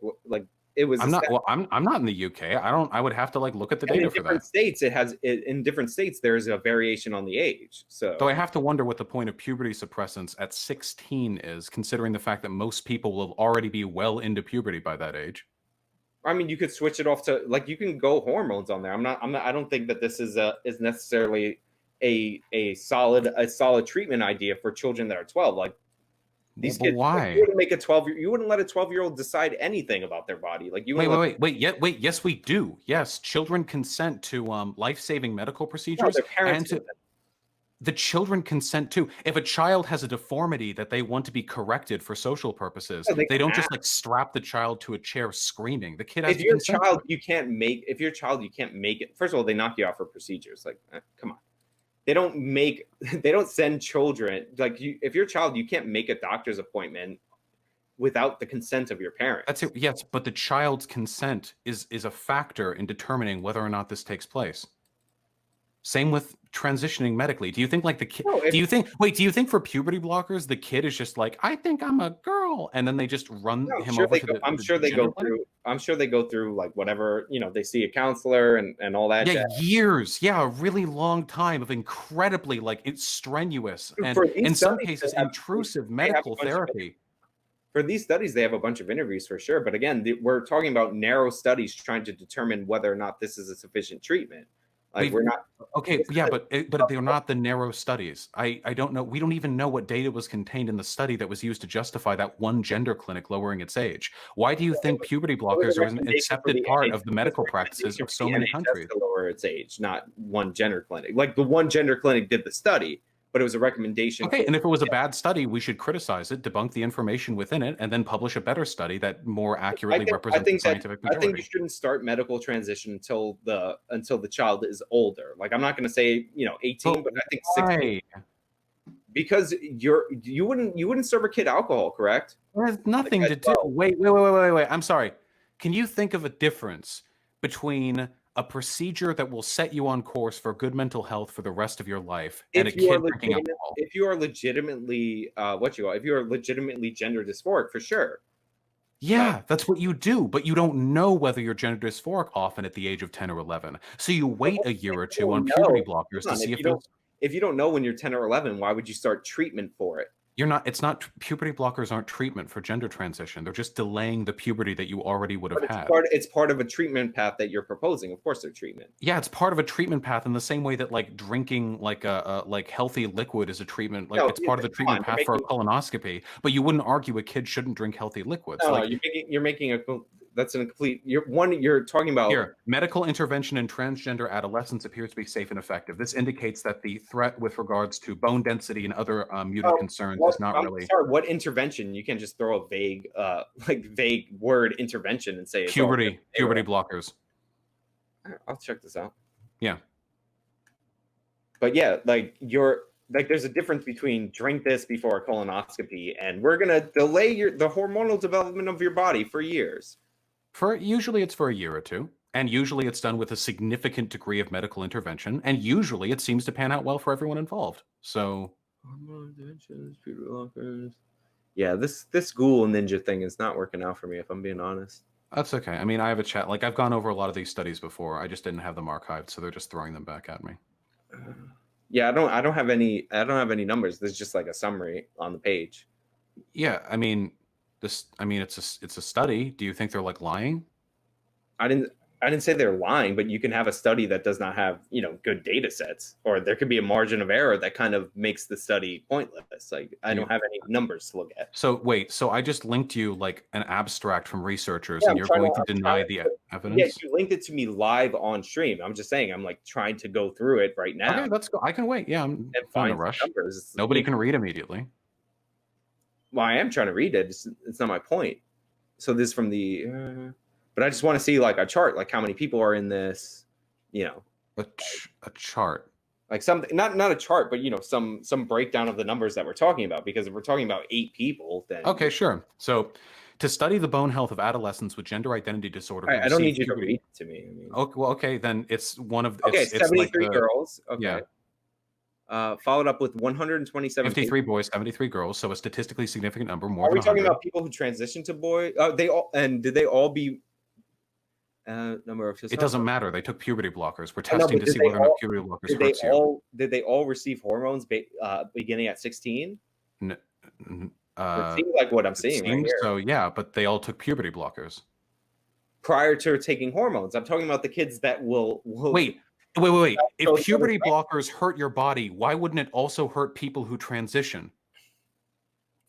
it was. I'm not. Well, I'm not in the UK. I would have to like look at the data for that. In different states, there's a variation on the age. So I have to wonder what the point of puberty suppressants at 16 is, considering the fact that most people will already be well into puberty by that age. I mean, you could switch it off to like you can go hormones on there. I don't think that this is necessarily a solid treatment idea for children that are 12. Like these kids, why? You wouldn't let a 12-year-old decide anything about their body. Like you wait. Yes, we do. Yes, children consent to life-saving medical procedures, their parents and the children consent to. If a child has a deformity that they want to be corrected for social purposes, they don't just like strap the child to a chair screaming. The kid has if your child you can't make it. First of all, they knock you out for procedures. Like, come on. They don't send children like if you're a child, you can't make a doctor's appointment without the consent of your parents. That's it. Yes, but the child's consent is a factor in determining whether or not this takes place. Same with transitioning medically. Do you think like the kid? No, do you think for puberty blockers, the kid is just like, I think I'm a girl, and then they just run him over to the? I'm sure they go through like whatever, they see a counselor and all that. Yeah, years. Yeah, a really long time of incredibly like it's strenuous and in some cases intrusive medical therapy. For these studies, they have a bunch of interviews for sure. But again, we're talking about narrow studies trying to determine whether or not this is a sufficient treatment. Like we're not okay, yeah, but they're not the narrow studies. I don't know. We don't even know what data was contained in the study that was used to justify that one gender clinic lowering its age. Why do you think puberty blockers are an accepted part of the medical practices of so many countries? To lower its age, not one gender clinic. Like the one gender clinic did the study, but it was a recommendation. Okay, and if it was a bad study, we should criticize it, debunk the information within it, and then publish a better study that more accurately represents the scientific majority. I think you shouldn't start medical transition until the child is older. Like I'm not going to say 18, but I think 16. Because you wouldn't serve a kid alcohol, correct? It has nothing to do. Wait. I'm sorry. Can you think of a difference between a procedure that will set you on course for good mental health for the rest of your life and a kid drinking alcohol? If you are legitimately if you are legitimately gender dysphoric, for sure. Yeah, that's what you do, but you don't know whether you're gender dysphoric often at the age of 10 or 11. So you wait a year or two on puberty blockers to see if you don't know when you're 10 or 11, why would you start treatment for it? Puberty blockers aren't treatment for gender transition. They're just delaying the puberty that you already would have had. It's part of a treatment path that you're proposing. Of course, they're treatment. Yeah, it's part of a treatment path in the same way that like drinking like a healthy liquid is a treatment. Like it's part of the treatment path for a colonoscopy. But you wouldn't argue a kid shouldn't drink healthy liquids. No, you're making that's a complete. You're talking about here. Medical intervention in transgender adolescents appears to be safe and effective. This indicates that the threat with regards to bone density and other muted concerns is not really. Sorry, what intervention? You can't just throw a vague, vague word intervention and say it's puberty blockers. I'll check this out. Yeah. But yeah, there's a difference between drink this before a colonoscopy and we're gonna delay the hormonal development of your body for years. Usually it's for a year or two, and usually it's done with a significant degree of medical intervention, and usually it seems to pan out well for everyone involved. So hormonal interventions, puberty blockers. Yeah, this Google Ninja thing is not working out for me, if I'm being honest. That's okay. I mean, I have a chat. Like, I've gone over a lot of these studies before. I just didn't have them archived, so they're just throwing them back at me. Yeah, I don't have any numbers. There's just like a summary on the page. Yeah, I mean, it's a study. Do you think they're like lying? I didn't say they're lying, but you can have a study that does not have, good data sets, or there could be a margin of error that kind of makes the study pointless. Like, I don't have any numbers to look at. So wait, so I just linked you like an abstract from researchers, and you're going to deny the evidence? Yeah, you linked it to me live on stream. I'm just saying, I'm like trying to go through it right now. Okay, let's go. I can wait. Yeah, I'm not in a rush. Nobody can read immediately. Well, I am trying to read it. It's not my point. So this is from the... But I just want to see like a chart, like how many people are in this, A chart. Like something, not a chart, but some breakdown of the numbers that we're talking about. Because if we're talking about 8 people, then okay, sure. So, to study the bone health of adolescents with gender identity disorder, I don't need you to read it to me. I mean, okay, then it's one of it's 73 like girls. Okay. Yeah. Followed up with 127. 53 boys, 73 girls. So a statistically significant number. More. Are we talking about people who transitioned to boy? Did they all be? Number of. It doesn't matter. They took puberty blockers. We're testing to see whether or not puberty blockers hurts you. Did they all receive hormones beginning at 16? It seems like what I'm seeing right here. So yeah, but they all took puberty blockers prior to taking hormones. I'm talking about the kids that will wait. If puberty blockers hurt your body, why wouldn't it also hurt people who transition?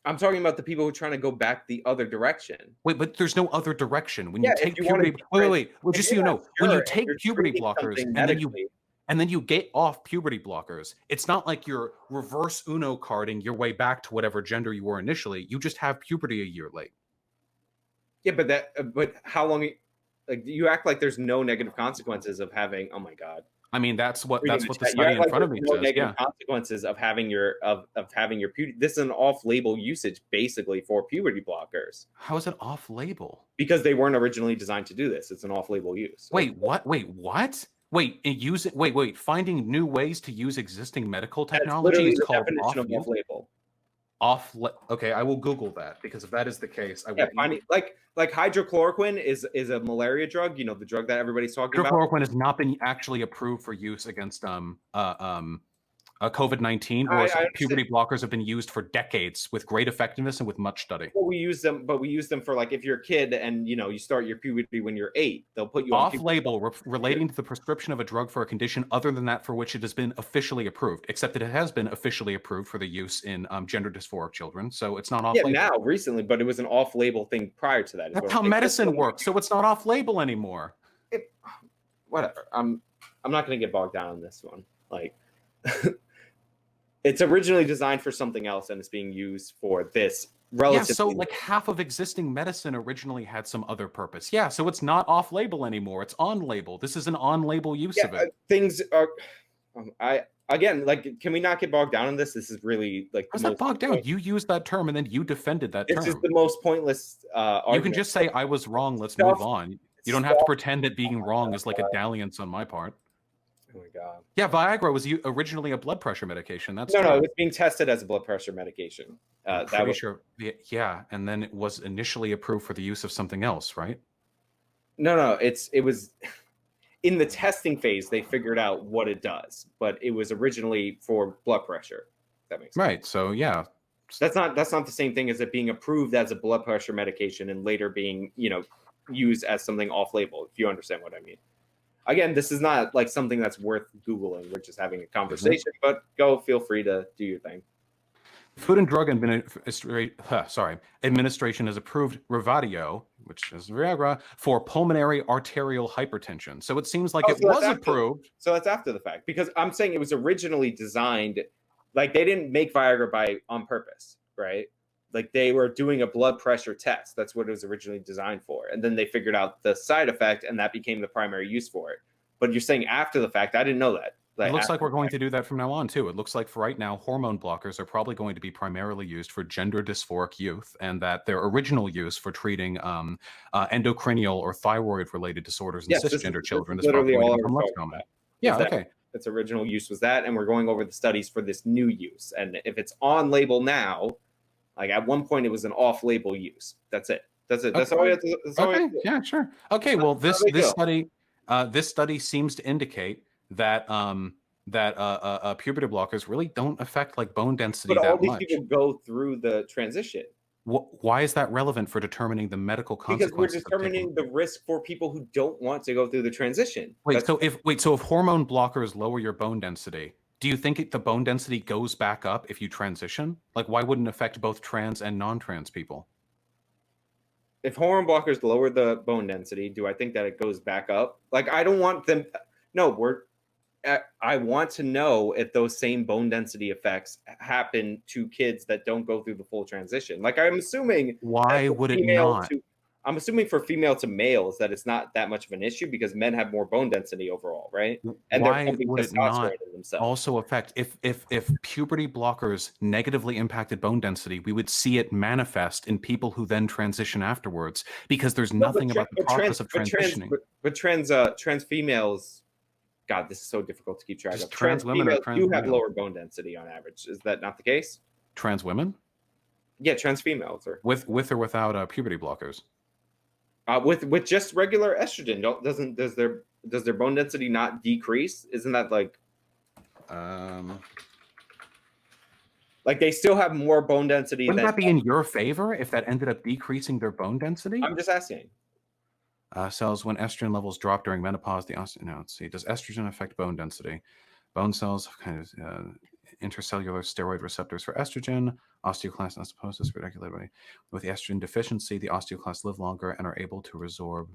I'm talking about the people who are trying to go back the other direction. Wait, but there's no other direction. When you take puberty, wait. Well, just so you know, when you take puberty blockers and then you get off puberty blockers, it's not like you're reverse Uno carding your way back to whatever gender you were initially. You just have puberty a year late. Yeah, but how long? Like, you act like there's no negative consequences of having. Oh my God. I mean, that's what the study in front of me says. Negative consequences of having your puberty. This is an off-label usage basically for puberty blockers. How is it off-label? Because they weren't originally designed to do this. It's an off-label use. Wait, what? Wait, what? Finding new ways to use existing medical technology is called off-label. Okay, I will Google that, because if that is the case, finding like hydrochloroquine is a malaria drug. The drug that everybody's talking about. Hydrochloroquine has not been actually approved for use against COVID-19, whereas puberty blockers have been used for decades with great effectiveness and with much study. Well, we use them for like if you're a kid and you start your puberty when you're 8, they'll put you off-label relating to the prescription of a drug for a condition other than that for which it has been officially approved, except that it has been officially approved for the use in gender dysphoric children, so it's not off-label. Yeah, now recently, but it was an off-label thing prior to that. That's how medicine works, so it's not off-label anymore. Whatever. I'm not going to get bogged down on this one. Like. It's originally designed for something else, and it's being used for this relatively. Yeah, so like half of existing medicine originally had some other purpose. Yeah, so it's not off-label anymore. It's on-label. This is an on-label use of it. Things are. Can we not get bogged down on this? This is really like. How's that bogged down? You used that term, and then you defended that term. This is the most pointless. You can just say I was wrong. Let's move on. You don't have to pretend that being wrong is like a dalliance on my part. Oh my God. Yeah, Viagra was originally a blood pressure medication. That's no, it was being tested as a blood pressure medication. Sure. Yeah, and then it was initially approved for the use of something else, right? No, it was in the testing phase. They figured out what it does, but it was originally for blood pressure. That makes sense. Right. So yeah, that's not the same thing as it being approved as a blood pressure medication and later being used as something off-label. If you understand what I mean. Again, this is not like something that's worth Googling. We're just having a conversation, but feel free to do your thing. Food and Drug Administration has approved Revatio, which which is Viagra, for pulmonary arterial hypertension. So it seems like Oh, it was approved. So that's after the fact, because I'm saying it was originally designed, like they didn't make Viagra on purpose, right? Like they were doing a blood pressure test. That's what it was originally designed for. And then they figured out the side effect, and that became the primary use for it. But you're saying after the fact, I didn't know that. It looks like we're going to do that from now on, too. It looks like for right now, hormone blockers are probably going to be primarily used for gender dysphoric youth, and that their original use for treating endocrinial or thyroid-related disorders in cisgender children is probably going to become less common. Yeah, okay. Its original use was that, and we're going over the studies for this new use. And if it's on label now, like at one point it was an off-label use. That's it. That's it. That's all we have to. Okay, yeah, sure. Okay, well, this study seems to indicate that puberty blockers really don't affect like bone density that much. But all these people go through the transition. Why is that relevant for determining the medical consequences? Because we're determining the risk for people who don't want to go through the transition. So if hormone blockers lower your bone density, do you think the bone density goes back up if you transition? Like, why wouldn't it affect both trans and non-trans people? If hormone blockers lower the bone density, do I think that it goes back up? Like, I don't want them. No, I want to know if those same bone density effects happen to kids that don't go through the full transition. Like, I'm assuming. Why would it not? I'm assuming for female to males that it's not that much of an issue because men have more bone density overall, right? And why would it not also affect if puberty blockers negatively impacted bone density, we would see it manifest in people who then transition afterwards because there's nothing about the process of transitioning. But trans females, God, this is so difficult to keep track of. Trans women do have lower bone density on average. Is that not the case? Trans women? Yeah, trans females are with or without puberty blockers. With just regular estrogen, does their bone density not decrease? Isn't that like they still have more bone density? Wouldn't that be in your favor if that ended up decreasing their bone density? I'm just asking. Cells when estrogen levels drop during menopause. Let's see. Does estrogen affect bone density? Bone cells kind of intercellular steroid receptors for estrogen. Osteoclasts not supposed to be regulated by. With the estrogen deficiency, the osteoclasts live longer and are able to resorb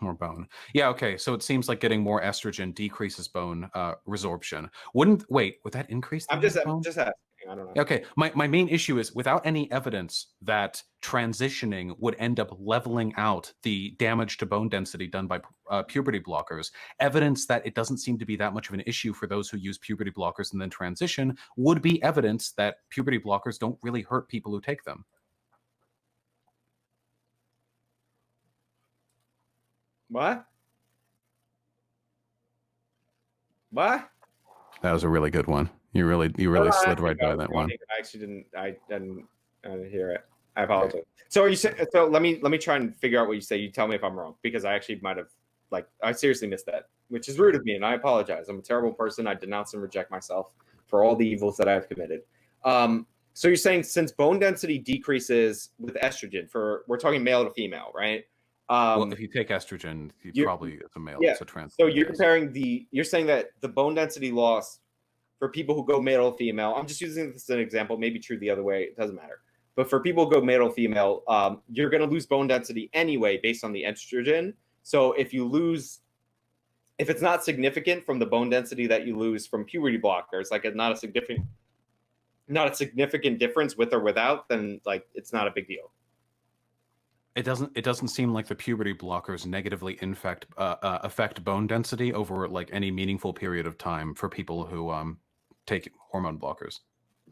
more bone. Yeah, okay. So it seems like getting more estrogen decreases bone resorption. Would that increase the I'm just asking. I don't know. Okay, my main issue is without any evidence that transitioning would end up leveling out the damage to bone density done by puberty blockers, evidence that it doesn't seem to be that much of an issue for those who use puberty blockers and then transition would be evidence that puberty blockers don't really hurt people who take them. What? That was a really good one. You really slid right by that one. I actually didn't hear it. I apologize. So are you saying? So let me try and figure out what you say. You tell me if I'm wrong because I actually might have I seriously missed that, which is rude of me, and I apologize. I'm a terrible person. I denounce and reject myself for all the evils that I have committed. So you're saying since bone density decreases with estrogen, we're talking male to female, right? Well, if you take estrogen, probably it's a male. Yeah. It's a trans. So you're saying that the bone density loss for people who go male to female, I'm just using this as an example, maybe true the other way, it doesn't matter. But for people who go male to female, you're going to lose bone density anyway based on the estrogen. So if it's not significant from the bone density that you lose from puberty blockers, like it's not a significant difference with or without, then it's not a big deal. It doesn't seem like the puberty blockers negatively affect bone density over any meaningful period of time for people who take hormone blockers.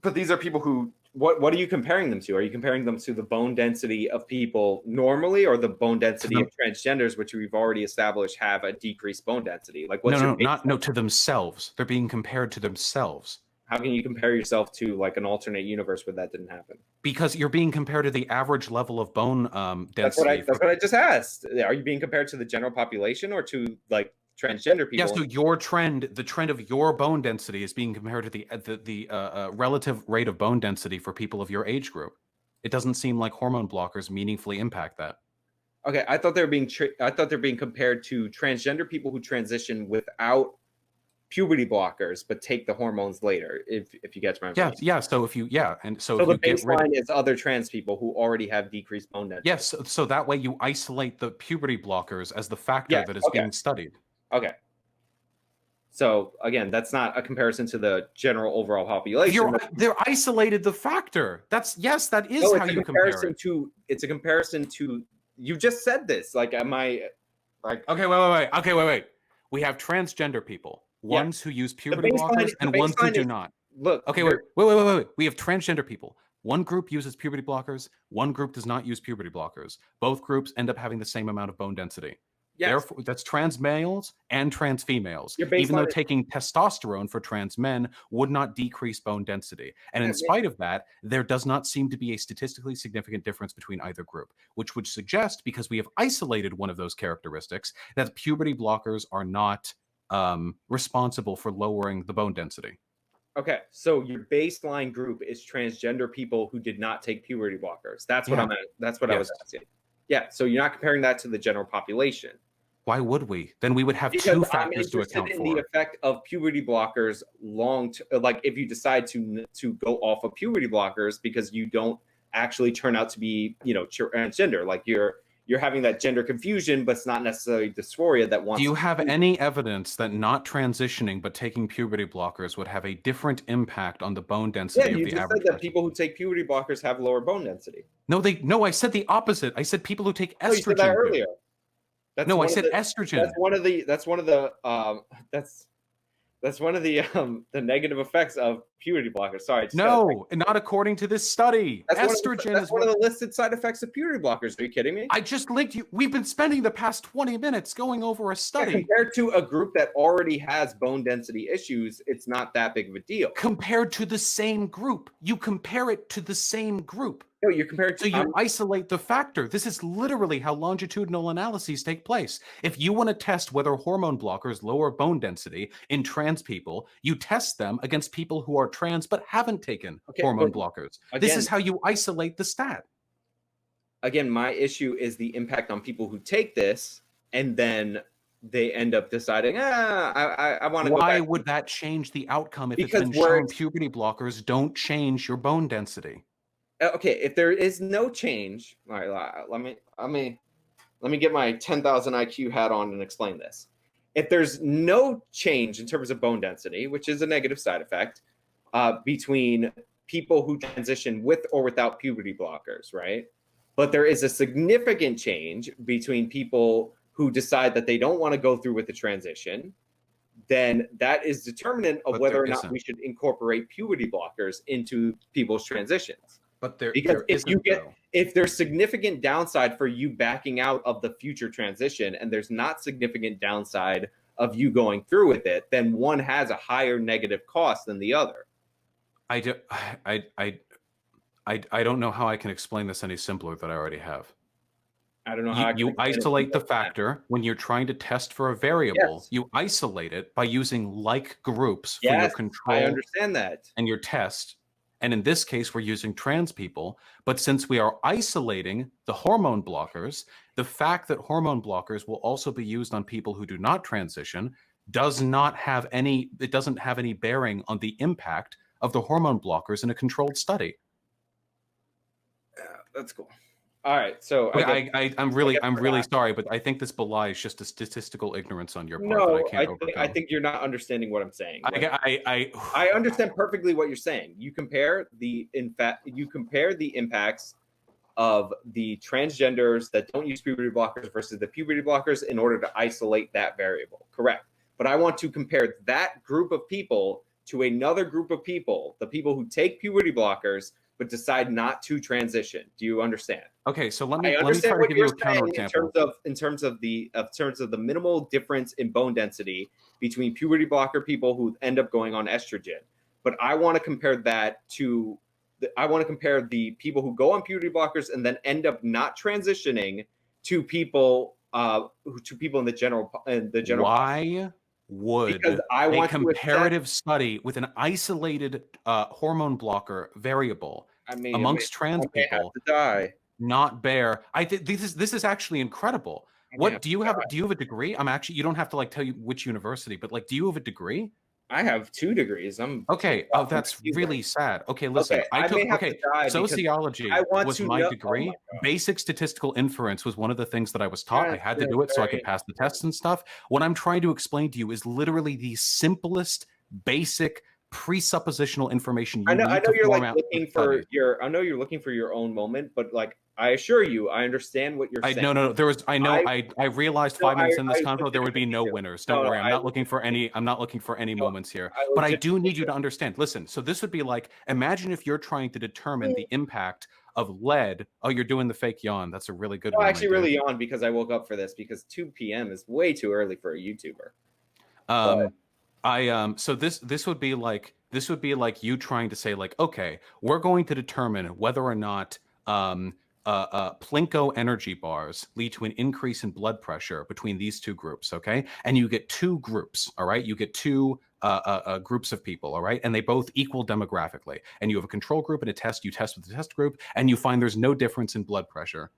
But these are people who what are you comparing them to? Are you comparing them to the bone density of people normally, or the bone density of transgenders, which we've already established have a decreased bone density? No, to themselves. They're being compared to themselves. How can you compare yourself to an alternate universe where that didn't happen? Because you're being compared to the average level of bone density. That's what I just asked. Are you being compared to the general population or to transgender people? Yeah, so the trend of your bone density is being compared to the relative rate of bone density for people of your age group. It doesn't seem like hormone blockers meaningfully impact that. Okay, I thought they're being compared to transgender people who transition without puberty blockers but take the hormones later. If you get my Yeah, information. yeah. So if you So if the you get rid of baseline is other trans people who already have decreased bone density. yes, so that way you isolate the puberty blockers as the factor Yes. that is Okay. being studied. Okay. So again, that's not a comparison to the general overall population. They're isolated the factor. That is No, how you compare it. it's a comparison to. You just said this. Like, am I? Like, Okay, wait. Okay, wait. We have transgender people, ones who use puberty blockers and ones who do not. Look. Okay, wait. We have transgender people. One group uses puberty blockers. One group does not use puberty blockers. Both groups end up having the same amount of bone density. Yes. Therefore, that's trans males and trans females. Your Even though baseline is- taking testosterone for trans men would not decrease bone density. And in spite of that, there does not seem to be a statistically significant difference between either group, which would suggest, because we have isolated one of those characteristics, that puberty blockers are not responsible for lowering the bone density. Okay, so your baseline group is transgender people who did not take puberty blockers. That's what That's what I was asking. Yeah, so you're not comparing that to the general population. Why would we? Then we would have two factors to account for. The effect of puberty blockers like if you decide to go off of puberty blockers because you don't actually turn out to be, transgender, like you're having that gender confusion, but it's not necessarily dysphoria that wants. Do you have any evidence that not transitioning but taking puberty blockers would have a different impact on the bone density of the average person? You just said that people who take puberty blockers have lower bone density. No, I said the opposite. I said people who take estrogen. You said that earlier. I said estrogen. That's one of the negative effects of puberty blockers. Sorry. No, not according to this study. Estrogen is one of the listed side effects of puberty blockers. Are you kidding me? I just linked you. We've been spending the past 20 minutes going over a study. Compared to a group that already has bone density issues, it's not that big of a deal. Compared to the same group. You compare it to the same group. No, you're compared to. So you isolate the factor. This is literally how longitudinal analyses take place. If you want to test whether hormone blockers lower bone density in trans people, you test them against people who are trans but haven't taken hormone blockers. This is how you isolate the stat. Again, my issue is the impact on people who take this and then they end up deciding, I want to go back. Why would that change the outcome if it's been shown puberty blockers don't change your bone density? Okay, if there is no change, all right, let me get my 10,000 IQ hat on and explain this. If there's no change in terms of bone density, which is a negative side effect, between people who transition with or without puberty blockers, right? But there is a significant change between people who decide that they don't want to go through with the transition, then that is determinant of whether or not we should incorporate puberty blockers into people's transitions. But if there's significant downside for you backing out of the future transition and there's not significant downside of you going through with it, then one has a higher negative cost than the other. I don't know how I can explain this any simpler than I already have. I don't know how you isolate the factor when you're trying to test for a variable. Yes. You isolate it by using like groups for your control. I understand that. And your test. And in this case, we're using trans people. But since we are isolating the hormone blockers, the fact that hormone blockers will also be used on people who do not transition doesn't have any bearing on the impact of the hormone blockers in a controlled study. That's cool. All right, so I'm really sorry, but I think this belies just a statistical ignorance on your part that I can't overcome. I think you're not understanding what I'm saying. I understand perfectly what you're saying. You compare the impacts of the transgenders that don't use puberty blockers versus the puberty blockers in order to isolate that variable. Correct. But I want to compare that group of people to another group of people, the people who take puberty blockers but decide not to transition. Do you understand? Okay, so let me try to give you a counterexample. In terms of the minimal difference in bone density between puberty blocker people who end up going on estrogen. But I want to compare that to the people who go on puberty blockers and then end up not transitioning to people in the general Why would a comparative study with an isolated hormone blocker variable amongst trans people not bear? I think this is actually incredible. What do you have? Do you have a degree? You don't have to tell you which university, but do you have a degree? I have 2 degrees. I'm Okay. Oh, that's really sad. Okay, okay, listen. I may have to die because I Sociology want was to my know. Oh my degree. god. Basic statistical inference was one of the things that I was taught. I had to That's do it so I very could pass the tests and stuff. What I'm trying to explain to you is literally the simplest, basic presuppositional information you I need know to you're form like out the looking for studies. your I know you're looking for your own moment, but like I assure you, I understand what you're I saying. no no no. There was I know I I realized no, 5 minutes in this I convo there would be legitimately no do. winners. Don't No, worry. I legitimately I'm not looking for any no, moments here. I But I do legitimately need you do. to understand. Listen. So this would be like imagine if you're trying to determine the impact of lead. Oh, you're doing the fake yawn. That's a really good No, I one, my actually dude. really yawned because I woke up for this because 2 p.m. is way too early for a YouTuber. But Um, so this would be like you trying to say like, okay, we're going to determine whether or not Plinko energy bars lead to an increase in blood pressure between these two groups, okay? And you get two groups, all right? You get two groups of people, all right? And they both equal demographically. And you have a control group and a test. You test with the test group, and you find there's no difference in blood pressure.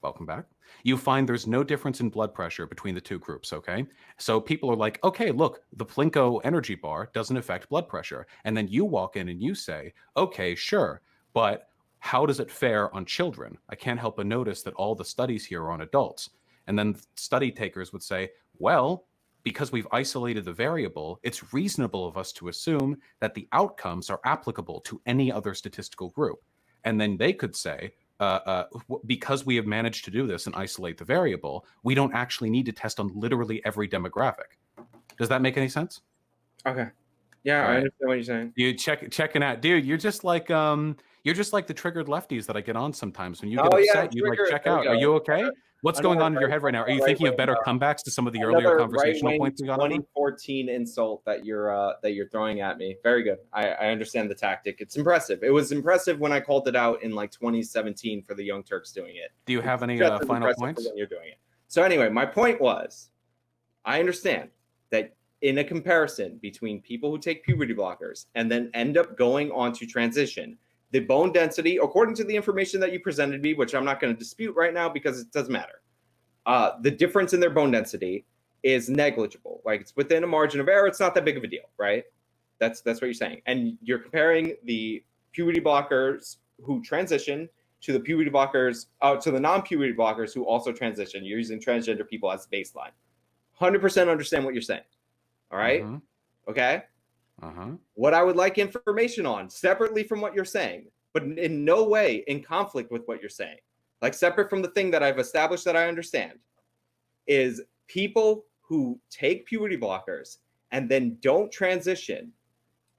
Welcome back. You find there's no difference in blood pressure between the two groups, okay? So people are like, okay, look, the Plinko energy bar doesn't affect blood pressure. And then you walk in and you say, okay, sure, but how does it fare on children? I can't help but notice that all the studies here are on adults. And then study takers would say, well, because we've isolated the variable, it's reasonable of us to assume that the outcomes are applicable to any other statistical group. And then they could say, because we have managed to do this and isolate the variable, we don't actually need to test on literally every demographic. Does that make any sense? okay. Yeah, All I right. understand what you're saying. You checking out, dude. You're just like the triggered lefties that I get on sometimes. When you get Oh yeah, upset, you like trigger. check There we out. Are go. you okay? What's going Another on in your head right now? Are you right thinking of wing better comebacks to some of the earlier another right conversational wing points we got over? 2014 insult that you're throwing at me. Very good. I understand the tactic. It's impressive. It was impressive when I called it out in like 2017 for the Young Turks doing it. Do you It's have any just as final impressive for points? when you're doing it. So anyway, my point was, I understand that in a comparison between people who take puberty blockers and then end up going on to transition, the bone density, according to the information that you presented me, which I'm not going to dispute right now because it doesn't matter, the difference in their bone density is negligible. Like it's within a margin of error. It's not that big of a deal, right? That's what you're saying. And you're comparing the puberty blockers who transition to the puberty blockers, to the non-puberty blockers who also transition. You're using transgender people as baseline. 100% understand what you're saying. All right. Mm-hmm. Okay. Uh-huh. What I would like information on, separately from what you're saying, but in no way in conflict with what you're saying, like separate from the thing that I've established that I understand, is people who take puberty blockers and then don't transition.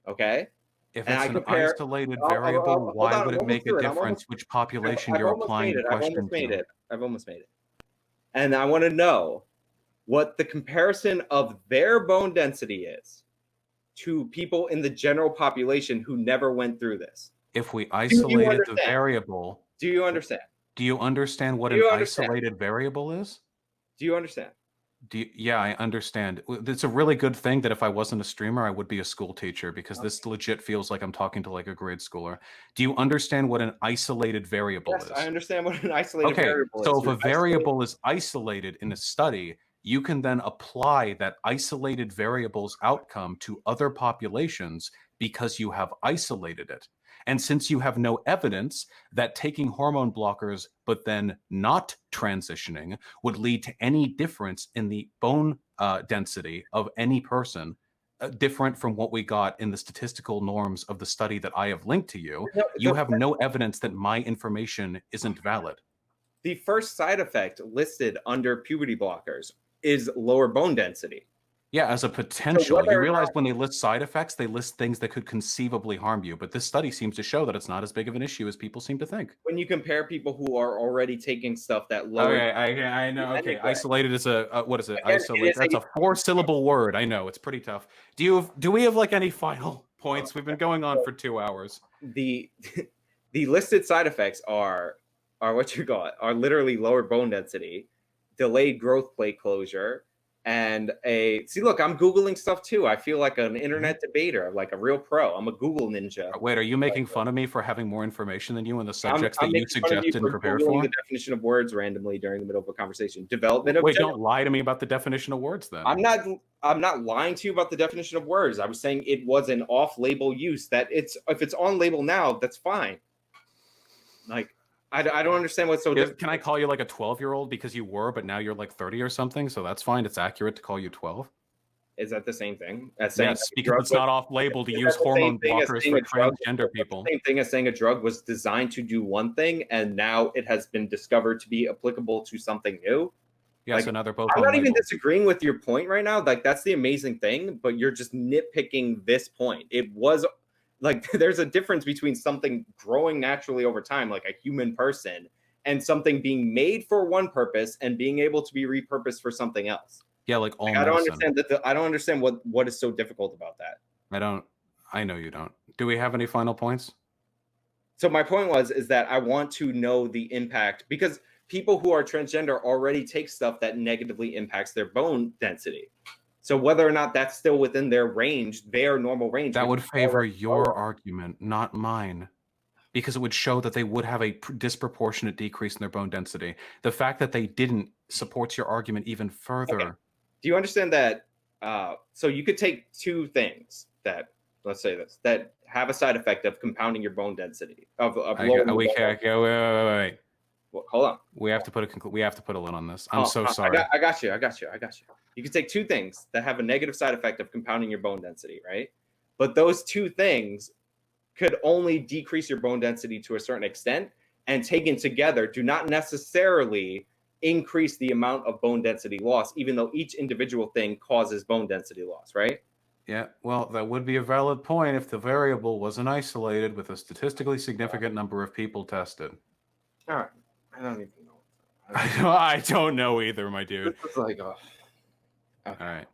Okay. If And it's I an compare, isolated variable, hold why on, would I'm it almost make a through it. difference which population I've you're almost made applying the it. I've question almost made to? it. I've almost made it. And I want to know what the comparison of their bone density is to people in the general population who never went through this. If we Do you isolated the understand? variable, Do you understand? do you understand what Do an you understand? isolated variable is? Do you understand? Yeah, I understand. It's a really good thing that if I wasn't a streamer, I would be a school teacher because Okay. this legit feels like I'm talking to like a grade schooler. Do you understand what an isolated variable Yes, I is? understand what an isolated Okay, variable so is. if a variable is isolated in a study, you can then apply that isolated variable's outcome to other populations because you have isolated it. And since you have no evidence that taking hormone blockers but then not transitioning would lead to any difference in the bone density of any person, different from what we got in the statistical norms of the study that I have linked to you, No, you have no evidence that my information isn't valid. the first side effect listed under puberty blockers is lower bone density. Yeah, as a So potential. You whether or realize not, when they list side effects, they list things that could conceivably harm you. But this study seems to show that it's not as big of an issue as people seem to think. when you compare people who are already taking stuff that lowers Okay, I know. Okay, anyway, isolated is a what is it? again, it Isolate. is That's a a four-syllable word. I know it's pretty tough. Do we have like any final points? We've been going on for 2 hours. the the listed side effects are what you got are literally lower bone density, delayed growth plate closure, and see, look, I'm Googling stuff too. I feel like an internet debater, like a real pro. I'm a Google ninja. Wait, are you making fun of me for having more information than you on the subjects I'm that you making fun of you suggested and for prepared Googling for? the definition of words randomly during the middle of a conversation. Development of Wait, don't lie to me about the definition of words then. I'm not lying to you about the definition of words. I was saying it was an off-label use. That if it's on label now, that's fine. Like, I don't understand what's so different. Can I call you like a 12-year-old because you were, but now you're like 30 or something? So that's fine. It's accurate to call you 12. Is that the same thing? Yes, because it's not off-label to use hormone blockers for transgender people. The same thing as saying a drug was designed to do one thing, and now it has been discovered to be applicable to something new. Yes, like, another both. I'm not even disagreeing with your point right now. Like, that's the amazing thing, but you're just nitpicking this point. It was like there's a difference between something growing naturally over time, like a human person, and something being made for one purpose and being able to be repurposed for something else. Yeah, like all. I don't understand that. I don't understand what is so difficult about that. I know you don't. Do we have any final points? So my point is that I want to know the impact, because people who are transgender already take stuff that negatively impacts their bone density. So whether or not that's still within their range, their normal range. That would favor your argument, not mine. Because it would show that they would have a disproportionate decrease in their bone density. The fact that they didn't supports your argument even further. Okay. Do you understand that? So you could take two things that, let's say this, that have a side effect of compounding your bone density. Wait. Well, hold on. We have to put a lid on this. I'm so sorry. I got you. You can take two things that have a negative side effect of compounding your bone density, right? But those two things could only decrease your bone density to a certain extent, and taken together do not necessarily increase the amount of bone density loss, even though each individual thing causes bone density loss, right? Yeah, well, that would be a valid point if the variable wasn't isolated with a statistically significant number of people tested. All right. I don't even know. I don't know either, my dude. It's like, oh. Okay. All right.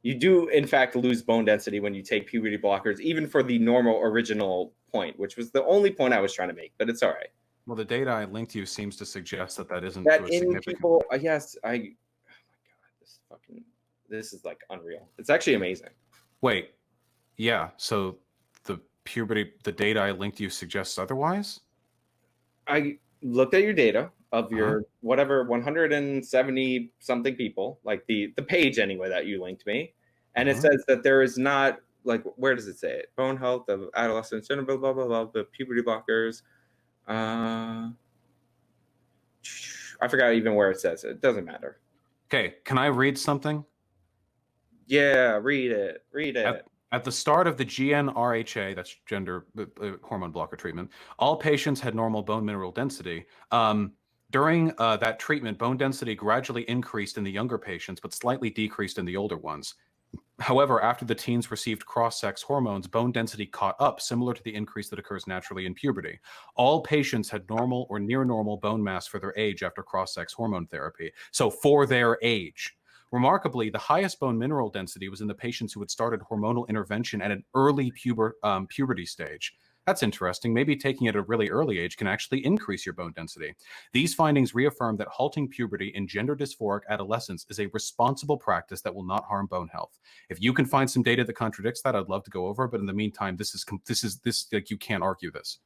You do, in fact, lose bone density when you take puberty blockers, even for the normal original point, which was the only point I was trying to make, but it's all right. Well, the data I linked you seems to suggest that isn't that in significant... people. Yes, oh my god, this is like unreal. It's actually amazing. Wait, yeah. So the data I linked you suggests otherwise. I looked at your data of your whatever 170 something people, like the page anyway that you linked me, and it says that there is not, like, where does it say it? Bone health of adolescents, blah blah blah blah, the puberty blockers. I forgot even where it says it. It doesn't matter. Okay, can I read something? Yeah, read it. At the start of the GnRHA, that's gender hormone blocker treatment, all patients had normal bone mineral density. During that treatment, bone density gradually increased in the younger patients, but slightly decreased in the older ones. However, after the teens received cross-sex hormones, bone density caught up, similar to the increase that occurs naturally in puberty. All patients had normal or near normal bone mass for their age after cross-sex hormone therapy. So for their age. Remarkably, the highest bone mineral density was in the patients who had started hormonal intervention at an early puberty stage. That's interesting. Maybe taking it at a really early age can actually increase your bone density. These findings reaffirm that halting puberty in gender dysphoric adolescents is a responsible practice that will not harm bone health. If you can find some data that contradicts that, I'd love to go over. But in the meantime, this like, you can't argue this.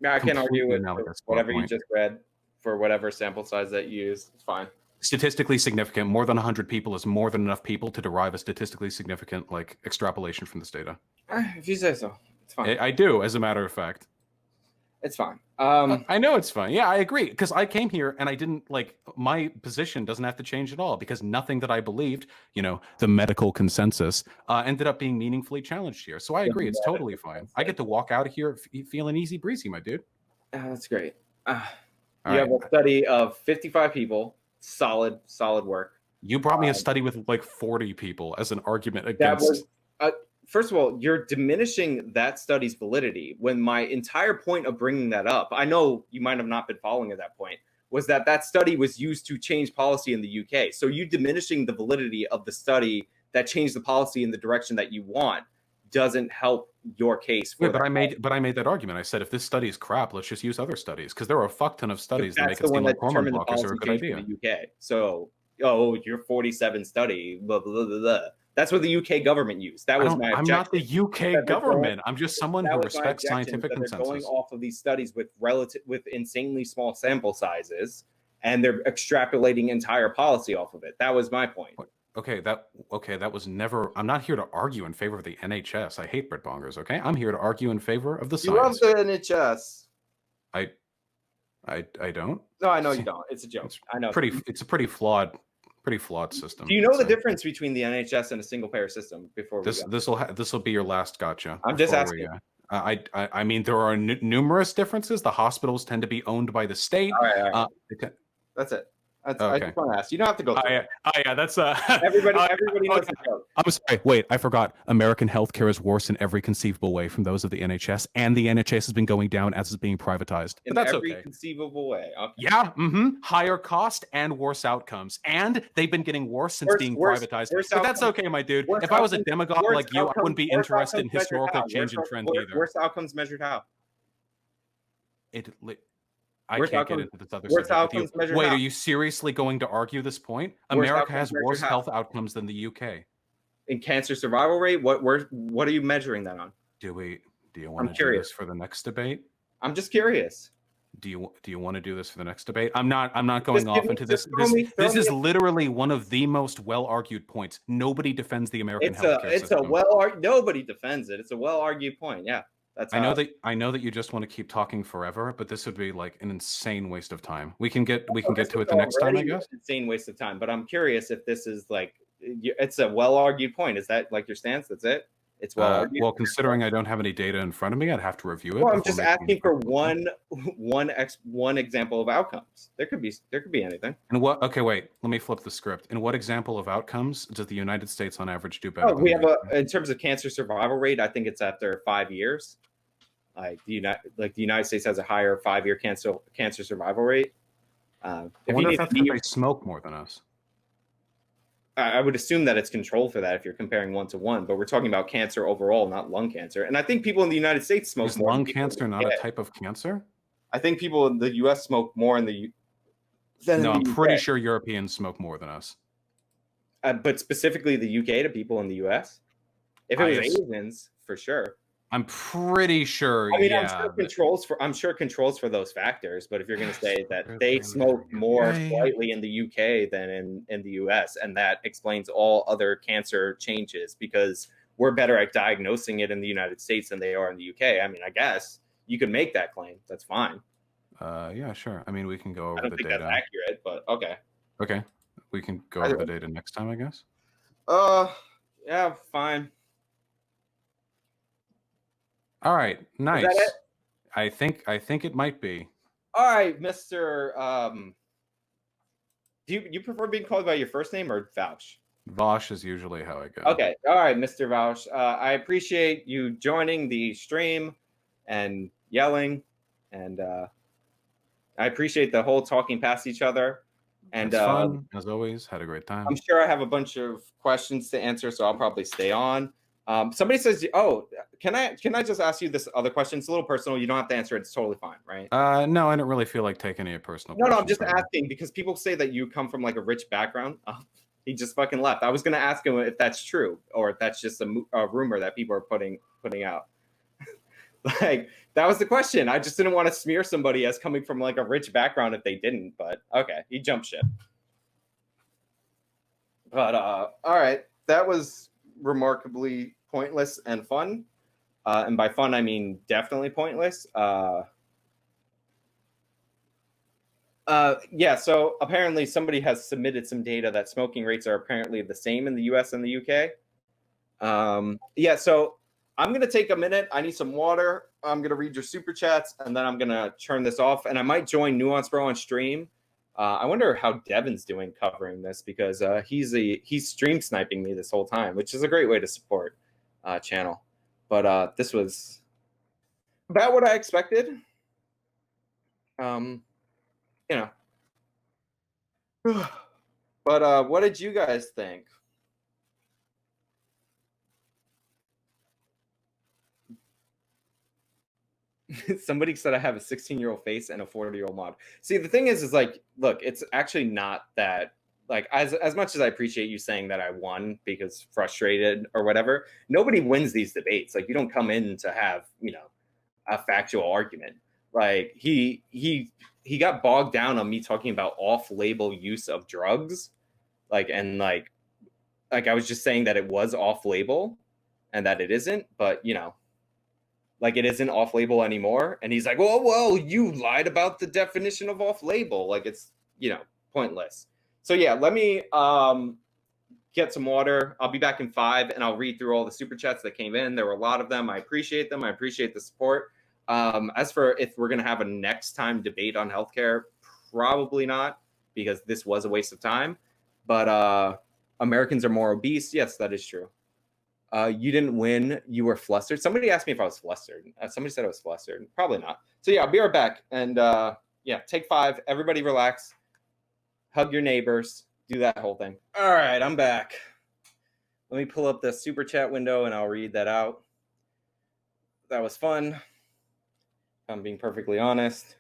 Yeah, I can't argue with whatever you just read for whatever sample size that you use. It's fine. Statistically significant. More than 100 people is more than enough people to derive a statistically significant extrapolation from this data. If you say so. It's fine. I do, as a matter of fact. It's fine. I know it's fine. Yeah, I agree. Because I came here and I didn't, my position doesn't have to change at all, because nothing that I believed, the medical consensus, ended up being meaningfully challenged here. So I agree. It's totally fine. I get to walk out of here feeling easy breezy, my dude. That's great. You have a study of 55 people. Solid work. You brought me a study with 40 people as an argument against. First of all, you're diminishing that study's validity when my entire point of bringing that up, I know you might have not been following at that point, was that study was used to change policy in the UK. So you diminishing the validity of the study that changed the policy in the direction that you want doesn't help your case. But I made that argument. I said, if this study is crap, let's just use other studies, because there are a fuck ton of studies that make it seem like hormone blockers are a good idea. In the UK. So oh, your 47 study, blah, blah, blah, blah. That's what the UK government used. That was my objection. I'm not the UK government. I'm just someone who respects scientific that consensus. they're going off of these studies with insanely small sample sizes, and they're extrapolating entire policy off of it. That was my point. Okay, that was never. I'm not here to argue in favor of the NHS. I hate Britbongers. Okay, I'm here to argue in favor of the science. You love the NHS. I don't. No, I know you don't. It's a joke. I know. It's a pretty flawed system. Do you know the difference between the NHS and a single payer system? Before this will be your last gotcha. I'm just asking. I mean, there are numerous differences. The hospitals tend to be owned by the state. All right. That's it. Okay. I just want to ask. You don't have to go. Yeah, that's everybody knows the joke. I'm sorry. Wait, I forgot. American healthcare is worse in every conceivable way from those of the NHS, and the NHS has been going down as it's being privatized. In every conceivable way. Okay. Yeah. Higher cost and worse outcomes, and they've been getting worse since being privatized. But that's okay, my dude. If I was a demagogue like you, I wouldn't be interested in historical change and trend either. Worse outcomes measured how? I can't get into this other subject with you. Wait, are you seriously going to argue this point? America has worse health outcomes than the UK. In cancer survival rate, what are you measuring that on? Do you want to do this for the next debate? I'm just curious. Do you want to do this for the next debate? I'm not going off into this. This is literally one of the most well-argued points. Nobody defends the American healthcare system. Nobody defends it. It's a well-argued point. Yeah. I know that you just want to keep talking forever, but this would be like an insane waste of time. We can get to it the next time, I guess. Insane waste of time, but I'm curious if this is like it's a well-argued point. Is that like your stance? That's it? It's well-argued. Well, considering I don't have any data in front of me, I'd have to review it. Well, I'm just asking for one example of outcomes. There could be anything. And what? Okay, wait. Let me flip the script. In what example of outcomes does the United States on average do better? We have in terms of cancer survival rate. I think it's after 5 years. Like the United States has a higher 5-year cancer survival rate. I wonder if that's because they smoke more than us. I would assume that it's controlled for that if you're comparing 1-to-1, but we're talking about cancer overall, not lung cancer. And I think people in the United States smoke Is more. Lung cancer not a type of cancer? I think people in the U.S. smoke more I'm pretty sure Europeans smoke more than us. But specifically the UK to people in the U.S. If it was Asians, for sure. I'm pretty sure. I mean, I'm sure controls for those factors. But if you're going to say that they smoke more slightly in the UK than in the US, and that explains all other cancer changes because we're better at diagnosing it in the United States than they are in the UK. I mean, I guess you could make that claim. That's fine. Yeah, sure. I mean, we can go over the data. I don't think that's accurate, but okay. Okay, we can go over the data next time, I guess. Yeah, fine. All right, nice. Is that it? I think it might be. All right, Mr. Do you prefer being called by your first name or Vaush? Vaush is usually how I go. Okay, all right, Mr. Vaush. I appreciate you joining the stream and yelling, and I appreciate the whole talking past each other. And it's fun as always. Had a great time. I'm sure I have a bunch of questions to answer, so I'll probably stay on. Somebody says, "Oh, can I just ask you this other question? It's a little personal. You don't have to answer it. It's totally fine, right?" No, I don't really feel like taking any personal. No, I'm just asking because people say that you come from like a rich background. He just fucking left. I was gonna ask him if that's true or if that's just a rumor that people are putting out. Like that was the question. I just didn't want to smear somebody as coming from like a rich background if they didn't. But okay, he jumped ship. But all right, that was remarkably pointless and fun, and by fun I mean definitely pointless. Yeah, so apparently somebody has submitted some data that smoking rates are apparently the same in the US and the UK. Yeah, so I'm gonna take a minute. I need some water. I'm gonna read your super chats and then I'm gonna turn this off, and I might join Nuance Bro on stream. I wonder how Devin's doing covering this because he's stream sniping me this whole time, which is a great way to support channel. But this was about what I expected. You know. But what did you guys think? Somebody said I have a 16-year-old face and a 40-year-old mod. See, the thing is like, look, it's actually not that like as much as I appreciate you saying that I won because frustrated or whatever, nobody wins these debates. Like, you don't come in to have, a factual argument. Like, he got bogged down on me talking about off-label use of drugs, like I was just saying that it was off-label and that it isn't, but like, it isn't off-label anymore. And he's like, well, you lied about the definition of off-label. Like, it's pointless. So yeah, let me get some water. I'll be back in 5, and I'll read through all the super chats that came in. There were a lot of them. I appreciate them. I appreciate the support. As for if we're going to have a next time debate on healthcare, probably not, because this was a waste of time. But Americans are more obese. Yes, that is true. You didn't win. You were flustered. Somebody asked me if I was flustered. Somebody said I was flustered. Probably not. So yeah, I'll be right back. And yeah, take 5. Everybody relax. Hug your neighbors. Do that whole thing. All right, I'm back. Let me pull up the super chat window and I'll read that out. That was fun, if I'm being perfectly honest.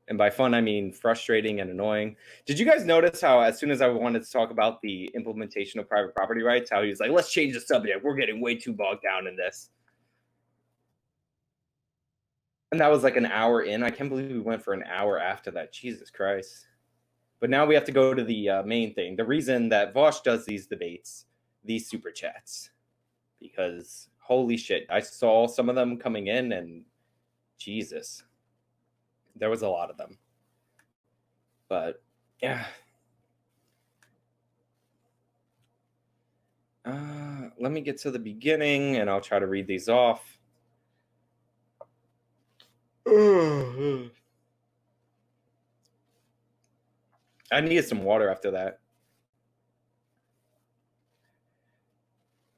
And by fun, I mean frustrating and annoying. Did you guys notice how as soon as I wanted to talk about the implementation of private property rights, how he was like, let's change the subject. We're getting way too bogged down in this. And that was like an hour in. I can't believe we went for an hour after that. Jesus Christ. But now we have to go to the main thing. The reason that Vaush does these debates, these super chats, because holy shit, I saw some of them coming in and Jesus, there was a lot of them. But yeah. Let me get to the beginning and I'll try to read these off. I needed some water after that.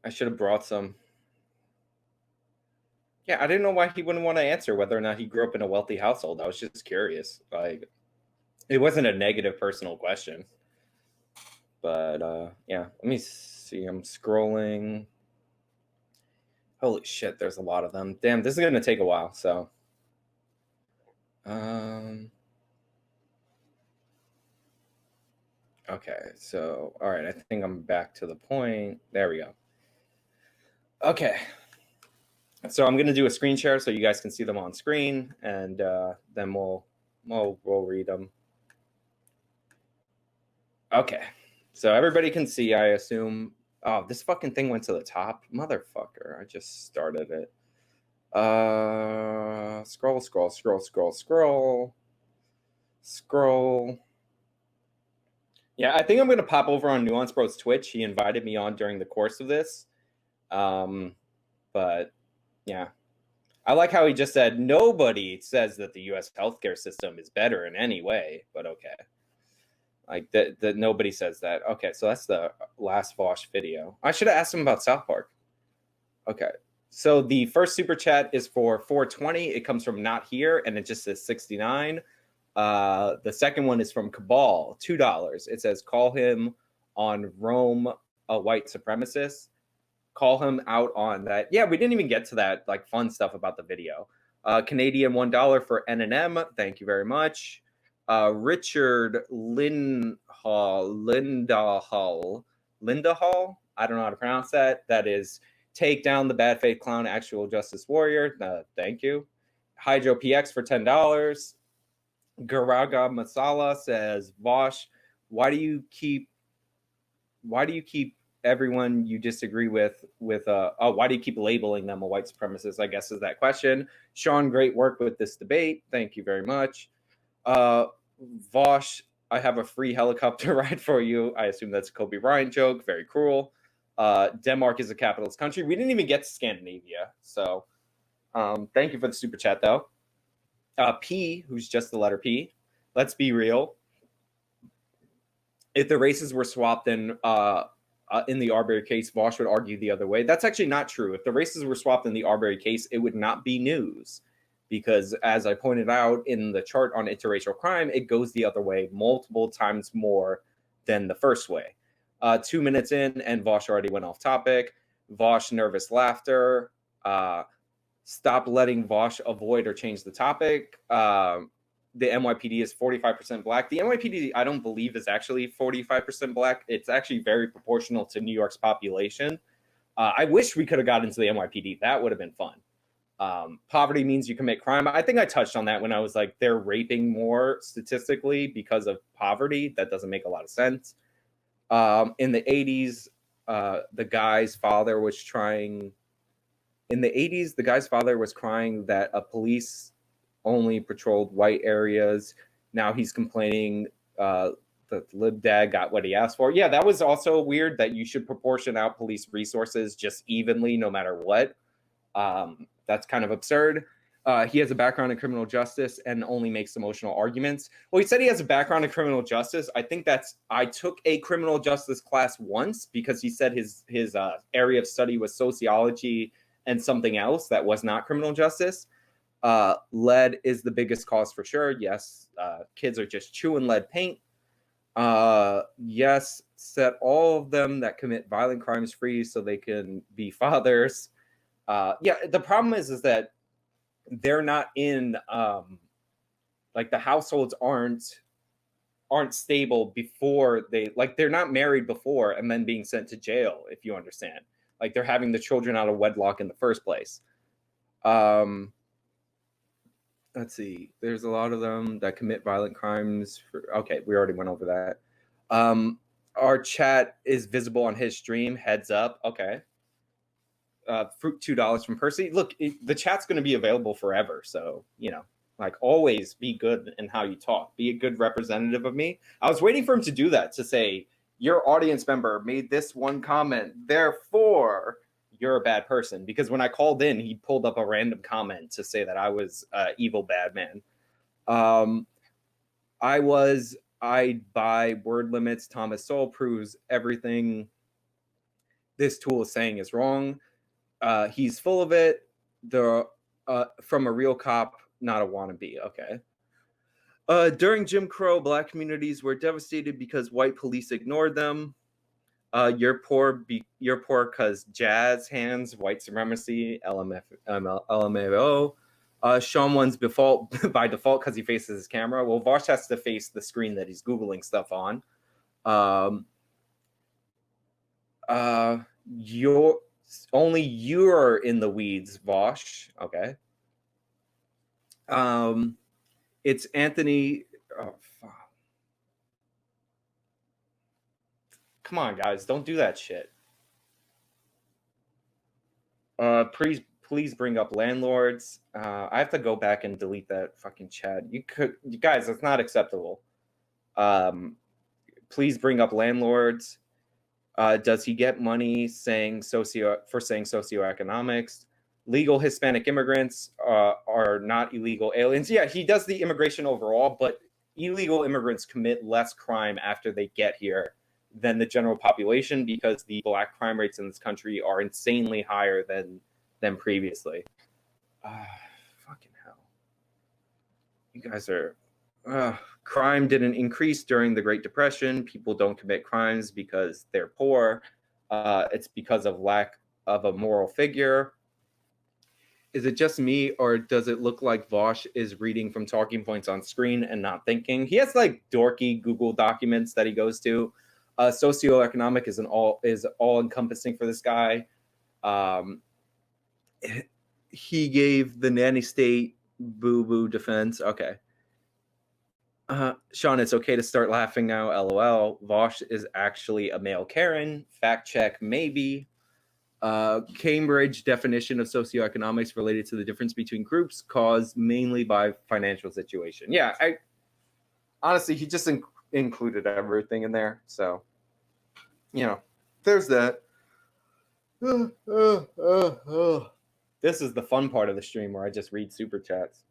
I should have brought some. Yeah, I didn't know why he wouldn't want to answer whether or not he grew up in a wealthy household. I was just curious. Like, it wasn't a negative personal question. But yeah, let me see. I'm scrolling. Holy shit, there's a lot of them. Damn, this is going to take a while, so. Okay, so, all right, I think I'm back to the point. There we go. Okay. So I'm going to do a screen share so you guys can see them on screen, and then we'll read them. Okay. So everybody can see, I assume. Oh, this fucking thing went to the top. Motherfucker, I just started it. Scroll. Yeah, I think I'm going to pop over on Nuance Bro's Twitch. He invited me on during the course of this. But yeah, I like how he just said, nobody says that the U.S. healthcare system is better in any way, but okay. Like, that nobody says that. Okay, so that's the last Vaush video. I should have asked him about South Park. Okay, so the first super chat is for 420. It comes from Not Here, and it just says 69. The second one is from Cabal, $2. It says, call him on Rome a white supremacist. Call him out on that. Yeah, we didn't even get to that like fun stuff about the video. Canadian $1 for N&M. Thank you very much. Richard Lindahall. I don't know how to pronounce that. That is take down the bad faith clown, actual justice warrior. Thank you. Hydro PX for $10. Garaga Masala says, Vaush, why do you keep everyone you disagree with why do you keep labeling them a white supremacist, I guess is that question. Sean, great work with this debate. Thank you very much. Vaush, I have a free helicopter ride for you. I assume that's a Kobe Bryant joke. Very cruel. Denmark is a capitalist country. We didn't even get to Scandinavia. So thank you for the super chat, though. P, who's just the letter P. Let's be real. If the races were swapped in the Arbery case, Vaush would argue the other way. That's actually not true. If the races were swapped in the Arbery case, it would not be news. Because as I pointed out in the chart on interracial crime, it goes the other way multiple times more than the first way. 2 minutes in, and Vaush already went off topic. Vaush, nervous laughter. Stop letting Vaush avoid or change the topic. the NYPD is 45% black. The NYPD, I don't believe, is actually 45% black. It's actually very proportional to New York's population. I wish we could have got into the NYPD. That would have been fun. Poverty means you commit crime. I think I touched on that when I was like, they're raping more statistically because of poverty. That doesn't make a lot of sense. In the 80s, the guy's father was trying. In the 80s, the guy's father was crying that a police only patrolled white areas. Now he's complaining that Lib Dad got what he asked for. Yeah, that was also weird that you should proportion out police resources just evenly no matter what. That's kind of absurd. He has a background in criminal justice and only makes emotional arguments. Well, he said he has a background in criminal justice. I think I took a criminal justice class once because he said his area of study was sociology and something else that was not criminal justice. Lead is the biggest cause for sure. Yes, kids are just chewing lead paint. Yes, set all of them that commit violent crimes free so they can be fathers. Yeah, the problem is that they're not in like the households aren't stable before they're not married before and then being sent to jail, if you understand. Like they're having the children out of wedlock in the first place. Let's see. There's a lot of them that commit violent crimes. Okay, we already went over that. Our chat is visible on his stream. Heads up. Okay. Fruit $2 from Percy. Look, the chat's going to be available forever. So, like always be good in how you talk. Be a good representative of me. I was waiting for him to do that, to say, your audience member made this one comment, therefore you're a bad person. Because when I called in, he pulled up a random comment to say that I was evil bad man. I buy word limits. Thomas Sowell proves everything this tool is saying is wrong. He's full of it. From a real cop, not a wannabe. Okay. During Jim Crow, black communities were devastated because white police ignored them. You're poor because jazz hands, white supremacy, LMAO. Sean one's by default because he faces his camera. Well, Vaush has to face the screen that he's Googling stuff on. You're in the weeds, Vaush. Okay. It's Anthony. Oh, fuck. Come on, guys. Don't do that shit. Please bring up landlords. I have to go back and delete that fucking chat. You guys, it's not acceptable. Please bring up landlords. Does he get money for saying socioeconomics? Legal Hispanic immigrants are not illegal aliens. Yeah, he does the immigration overall, but illegal immigrants commit less crime after they get here than the general population because the black crime rates in this country are insanely higher than previously. Fucking hell. You guys are... crime didn't increase during the Great Depression. People don't commit crimes because they're poor. It's because of lack of a moral figure. Is it just me, or does it look like Vaush is reading from talking points on screen and not thinking? He has like dorky Google documents that he goes to. Socioeconomic is all encompassing for this guy. He gave the nanny state boo-boo defense. Okay. Sean, it's okay to start laughing now. LOL. Vaush is actually a male Karen. Fact check, maybe. Cambridge definition of socioeconomics related to the difference between groups caused mainly by financial situation. Yeah, honestly, he just included everything in there. So, there's that. This is the fun part of the stream where I just read super chats.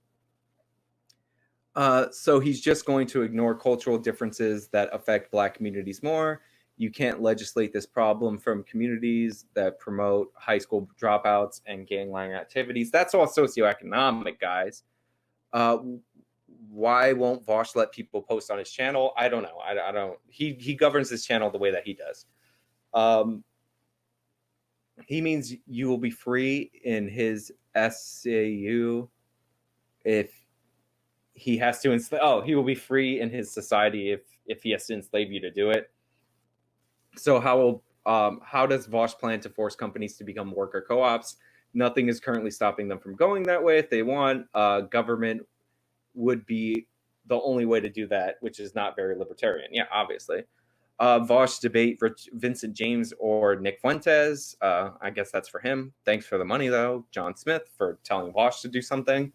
So he's just going to ignore cultural differences that affect black communities more. You can't legislate this problem from communities that promote high school dropouts and gangland activities. That's all socioeconomic, guys. Why won't Vaush let people post on his channel? I don't know. I don't. He governs his channel the way that he does. He means you will be free in his SAU if he has to enslave. Oh, he will be free in his society if he has to enslave you to do it. So how does Vaush plan to force companies to become worker co-ops? Nothing is currently stopping them from going that way if they want. Government would be the only way to do that, which is not very libertarian. Yeah, obviously. Vaush Debate, Vincent James or Nick Fuentes. I guess that's for him. Thanks for the money, though. John Smith for telling Vaush to do something.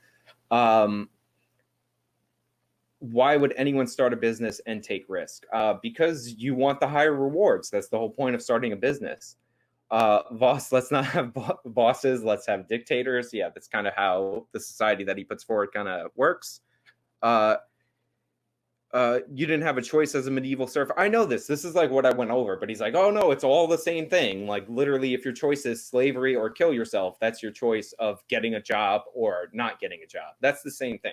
Why would anyone start a business and take risk? Because you want the higher rewards. That's the whole point of starting a business. Voss, let's not have bosses, let's have dictators. Yeah, that's kind of how the society that he puts forward kind of works. You didn't have a choice as a medieval serf. I know this is like what I went over, but he's like, oh no, it's all the same thing. Like literally, if your choice is slavery or kill yourself, that's your choice of getting a job or not getting a job. That's the same thing.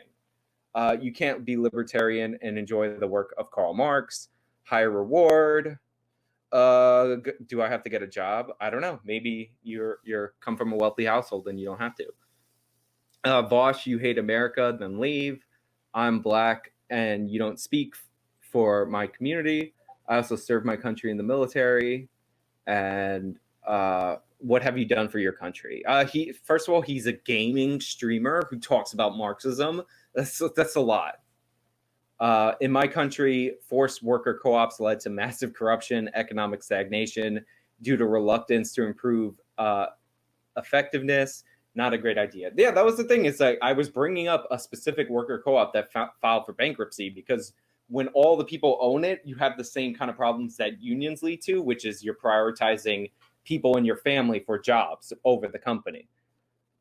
You can't be libertarian and enjoy the work of Karl Marx. Higher reward. Do I have to get a job? I don't know. Maybe you're come from a wealthy household and you don't have to. Vaush, you hate America, then leave. I'm black and you don't speak for my community. I also serve my country in the military. And what have you done for your country? First of all, he's a gaming streamer who talks about Marxism. That's a lot. In my country, forced worker co-ops led to massive corruption, economic stagnation due to reluctance to improve effectiveness. Not a great idea. Yeah, that was the thing. It's like I was bringing up a specific worker co-op that filed for bankruptcy because when all the people own it, you have the same kind of problems that unions lead to, which is you're prioritizing people in your family for jobs over the company.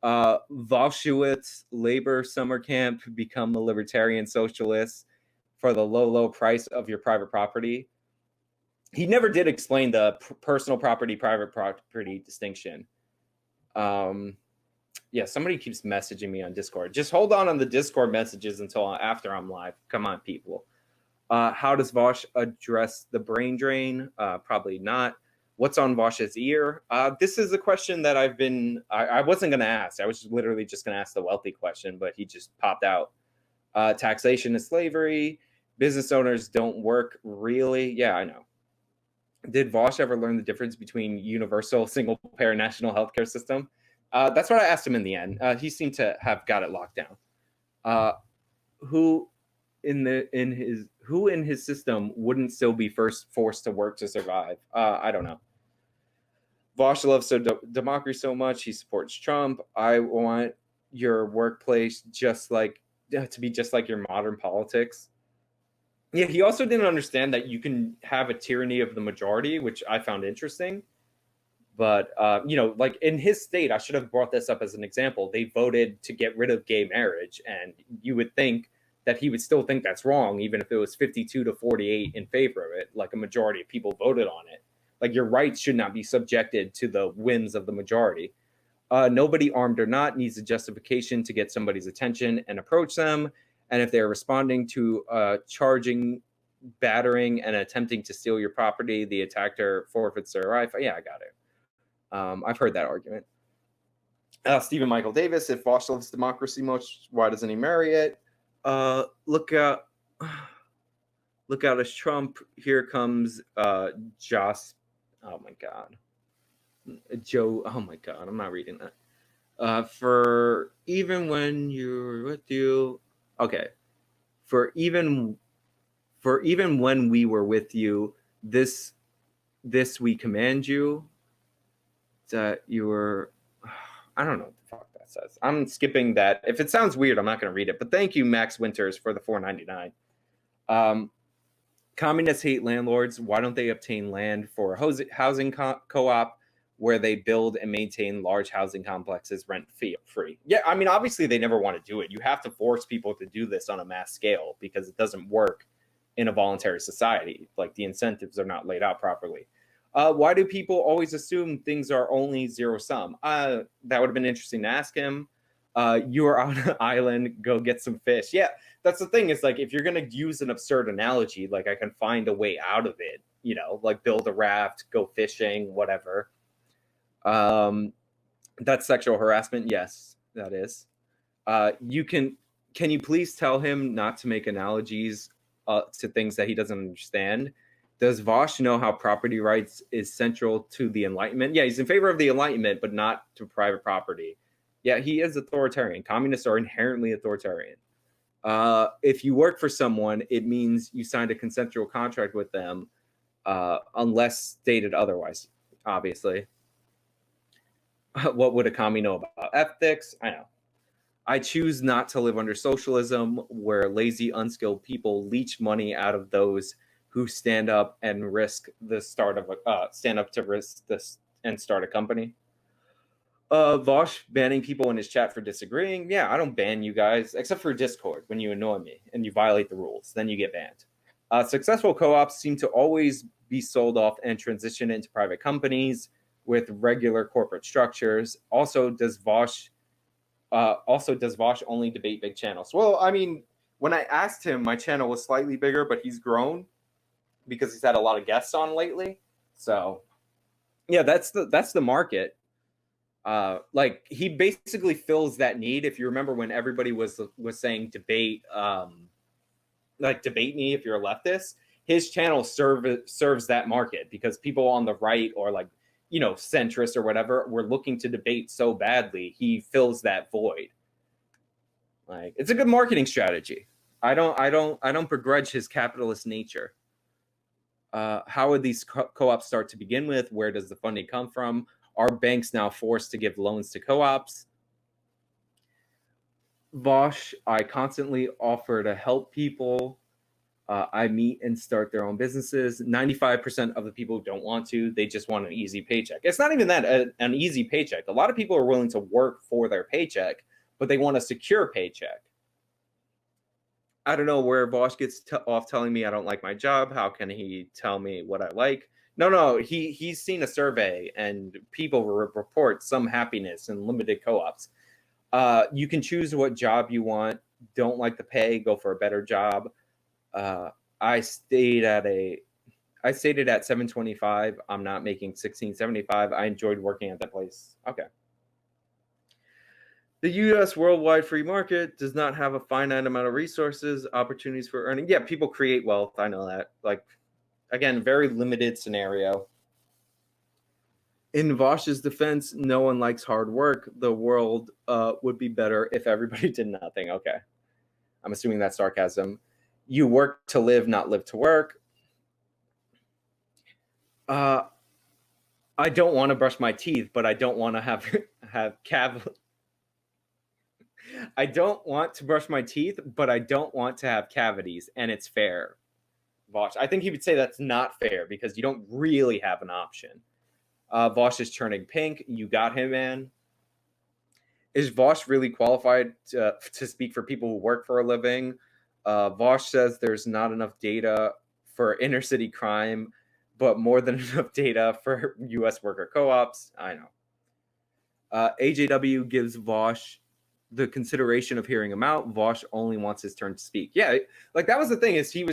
Volshewitz labor summer camp, become a libertarian socialist for the low price of your private property. He never did explain the personal property, private property distinction. Yeah, somebody keeps messaging me on Discord. Just hold on the Discord messages until after I'm live. Come on, people. How does Vaush address the brain drain? Probably not. What's on Vaush's ear? This is a question that I wasn't going to ask. I was literally just going to ask the wealthy question, but he just popped out. Taxation is slavery. Business owners don't work, really. Yeah, I know. Did Vaush ever learn the difference between universal single-payer national healthcare system? That's what I asked him in the end. He seemed to have got it locked down. Who in his system wouldn't still be forced to work to survive? I don't know. Vaush loves democracy so much. He supports Trump. I want your workplace to be just like your modern politics. Yeah, he also didn't understand that you can have a tyranny of the majority, which I found interesting. But, like in his state, I should have brought this up as an example. They voted to get rid of gay marriage. And you would think that he would still think that's wrong, even if it was 52 to 48 in favor of it, like a majority of people voted on it. Like your rights should not be subjected to the whims of the majority. Nobody, armed or not, needs a justification to get somebody's attention and approach them. And if they're responding to charging, battering, and attempting to steal your property, the attacker forfeits their right. Yeah, I got it. I've heard that argument. Stephen Michael Davis, if Vaush loves democracy much, why doesn't he marry it? Look out as Trump. Here comes Joss. Oh my God. Joe. Oh my God. I'm not reading that. For even when you're with you. Okay. For even when we were with you, this we command you. That you were, I don't know what the fuck that says. I'm skipping that. If it sounds weird, I'm not going to read it. But thank you, Max Winters, for the $4.99. Communists hate landlords. Why don't they obtain land for a housing co-op where they build and maintain large housing complexes rent-free? Yeah, I mean, obviously they never want to do it. You have to force people to do this on a mass scale because it doesn't work in a voluntary society. Like the incentives are not laid out properly. Why do people always assume things are only zero sum? That would have been interesting to ask him. You are on an island, go get some fish. Yeah, that's the thing. Is like if you're gonna use an absurd analogy, like I can find a way out of it. Like build a raft, go fishing, whatever. That's sexual harassment. Yes, that is. You can can you please tell him not to make analogies to things that he doesn't understand? Does Vaush know how property rights is central to the Enlightenment? Yeah, he's in favor of the Enlightenment, but not to private property. Yeah, he is authoritarian. Communists are inherently authoritarian. If you work for someone, it means you signed a consensual contract with them, unless stated otherwise, obviously. What would a commie know about ethics? I know. I choose not to live under socialism, where lazy, unskilled people leech money out of those who stand up and risk the start of stand up to risk this and start a company. Vaush banning people in his chat for disagreeing. Yeah, I don't ban you guys, except for Discord when you annoy me and you violate the rules. Then you get banned. Successful co-ops seem to always be sold off and transition into private companies with regular corporate structures. Also, does Vaush only debate big channels? Well, I mean, when I asked him, my channel was slightly bigger, but he's grown because he's had a lot of guests on lately. So, yeah, that's the market. Like, he basically fills that need. If you remember when everybody was saying debate, like debate me if you're a leftist, his channel serves that market, because people on the right or like, you know, centrist or whatever were looking to debate so badly. He fills that void. Like, it's a good marketing strategy. I don't begrudge his capitalist nature. How would these co-ops start to begin with? Where does the funding come from? Are banks now forced to give loans to co-ops? Vaush, I constantly offer to help people I meet and start their own businesses. 95% of the people don't want to. They just want an easy paycheck. It's not even that an easy paycheck. A lot of people are willing to work for their paycheck, but they want a secure paycheck. I don't know where Vaush gets off telling me I don't like my job. How can he tell me what I like? No, he's seen a survey and people report some happiness in limited co-ops. You can choose what job you want. Don't like the pay, go for a better job. I stayed at 725. I'm not making 1675. I enjoyed working at that place. Okay. The U.S. worldwide free market does not have a finite amount of resources, opportunities for earning. Yeah, people create wealth. I know that. Like, again, very limited scenario. In Vaush's defense, no one likes hard work. The world would be better if everybody did nothing. Okay. I'm assuming that's sarcasm. You work to live, not live to work. I don't want to brush my teeth, but I don't want to have I don't want to brush my teeth, but I don't want to have cavities, and it's fair. Vaush, I think he would say that's not fair because you don't really have an option. Vaush is turning pink. You got him, man. Is Vaush really qualified to speak for people who work for a living? Vaush says there's not enough data for inner city crime, but more than enough data for U.S. worker co-ops. I know. AJW gives Vaush the consideration of hearing him out. Vaush only wants his turn to speak. Yeah, like that was the thing, is he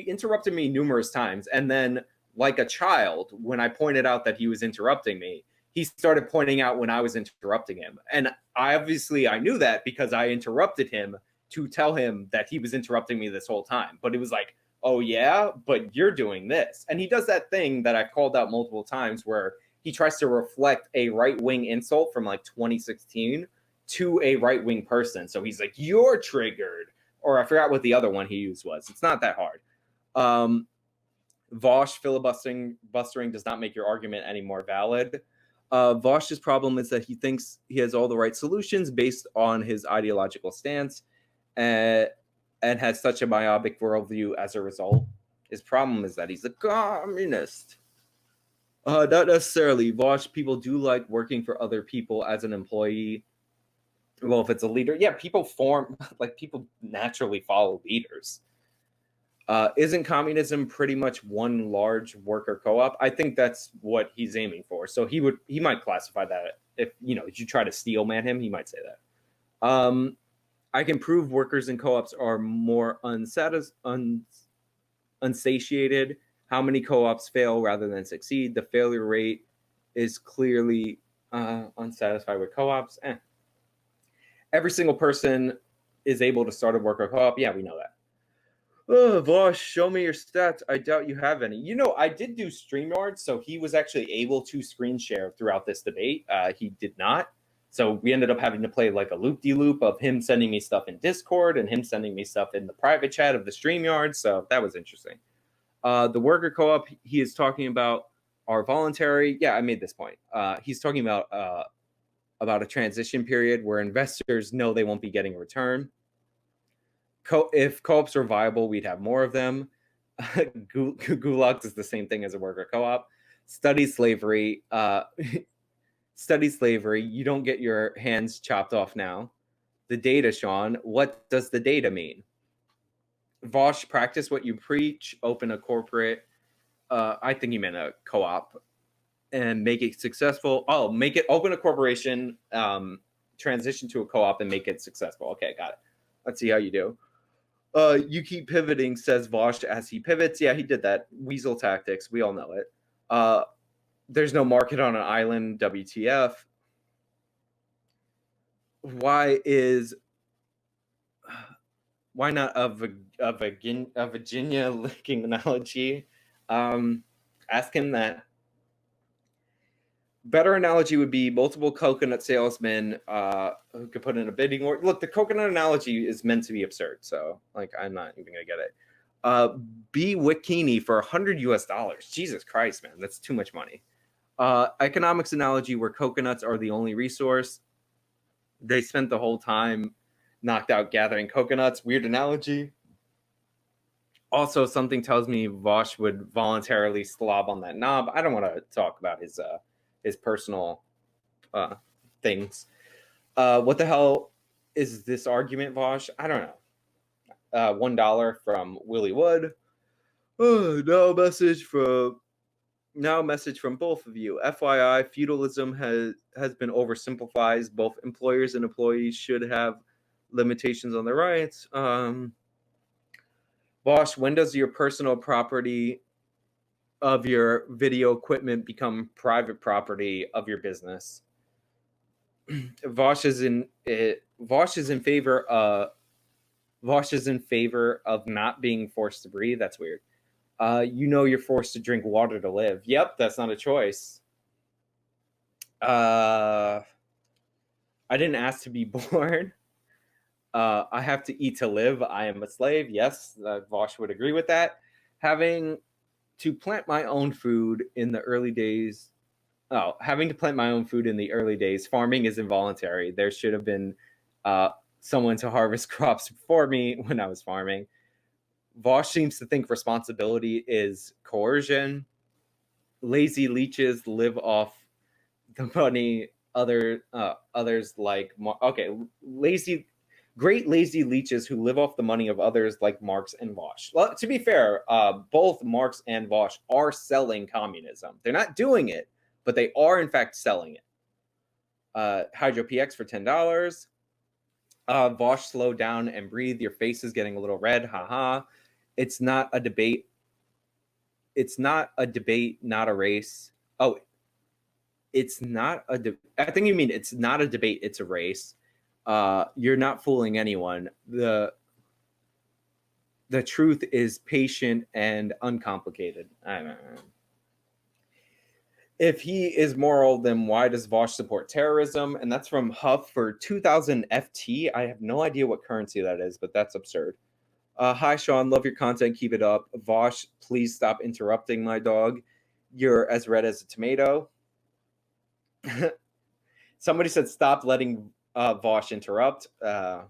interrupted me numerous times, and then like a child, when I pointed out that he was interrupting me, he started pointing out when I was interrupting him. And I knew that because I interrupted him to tell him that he was interrupting me this whole time. But it was like, oh yeah, but you're doing this. And he does that thing that I've called out multiple times where he tries to reflect a right-wing insult from like 2016 to a right-wing person. So he's like, you're triggered. Or I forgot what the other one he used was. It's not that hard. Vaush filibustering does not make your argument any more valid. Vaush's problem is that he thinks he has all the right solutions based on his ideological stance, and has such a myopic worldview as a result. His problem is that he's a communist. Not necessarily. Vaush, people do like working for other people as an employee. Well, if it's a leader, yeah, people naturally follow leaders. Isn't communism pretty much one large worker co-op? I think that's what he's aiming for. So he might classify that, if you try to steel man him, he might say that. I can prove workers in co-ops are more unsatiated. How many co-ops fail rather than succeed? The failure rate is clearly unsatisfied with co-ops. Every single person is able to start a worker co-op. Yeah, we know that. Oh, Vosh, show me your stats. I doubt you have any. I did do StreamYard, so he was actually able to screen share throughout this debate. He did not. So we ended up having to play like a loop-de-loop of him sending me stuff in Discord and him sending me stuff in the private chat of the StreamYard. So that was interesting. The worker co-op he is talking about are voluntary. Yeah, I made this point. He's talking about a transition period where investors know they won't be getting a return. If co-ops were viable, we'd have more of them. Gulags is the same thing as a worker co-op. Study slavery. Study slavery. You don't get your hands chopped off now. The data, Sean. What does the data mean? Vosh, practice what you preach. Open a corporate. I think he meant a co-op. And make it successful. Oh, make it open a corporation. Transition to a co-op and make it successful. Okay, got it. Let's see how you do. You keep pivoting, says Vaush as he pivots. Yeah, he did that. Weasel tactics. We all know it. There's no market on an island. WTF. Why not a Virginia licking analogy? Ask him that. Better analogy would be multiple coconut salesmen who could put in a bidding order. Look, the coconut analogy is meant to be absurd, so I'm not even gonna get it. B Wikini for $100 US. Jesus Christ, man, that's too much money. Economics analogy where coconuts are the only resource. They spent the whole time knocked out gathering coconuts. Weird analogy. Also, something tells me Vaush would voluntarily slob on that knob. I don't want to talk about his personal things. What the hell is this argument, Vaush? I don't know. $1 from Willie Wood. Oh, now a message from both of you. FYI, feudalism has been oversimplified. Both employers and employees should have limitations on their rights. Vaush, when does your personal property of your video equipment become private property of your business? Vaush is in favor of not being forced to breathe. That's weird. You're forced to drink water to live. Yep, that's not a choice. I didn't ask to be born. I have to eat to live. I am a slave. Yes, Vaush would agree with that. Having to plant my own food in the early days. Having to plant my own food in the early days. Farming is involuntary. There should have been someone to harvest crops before me when I was farming. Vaush seems to think responsibility is coercion. Lazy leeches live off the money others like. Okay, great lazy leeches who live off the money of others like Marx and Vaush. Well, to be fair, both Marx and Vaush are selling communism. They're not doing it, but they are in fact selling it. Hydro PX for $10. Vaush, slow down and breathe. Your face is getting a little red. Haha. It's not a debate. It's not a debate, not a race. Oh, it's not a I think you mean it's not a debate, it's a race. You're not fooling anyone. The truth is patient and uncomplicated. I don't know. If he is moral, then why does Vaush support terrorism? And that's from Huff for 2000 FT. I have no idea what currency that is, but that's absurd. Hi, Sean. Love your content. Keep it up. Vaush, please stop interrupting my dog. You're as red as a tomato. Somebody said stop letting Vaush interrupt. Yeah,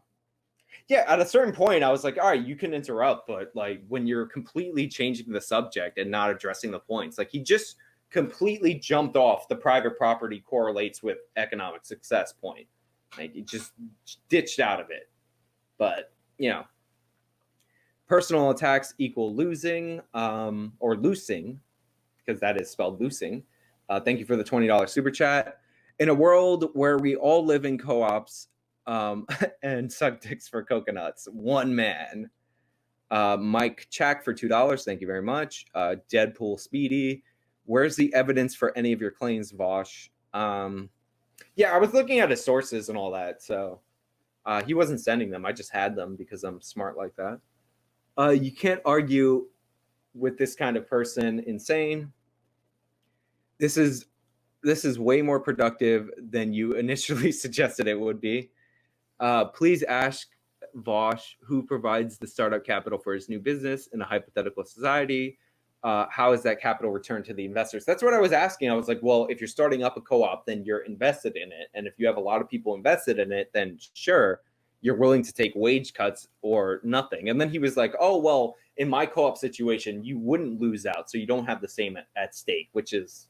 at a certain point, I was like, all right, you can interrupt, but like when you're completely changing the subject and not addressing the points, like he just completely jumped off the private property correlates with economic success point. Like he just ditched out of it. But, personal attacks equal losing or loosing, because that is spelled loosing. Thank you for the $20 super chat. In a world where we all live in co-ops and suck dicks for coconuts, one man. Mike Chack for $2. Thank you very much. Deadpool Speedy. Where's the evidence for any of your claims, Vaush? Yeah, I was looking at his sources and all that. So, He wasn't sending them. I just had them because I'm smart like that. You can't argue with this kind of person. Insane. This is way more productive than you initially suggested it would be. Please ask Vaush, who provides the startup capital for his new business in a hypothetical society. How is that capital returned to the investors? That's what I was asking. I was like, well, if you're starting up a co-op, then you're invested in it. And if you have a lot of people invested in it, then sure, you're willing to take wage cuts or nothing. And then he was like, oh, well, in my co-op situation, you wouldn't lose out. So you don't have the same at stake, which is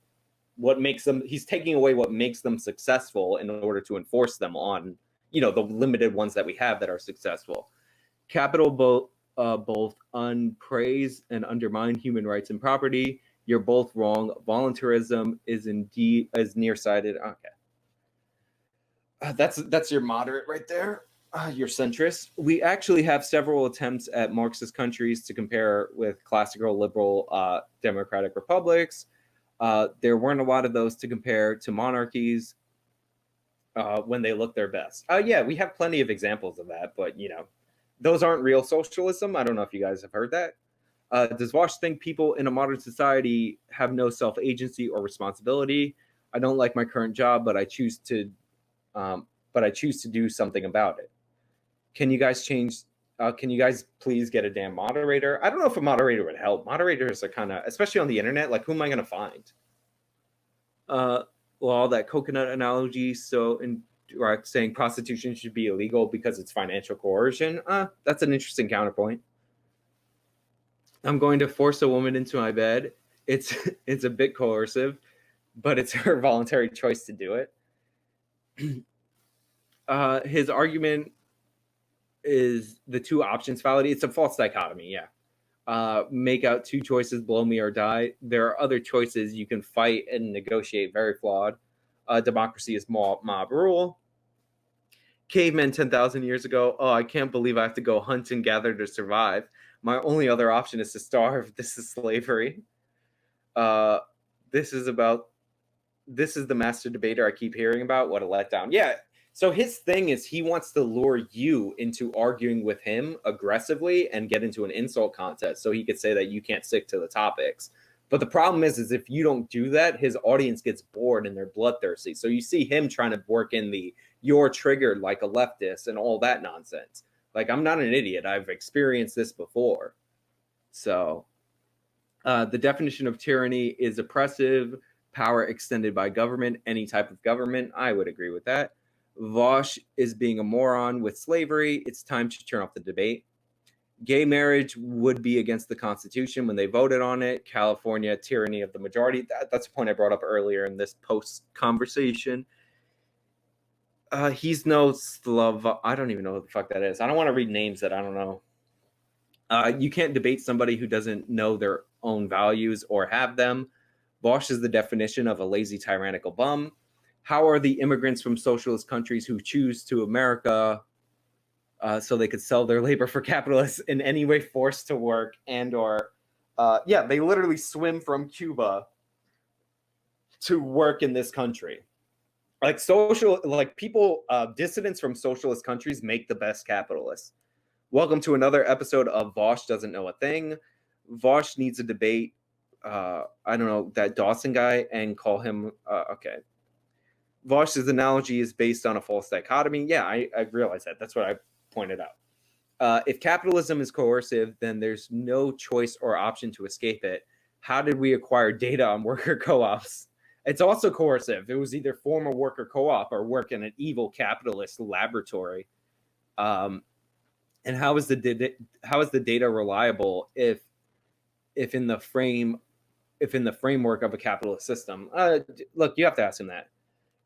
what makes them, he's taking away what makes them successful in order to enforce them on, the limited ones that we have that are successful. Capital both unpraise and undermine human rights and property. You're both wrong. Voluntarism is indeed as nearsighted. Okay. That's your moderate right there. Your centrist. We actually have several attempts at Marxist countries to compare with classical liberal democratic republics. There weren't a lot of those to compare to monarchies when they look their best. Yeah, we have plenty of examples of that, but those aren't real socialism. I don't know if you guys have heard that. Does Vaush think people in a modern society have no self-agency or responsibility? I don't like my current job, but I choose to do something about it. Can you guys change? Can you guys please get a damn moderator? I don't know if a moderator would help. Moderators are kind of, especially on the internet, like, who am I going to find? Well, that coconut analogy, so indirect, saying prostitution should be illegal because it's financial coercion. That's an interesting counterpoint. I'm going to force a woman into my bed. It's a bit coercive, but it's her voluntary choice to do it. His argument is the two options fallacy. It's a false dichotomy, yeah. Make out two choices, blow me or die. There are other choices you can fight and negotiate, very flawed. Democracy is mob rule. Cavemen 10,000 years ago. Oh, I can't believe I have to go hunt and gather to survive. My only other option is to starve. This is slavery. This is the master debater I keep hearing about. What a letdown. Yeah. So his thing is he wants to lure you into arguing with him aggressively and get into an insult contest so he could say that you can't stick to the topics. But the problem is if you don't do that, his audience gets bored and they're bloodthirsty. So you see him trying to work in the you're triggered like a leftist and all that nonsense. Like, I'm not an idiot. I've experienced this before. So the definition of tyranny is oppressive power extended by government, any type of government. I would agree with that. Vaush is being a moron with slavery. It's time to turn off the debate. Gay marriage would be against the Constitution when they voted on it. California, tyranny of the majority. That's a point I brought up earlier in this post conversation. He's no Slav. I don't even know what the fuck that is. I don't want to read names that I don't know. You can't debate somebody who doesn't know their own values or have them. Vaush is the definition of a lazy, tyrannical bum. How are the immigrants from socialist countries who choose to America so they could sell their labor for capitalists in any way forced to work they literally swim from Cuba to work in this country. People, dissidents from socialist countries make the best capitalists. Welcome to another episode of Vaush Doesn't Know a Thing. Vaush needs a debate. I don't know, that Dawson guy and call him, okay. Vaush's analogy is based on a false dichotomy. Yeah, I realize that. That's what I pointed out. If capitalism is coercive, then there's no choice or option to escape it. How did we acquire data on worker co-ops? It's also coercive. It was either form a worker co-op or work in an evil capitalist laboratory. And how is the data reliable if in the framework of a capitalist system? Look, you have to ask him that.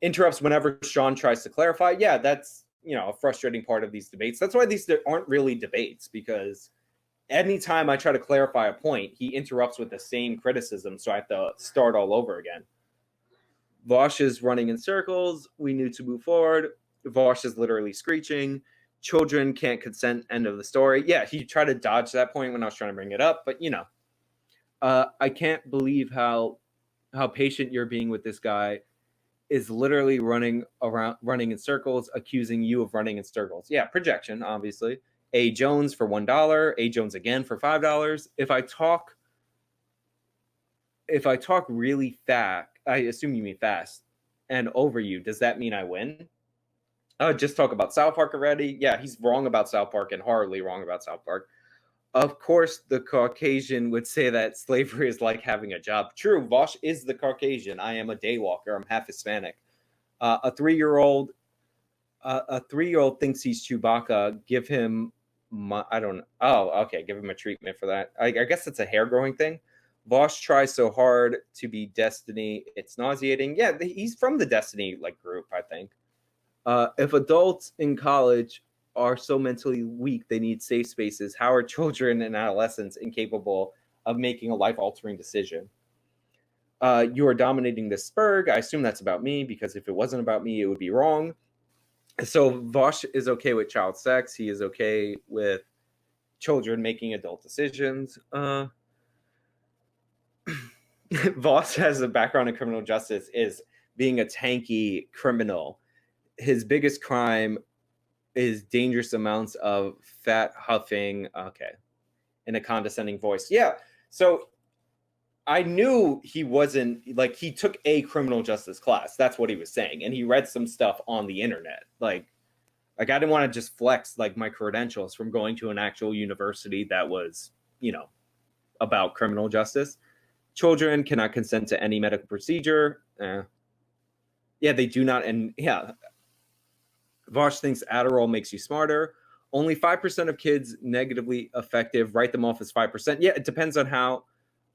Interrupts whenever Sean tries to clarify. Yeah, that's a frustrating part of these debates. That's why these aren't really debates, because anytime I try to clarify a point, he interrupts with the same criticism, so I have to start all over again. Vaush is running in circles. We need to move forward. Vaush is literally screeching. Children can't consent. End of the story. Yeah, he tried to dodge that point when I was trying to bring it up, but I can't believe how patient you're being with this guy. is literally running in circles, accusing you of running in circles. Yeah, projection, obviously. A Jones for $1, A Jones again for $5. If I talk really fast, I assume you mean fast, and over you, does that mean I win? Just talk about South Park already. Yeah, he's wrong about South Park and horribly wrong about South Park. Of course, the Caucasian would say that slavery is like having a job. True, Vaush is the Caucasian. I am a daywalker. I'm half Hispanic. A 3-year-old thinks he's Chewbacca. Give him, I don't know. Oh, okay. Give him a treatment for that. I guess it's a hair growing thing. Vaush tries so hard to be Destiny. It's nauseating. Yeah, he's from the Destiny group, I think. If adults in college are so mentally weak they need safe spaces, how are children and adolescents incapable of making a life-altering decision? You are dominating this Spurg. I assume that's about me, because if it wasn't about me, it would be wrong. So Vaush is okay with child sex. He is okay with children making adult decisions. Vaush has a background in criminal justice, is being a tanky criminal. His biggest crime is dangerous amounts of fat huffing. Okay. In a condescending voice. Yeah. So I knew he wasn't he took a criminal justice class. That's what he was saying. And he read some stuff on the internet. Like I didn't want to just flex my credentials from going to an actual university that was, about criminal justice. Children cannot consent to any medical procedure. Yeah, they do not. And yeah, Vaush thinks Adderall makes you smarter. Only 5% of kids negatively effective. Write them off as 5%. Yeah, it depends on how.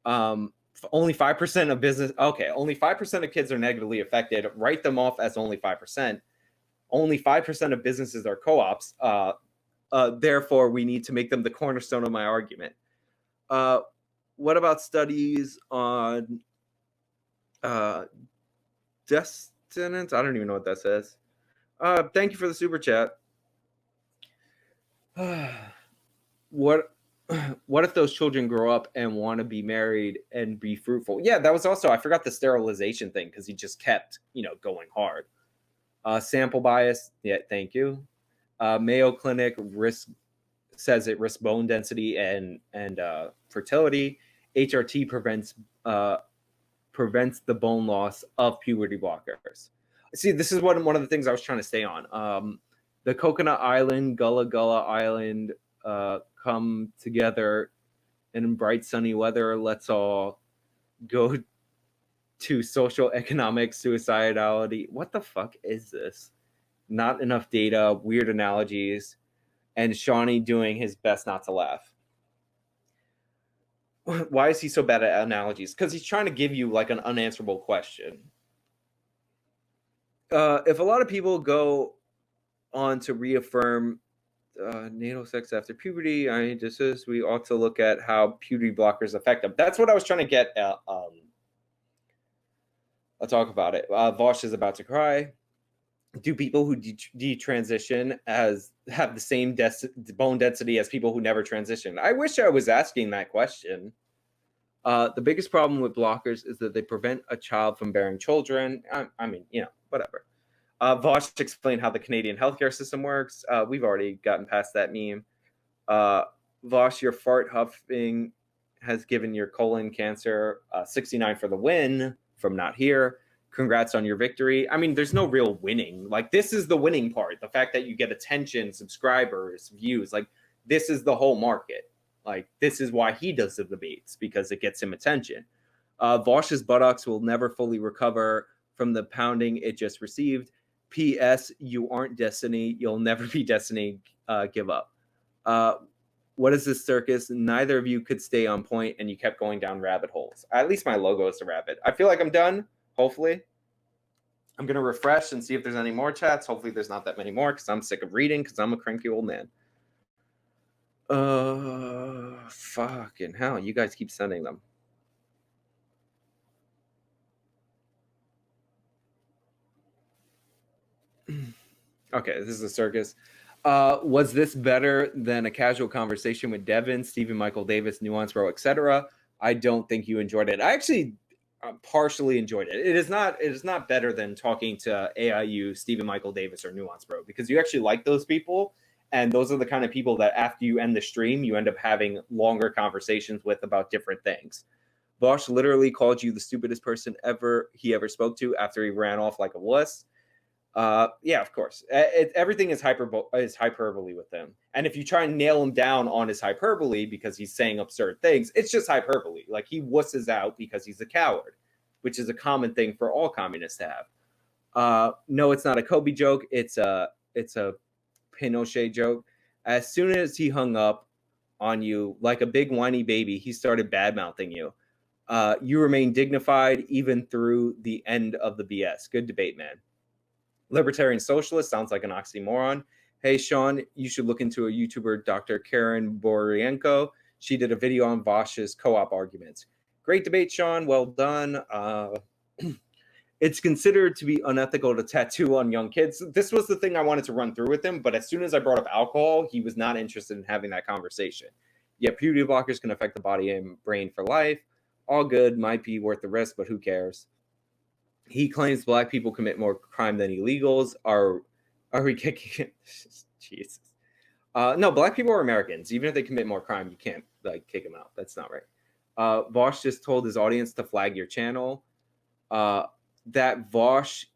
Only 5% of business. Okay, only 5% of kids are negatively affected. Write them off as only 5%. Only 5% of businesses are co-ops. Therefore, we need to make them the cornerstone of my argument. What about studies on destinants? I don't even know what that says. Thank you for the super chat. What if those children grow up and want to be married and be fruitful? Yeah, that was also, I forgot the sterilization thing, because he just kept, going hard. Sample bias. Yeah, thank you. Mayo Clinic says it risks bone density and fertility. HRT prevents the bone loss of puberty blockers. See, this is one of the things I was trying to stay on. The Coconut Island, Gullah Gullah Island come together in bright sunny weather. Let's all go to social economic suicidality. What the fuck is this? Not enough data, weird analogies, and Shawnee doing his best not to laugh. Why is he so bad at analogies? Because he's trying to give you an unanswerable question. If a lot of people go on to reaffirm natal sex after puberty, we ought to look at how puberty blockers affect them. That's what I was trying to get at. I'll talk about it. Vaush is about to cry. Do people who detransition have the same bone density as people who never transition? I wish I was asking that question. The biggest problem with blockers is that they prevent a child from bearing children. I mean, whatever. Vaush explained how the Canadian healthcare system works. We've already gotten past that meme. Vaush, your fart huffing has given your colon cancer. 69 for the win from not here. Congrats on your victory. I mean, there's no real winning. This is the winning part. The fact that you get attention, subscribers, views. This is the whole market. This is why he does the debates, because it gets him attention. Vaush's buttocks will never fully recover from the pounding it just received. P.S. You aren't Destiny. You'll never be Destiny. Give up. What is this circus? Neither of you could stay on point, and you kept going down rabbit holes. At least my logo is a rabbit. I feel like I'm done. Hopefully. I'm going to refresh and see if there's any more chats. Hopefully there's not that many more, because I'm sick of reading, because I'm a cranky old man. Fucking hell. You guys keep sending them. Okay, this is a circus. Was this better than a casual conversation with Devin, Stephen Michael Davis, Nuance Row, etc.? I don't think you enjoyed it. I actually partially enjoyed it. It is not better than talking to AIU, Stephen Michael Davis, or Nuance Bro, because you actually like those people, and those are the kind of people that after you end the stream, you end up having longer conversations with about different things. Vaush literally called you the stupidest person he ever spoke to after he ran off like a wuss. Yeah, of course. Everything is hyperbole with him. And if you try and nail him down on his hyperbole because he's saying absurd things, it's just hyperbole. Like, he wusses out because he's a coward, which is a common thing for all communists to have. No, it's not a Kobe joke. It's a Pinochet joke. As soon as he hung up on you like a big whiny baby, he started bad-mouthing you. You remain dignified even through the end of the BS. Good debate, man. Libertarian socialist sounds like an oxymoron. Hey, Sean, you should look into a YouTuber, Dr. Karen Borienko. She did a video on Vaush's co-op arguments. Great debate, Sean. Well done. It's considered to be unethical to tattoo on young kids. This was the thing I wanted to run through with him, but as soon as I brought up alcohol, he was not interested in having that conversation. Yeah, puberty blockers can affect the body and brain for life. All good, might be worth the risk, but who cares? He claims black people commit more crime than illegals. Are we kicking it? Jesus. No, black people are Americans. Even if they commit more crime, you can't like kick them out. That's not right. Vaush just told his audience to flag your channel. That Vaush,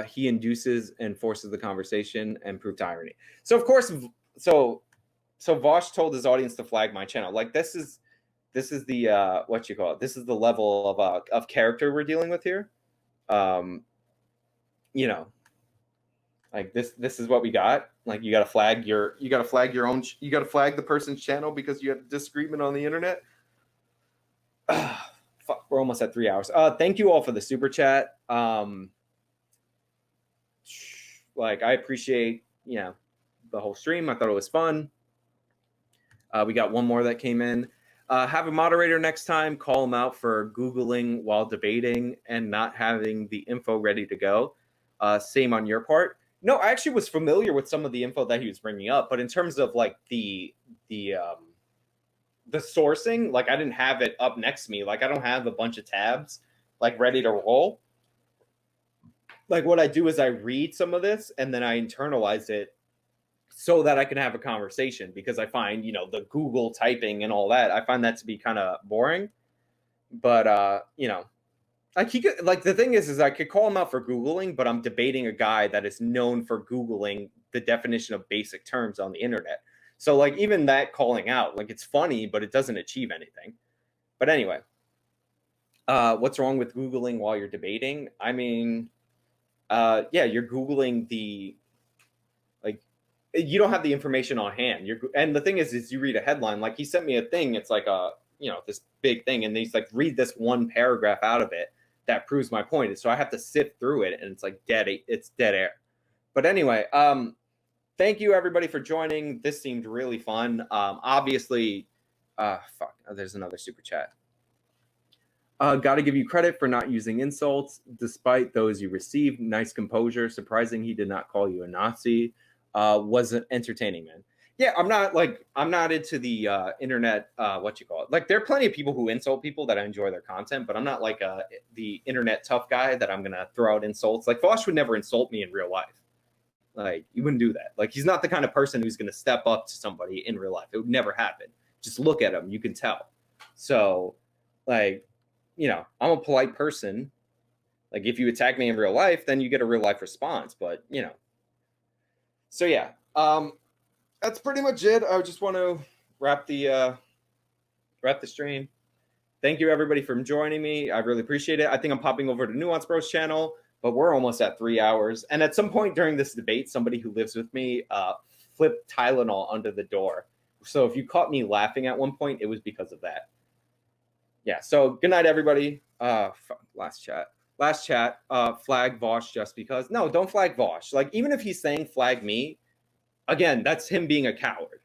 he induces and forces the conversation and prove tyranny. So of course, so Vaush told his audience to flag my channel. Like, this is the what you call it. This is the level of character we're dealing with here. You know, like this is what we got. Like, you got to flag the person's channel because you had a disagreement on the internet. Fuck, we're almost at 3 hours. Thank you all for the super chat. Like, I appreciate, the whole stream. I thought it was fun. We got one more that came in. Have a moderator next time. Call him out for Googling while debating and not having the info ready to go. Same on your part. No, I actually was familiar with some of the info that he was bringing up, but in terms of like the sourcing, like, I didn't have it up next to me. Like, I don't have a bunch of tabs like ready to roll. Like, what I do is I read some of this and then I internalize it so that I can have a conversation, because I find, the Google typing and all that, I find that to be kind of boring. But, like, the thing is I could call him out for Googling, but I'm debating a guy that is known for Googling the definition of basic terms on the internet. So, like, even that calling out, like, it's funny, but it doesn't achieve anything. But anyway, what's wrong with Googling while you're debating? I mean, yeah, you're Googling you don't have the information on hand. And the thing is you read a headline. Like, he sent me a thing. It's like this big thing, and he's like, read this one paragraph out of it that proves my point. So I have to sift through it, and it's like it's dead air. But anyway, thank you everybody for joining. This seemed really fun. Obviously, there's another super chat. Got to give you credit for not using insults despite those you received. Nice composure. Surprising he did not call you a Nazi. Wasn't entertaining, man. Yeah, I'm not into the internet, like, there are plenty of people who insult people that I enjoy their content, but I'm not like the internet tough guy that I'm gonna throw out insults. Like, Vaush would never insult me in real life. Like, he wouldn't do that. Like, he's not the kind of person who's gonna step up to somebody in real life. It would never happen. Just look at him, you can tell. So, like, I'm a polite person. Like, if you attack me in real life, then you get a real life response. But, so yeah, that's pretty much it. I just want to wrap the stream. Thank you everybody for joining me. I really appreciate it. I think I'm popping over to Nuance Bros channel, but we're almost at 3 hours. And at some point during this debate, somebody who lives with me flipped Tylenol under the door. So if you caught me laughing at one point, it was because of that. Yeah. So good night, everybody. Last chat. Flag Vaush just because. No, don't flag Vaush. Like, even if he's saying flag me, again, that's him being a coward.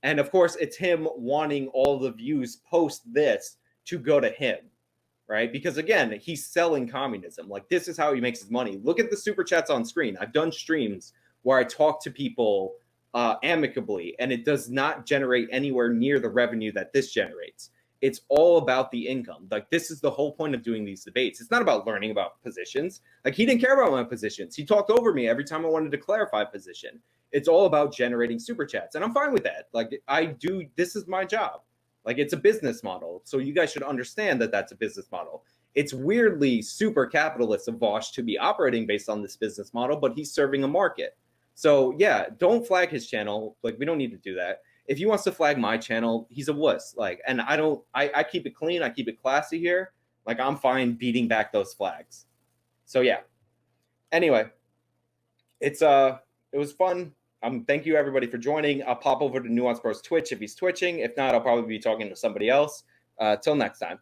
And of course, it's him wanting all the views post this to go to him, right? Because again, he's selling communism. Like, this is how he makes his money. Look at the super chats on screen. I've done streams where I talk to people amicably, and it does not generate anywhere near the revenue that this generates. It's all about the income. Like, this is the whole point of doing these debates. It's not about learning about positions. Like, he didn't care about my positions. He talked over me every time I wanted to clarify a position. It's all about generating super chats, and I'm fine with that. Like, this is my job. Like, it's a business model, so you guys should understand that that's a business model. It's weirdly super capitalist of Vaush to be operating based on this business model, but he's serving a market. So yeah, don't flag his channel. Like, we don't need to do that. If he wants to flag my channel, he's a wuss. Like, and I keep it clean. I keep it classy here. Like, I'm fine beating back those flags. So yeah. Anyway, it was fun. Thank you everybody for joining. I'll pop over to Nuance Bros Twitch if he's twitching. If not, I'll probably be talking to somebody else. Till next time.